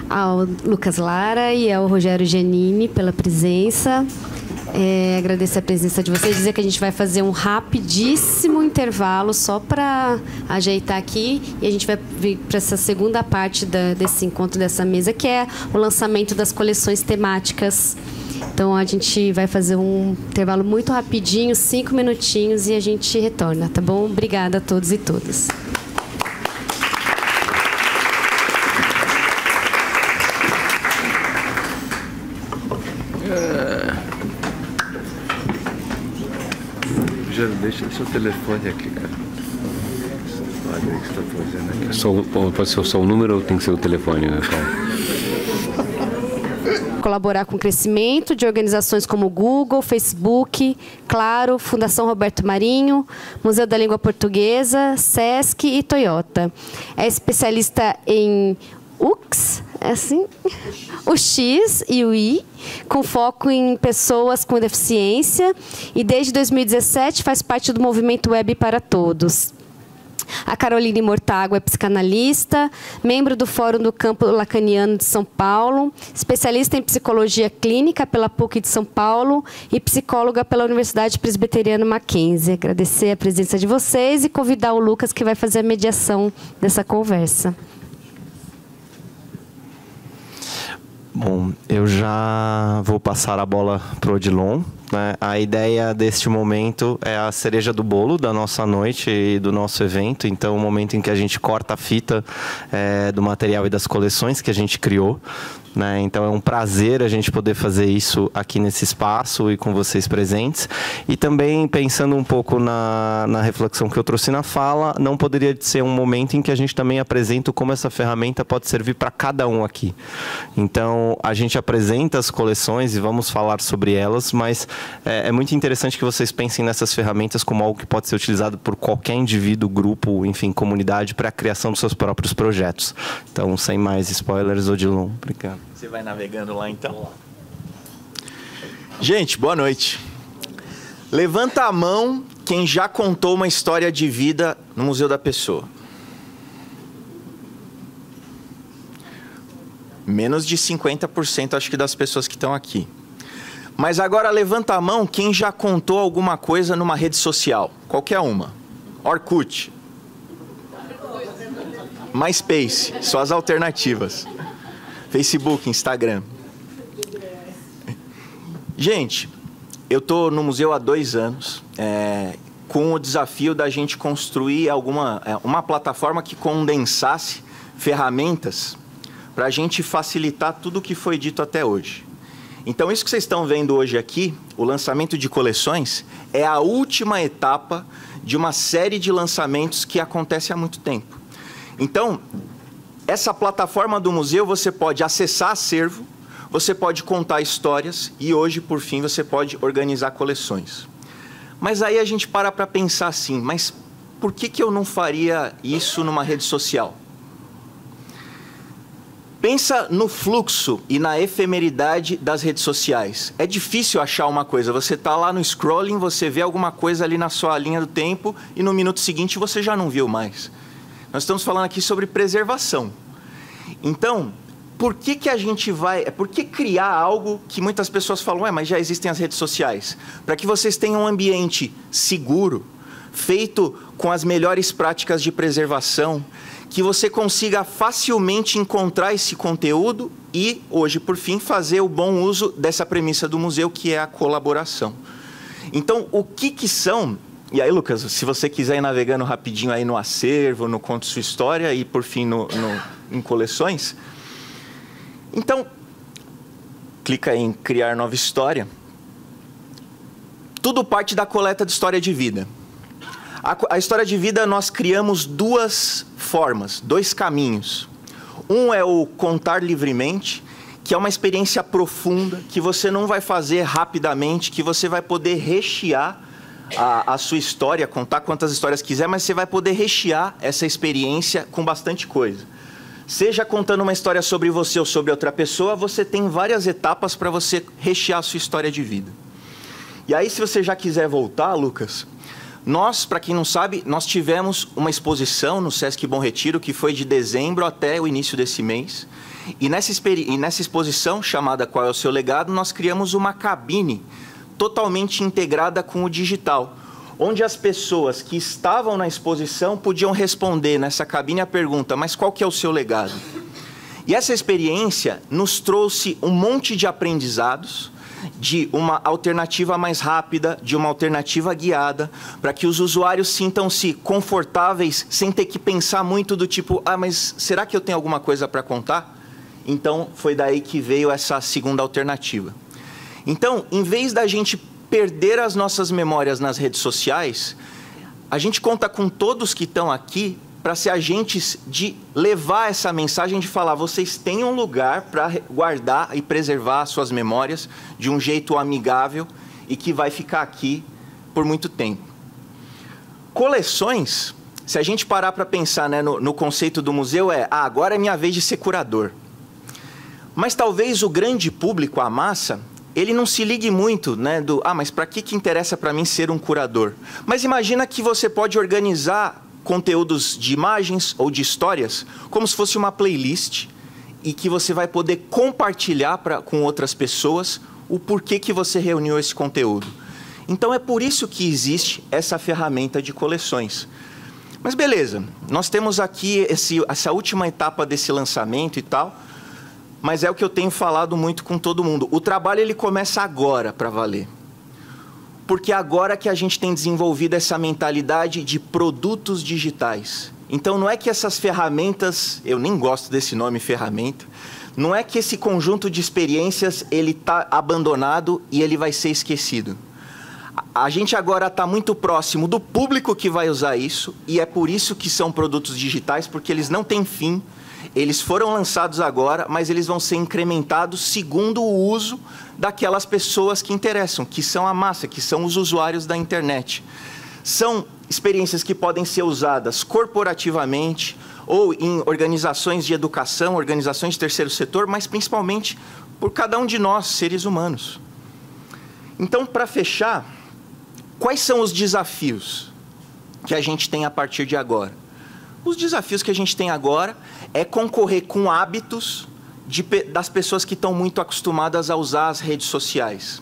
ao Lucas Lara e ao Rogério Giannini pela presença. Agradecer a presença de vocês, dizer que a gente vai fazer um rapidíssimo intervalo só para ajeitar aqui e a gente vai vir para essa segunda parte desse encontro, dessa mesa, que é o lançamento das coleções temáticas. Então, a gente vai fazer um intervalo muito rapidinho, 5 minutinhos, e a gente retorna, tá bom? Obrigada a todos e todas. Deixa o seu telefone aqui, cara. Olha o que você está fazendo aqui. Pode ser só o número ou tem que ser o telefone, né, Colaborar com o crescimento de organizações como Google, Facebook, Claro, Fundação Roberto Marinho, Museu da Língua Portuguesa, SESC e Toyota. É especialista em UX, assim, o X e o I, com foco em pessoas com deficiência, e desde 2017 faz parte do movimento Web para Todos. A Caroline Mortágua é psicanalista, membro do Fórum do Campo Lacaniano de São Paulo, especialista em psicologia clínica pela PUC de São Paulo e psicóloga pela Universidade Presbiteriana Mackenzie. Agradecer a presença de vocês e convidar o Lucas, que vai fazer a mediação dessa conversa. Bom, eu já vou passar a bola para o Odilon, né? A ideia deste momento é a cereja do bolo da nossa noite e do nosso evento. Então, o momento em que a gente corta a fita do material e das coleções que a gente criou, né? Então, é um prazer a gente poder fazer isso aqui nesse espaço e com vocês presentes. E também, pensando um pouco na reflexão que eu trouxe na fala, não poderia ser um momento em que a gente também apresenta como essa ferramenta pode servir para cada um aqui. Então, a gente apresenta as coleções e vamos falar sobre elas, mas é muito interessante que vocês pensem nessas ferramentas como algo que pode ser utilizado por qualquer indivíduo, grupo, enfim, comunidade, para a criação dos seus próprios projetos. Então, sem mais spoilers, Odilon, obrigado. Você vai navegando lá, então? Gente, boa noite. Levanta a mão quem já contou uma história de vida no Museu da Pessoa. Menos de 50%, acho que, das pessoas que estão aqui. Mas agora levanta a mão quem já contou alguma coisa numa rede social. Qualquer uma. Orkut. MySpace, só as alternativas. Facebook, Instagram. Gente, eu estou no museu há 2 anos, com o desafio da gente construir uma plataforma que condensasse ferramentas para a gente facilitar tudo o que foi dito até hoje. Então, isso que vocês estão vendo hoje aqui, o lançamento de coleções, é a última etapa de uma série de lançamentos que acontece há muito tempo. Então, essa plataforma do museu, você pode acessar acervo, você pode contar histórias e hoje, por fim, você pode organizar coleções. Mas aí a gente para pensar assim, mas por que eu não faria isso numa rede social? Pensa no fluxo e na efemeridade das redes sociais. É difícil achar uma coisa. Você está lá no scrolling, você vê alguma coisa ali na sua linha do tempo e no minuto seguinte você já não viu mais. Nós estamos falando aqui sobre preservação. Então, por que a gente vai... Por que criar algo que muitas pessoas falam, mas já existem as redes sociais? Para que vocês tenham um ambiente seguro, feito com as melhores práticas de preservação, que você consiga facilmente encontrar esse conteúdo e, hoje, por fim, fazer o bom uso dessa premissa do museu, que é a colaboração. Então, o que são... E aí, Lucas, se você quiser ir navegando rapidinho aí no acervo, no Conte Sua História e, por fim, em coleções. Então, clica em Criar Nova História. Tudo parte da coleta de história de vida. A história de vida, nós criamos duas formas, dois caminhos. Um é o contar livremente, que é uma experiência profunda, que você não vai fazer rapidamente, que você vai poder rechear a sua história, contar quantas histórias quiser, mas você vai poder rechear essa experiência com bastante coisa. Seja contando uma história sobre você ou sobre outra pessoa, você tem várias etapas para você rechear a sua história de vida. E aí, se você já quiser voltar, Lucas... Nós, para quem não sabe, nós tivemos uma exposição no Sesc Bom Retiro, que foi de dezembro até o início desse mês. E nessa exposição, chamada Qual é o Seu Legado?, nós criamos uma cabine totalmente integrada com o digital, onde as pessoas que estavam na exposição podiam responder nessa cabine a pergunta, mas qual que é o seu legado? E essa experiência nos trouxe um monte de aprendizados, de uma alternativa mais rápida, de uma alternativa guiada, para que os usuários sintam-se confortáveis, sem ter que pensar muito do tipo, mas será que eu tenho alguma coisa para contar? Então, foi daí que veio essa segunda alternativa. Então, em vez da gente perder as nossas memórias nas redes sociais, a gente conta com todos que estão aqui para ser agentes de levar essa mensagem de falar, vocês têm um lugar para guardar e preservar suas memórias de um jeito amigável e que vai ficar aqui por muito tempo. Coleções, se a gente parar para pensar, né, no conceito do museu, agora é minha vez de ser curador. Mas talvez o grande público, a massa, ele não se ligue muito, né, mas para que interessa para mim ser um curador? Mas imagina que você pode organizar conteúdos de imagens ou de histórias, como se fosse uma playlist, e que você vai poder compartilhar com outras pessoas o porquê que você reuniu esse conteúdo. Então é por isso que existe essa ferramenta de coleções. Mas beleza, nós temos aqui essa última etapa desse lançamento e tal, mas é o que eu tenho falado muito com todo mundo. O trabalho ele começa agora para valer. Porque agora que a gente tem desenvolvido essa mentalidade de produtos digitais. Então, não é que essas ferramentas, eu nem gosto desse nome ferramenta, não é que esse conjunto de experiências ele está abandonado e ele vai ser esquecido. A gente agora está muito próximo do público que vai usar isso, e é por isso que são produtos digitais, porque eles não têm fim. Eles foram lançados agora, mas eles vão ser incrementados segundo o uso daquelas pessoas que interessam, que são a massa, que são os usuários da internet. São experiências que podem ser usadas corporativamente ou em organizações de educação, organizações de terceiro setor, mas principalmente por cada um de nós, seres humanos. Então, para fechar, quais são os desafios que a gente tem a partir de agora? Os desafios que a gente tem agora é concorrer com hábitos das pessoas que estão muito acostumadas a usar as redes sociais.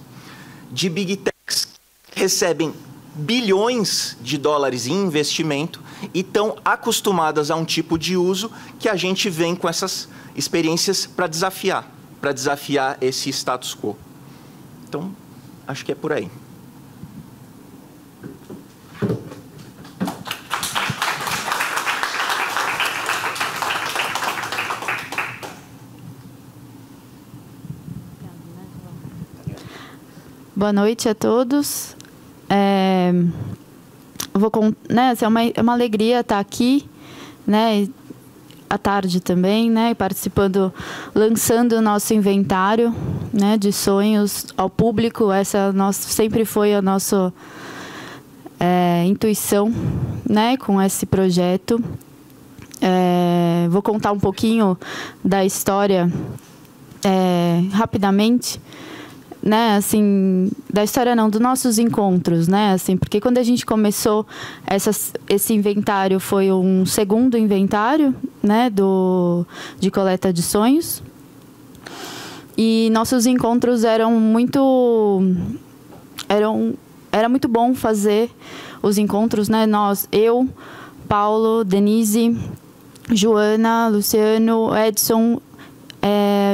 De big techs que recebem bilhões de dólares em investimento e estão acostumadas a um tipo de uso que a gente vem com essas experiências para desafiar esse status quo. Então, acho que é por aí. Boa noite a todos. É uma alegria estar aqui, né? à tarde também, né, participando, lançando o nosso inventário, né, de sonhos ao público. Essa sempre foi a nossa intuição, né, com esse projeto. Vou contar um pouquinho da história rapidamente, né, assim, da história não, dos nossos encontros, né, assim, porque quando a gente começou esse inventário foi um segundo inventário, né, de coleta de sonhos, e nossos encontros era muito bom fazer os encontros, né, eu, Paulo, Denise, Joana, Luciano, Edson,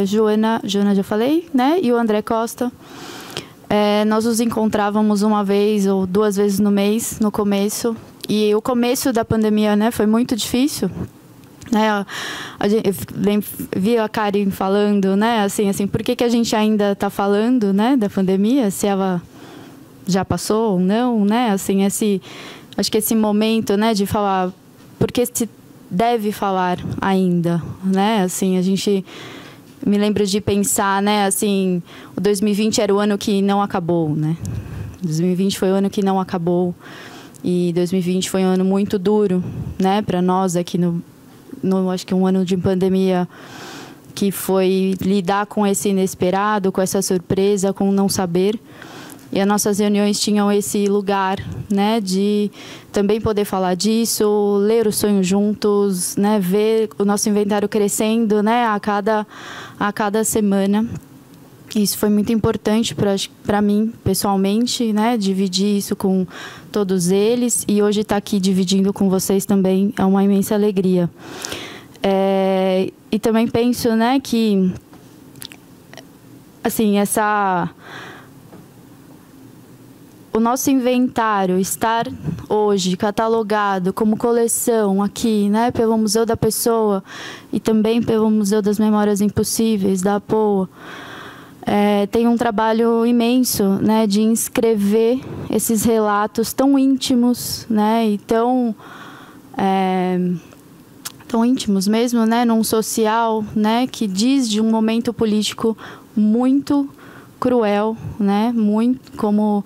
Joana já falei, né? E o André Costa. Nós nos encontrávamos uma vez ou 2 vezes no mês, no começo. E o começo da pandemia, né, foi muito difícil. Né? Eu vi a Karen falando, né? Assim, por que a gente ainda está falando, né, da pandemia? Se ela já passou ou não, né? Assim, acho que esse momento, né, de falar, porque se deve falar ainda, né? Assim, a gente me lembra de pensar, né? Assim, o 2020 era o ano que não acabou, né? 2020 foi o ano que não acabou e 2020 foi um ano muito duro, né? Para nós aqui acho que um ano de pandemia que foi lidar com esse inesperado, com essa surpresa, com não saber. E as nossas reuniões tinham esse lugar, né, de também poder falar disso, ler o sonho juntos, né, ver o nosso inventário crescendo, né, a cada semana. Isso foi muito importante para mim, pessoalmente, né, dividir isso com todos eles. E hoje estar aqui dividindo com vocês também é uma imensa alegria. E também penso, né, que, assim, o nosso inventário estar hoje catalogado como coleção aqui, né, pelo Museu da Pessoa e também pelo Museu das Memórias Impossíveis, da APOA, tem um trabalho imenso, né, de inscrever esses relatos tão íntimos, né, e tão íntimos mesmo, né, num social, né, que diz de um momento político muito cruel, né, muito como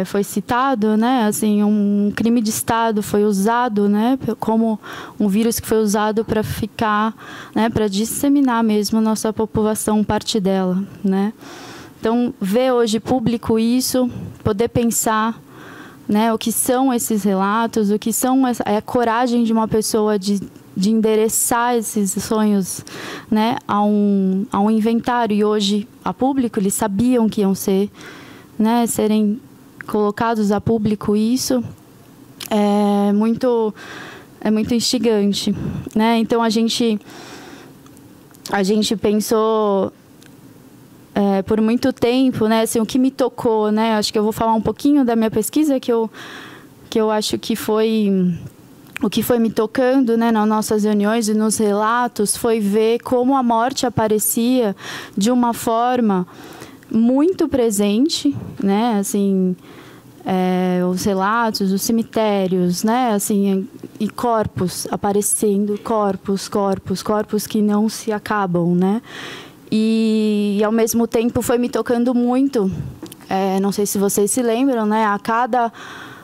foi citado, né, assim, um crime de Estado foi usado, né, como um vírus que foi usado para ficar, né, para disseminar mesmo a nossa população, parte dela, né. Então, ver hoje público isso, poder pensar, né, o que são esses relatos, o que são a coragem de uma pessoa de endereçar esses sonhos, né, a um inventário. E hoje, a público, eles sabiam que iam serem colocados a público. Isso é muito instigante, né? Então, a gente pensou por muito tempo, né, assim, o que me tocou, né? Acho que eu vou falar um pouquinho da minha pesquisa, que eu acho que foi o que foi me tocando, né, nas nossas reuniões e nos relatos, foi ver como a morte aparecia de uma forma muito presente, né, assim, os relatos, os cemitérios, né, assim, e corpos aparecendo, corpos que não se acabam, né, e ao mesmo tempo foi me tocando muito, não sei se vocês se lembram, né, a cada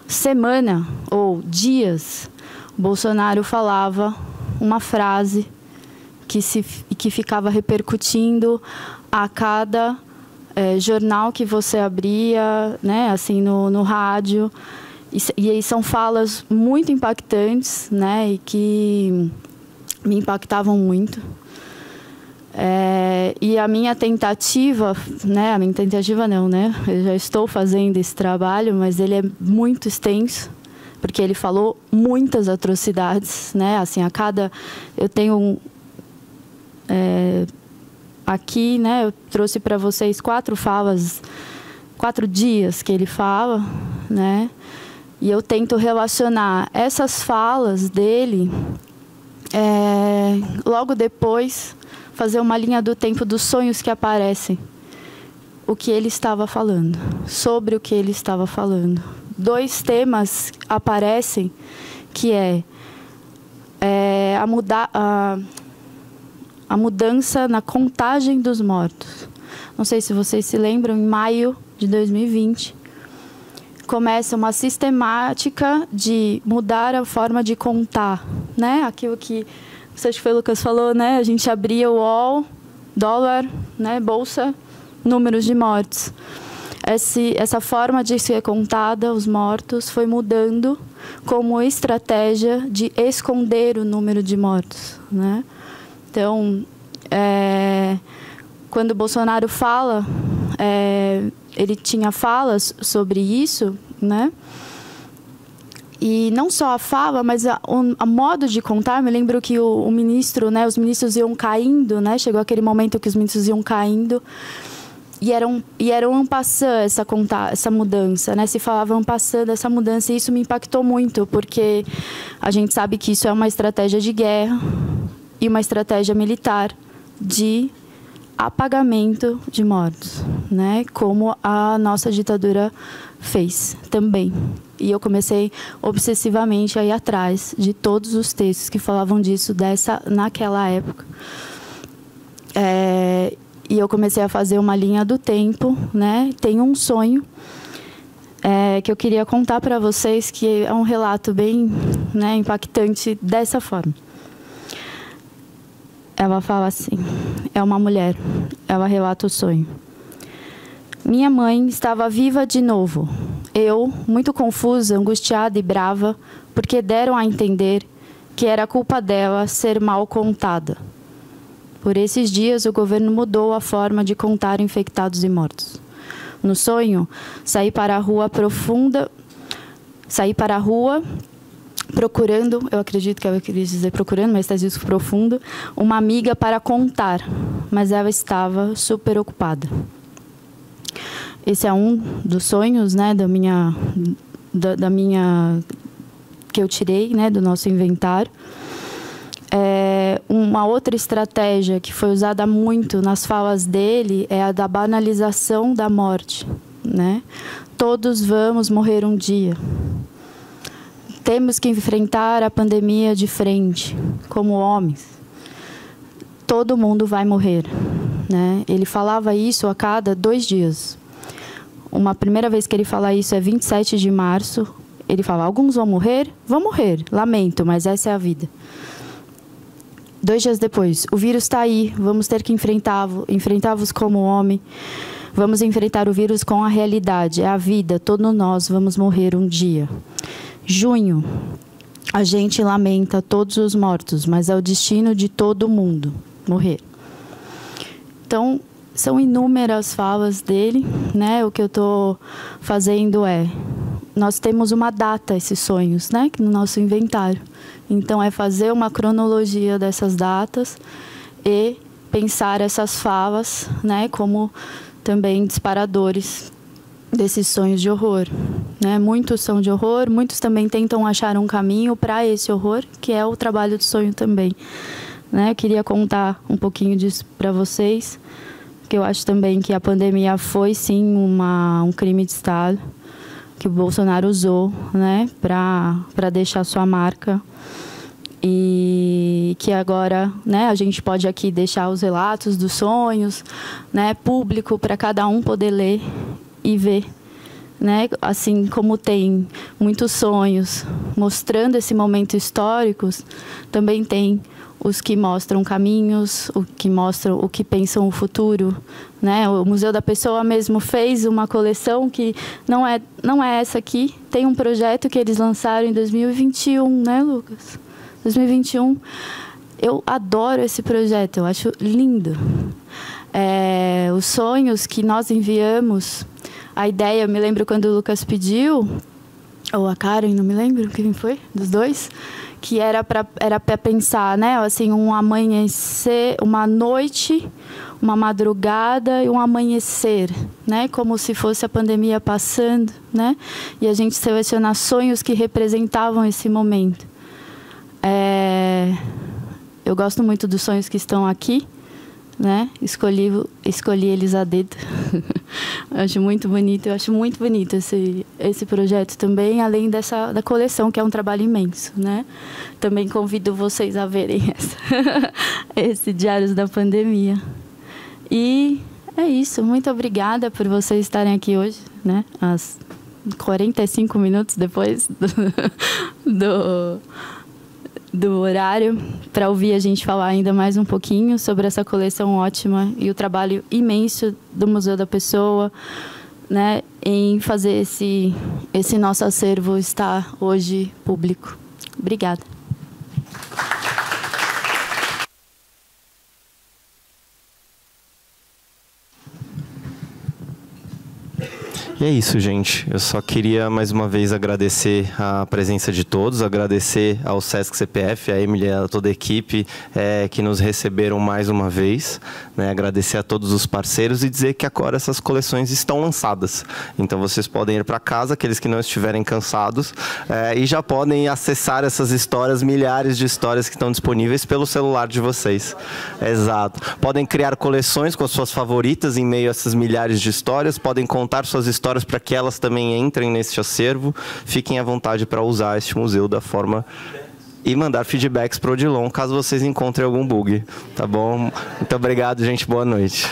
semana ou dias, Bolsonaro falava uma frase que ficava repercutindo a cada jornal que você abria, né, assim, no rádio. E aí são falas muito impactantes, né, e que me impactavam muito. E a minha tentativa, né, não, né, eu já estou fazendo esse trabalho, mas ele é muito extenso, porque ele falou muitas atrocidades, né? Assim, eu tenho aqui, né? Eu trouxe para vocês 4 falas, 4 dias que ele fala, né? E eu tento relacionar essas falas dele, logo depois, fazer uma linha do tempo dos sonhos que aparecem, o que ele estava falando, sobre o que ele estava falando. 2 temas aparecem, que é a mudança na contagem dos mortos. Não sei se vocês se lembram, em maio de 2020, começa uma sistemática de mudar a forma de contar, né? Aquilo que, acho que foi o Lucas falou, né? A gente abria o UOL, dólar, né? Bolsa, números de mortes. Essa forma de ser contada, os mortos, foi mudando como estratégia de esconder o número de mortos, né? Então, quando o Bolsonaro fala, ele tinha falas sobre isso, né? E não só a fala, mas a modo de contar. Me lembro que o ministro, né? Os ministros iam caindo, né? Chegou aquele momento que os ministros iam caindo. E era um passando essa mudança, né? Se falava um passando essa mudança, e isso me impactou muito, porque a gente sabe que isso é uma estratégia de guerra e uma estratégia militar de apagamento de mortos, né? Como a nossa ditadura fez também. E eu comecei obsessivamente a ir atrás de todos os textos que falavam disso naquela época. E eu comecei a fazer uma linha do tempo, né? Tenho um sonho que eu queria contar para vocês, que é um relato bem, né, impactante dessa forma. Ela fala assim, é uma mulher, ela relata o sonho. Minha mãe estava viva de novo. Eu, muito confusa, angustiada e brava, porque deram a entender que era culpa dela ser mal contada. Por esses dias, o governo mudou a forma de contar infectados e mortos. No sonho, saí para a rua procurando, eu acredito que ela queria dizer procurando, mas está escrito profundo, uma amiga para contar, mas ela estava super ocupada. Esse é um dos sonhos, né, da minha que eu tirei, né, do nosso inventário. Uma outra estratégia que foi usada muito nas falas dele é a da banalização da morte, né? Todos vamos morrer um dia. Temos que enfrentar a pandemia de frente, como homens. Todo mundo vai morrer, né? Ele falava isso a cada 2 dias. Uma primeira vez que ele fala isso é 27 de março. Ele fala, alguns vão morrer, lamento, mas essa é a vida. 2 dias depois, o vírus está aí, vamos ter que enfrentá-los como homem, vamos enfrentar o vírus com a realidade, é a vida, todos nós vamos morrer um dia. Junho, a gente lamenta todos os mortos, mas é o destino de todo mundo, morrer. Então, são inúmeras falas dele, né? O que eu estou fazendo nós temos uma data, esses sonhos, né? No nosso inventário. Então, é fazer uma cronologia dessas datas e pensar essas falas, né, como também disparadores desses sonhos de horror, né? Muitos são de horror, muitos também tentam achar um caminho para esse horror, que é o trabalho do sonho também, né? Eu queria contar um pouquinho disso para vocês, que eu acho também que a pandemia foi, sim, um crime de Estado, que o Bolsonaro usou, né, para deixar sua marca. E que agora, né, a gente pode aqui deixar os relatos dos sonhos, né, público, para cada um poder ler e ver, né, assim como tem muitos sonhos mostrando esse momento histórico, também tem os que mostram caminhos, o que mostram o que pensam o futuro, né? O Museu da Pessoa mesmo fez uma coleção que não é essa aqui, tem um projeto que eles lançaram em 2021, né, Lucas? 2021. Eu adoro esse projeto, eu acho lindo. Os sonhos que nós enviamos, a ideia, eu me lembro quando o Lucas pediu, ou a Karen, não me lembro quem foi, dos dois, que era para pensar, né, assim, um amanhecer, uma noite, uma madrugada e um amanhecer, né, como se fosse a pandemia passando, né, e a gente selecionar sonhos que representavam esse momento. Eu gosto muito dos sonhos que estão aqui, né? Escolhi eles a dedo. Acho muito bonito, eu acho muito bonito esse projeto também, além da coleção, que é um trabalho imenso, né? Também convido vocês a verem esse Diários da Pandemia. E é isso, muito obrigada por vocês estarem aqui hoje, né? Às 45 minutos depois do horário, para ouvir a gente falar ainda mais um pouquinho sobre essa coleção ótima e o trabalho imenso do Museu da Pessoa, né, em fazer esse nosso acervo estar hoje público. Obrigada. E é isso, gente. Eu só queria mais uma vez agradecer a presença de todos, agradecer ao Sesc CPF, a Emily e a toda a equipe que nos receberam mais uma vez, né? Agradecer a todos os parceiros e dizer que agora essas coleções estão lançadas. Então vocês podem ir para casa, aqueles que não estiverem cansados, e já podem acessar essas histórias, milhares de histórias que estão disponíveis pelo celular de vocês. Exato. Podem criar coleções com as suas favoritas em meio a essas milhares de histórias, podem contar suas histórias para que elas também entrem nesse acervo. Fiquem à vontade para usar este museu da forma e mandar feedbacks para o Odilon, caso vocês encontrem algum bug. Tá bom? Muito obrigado, gente. Boa noite.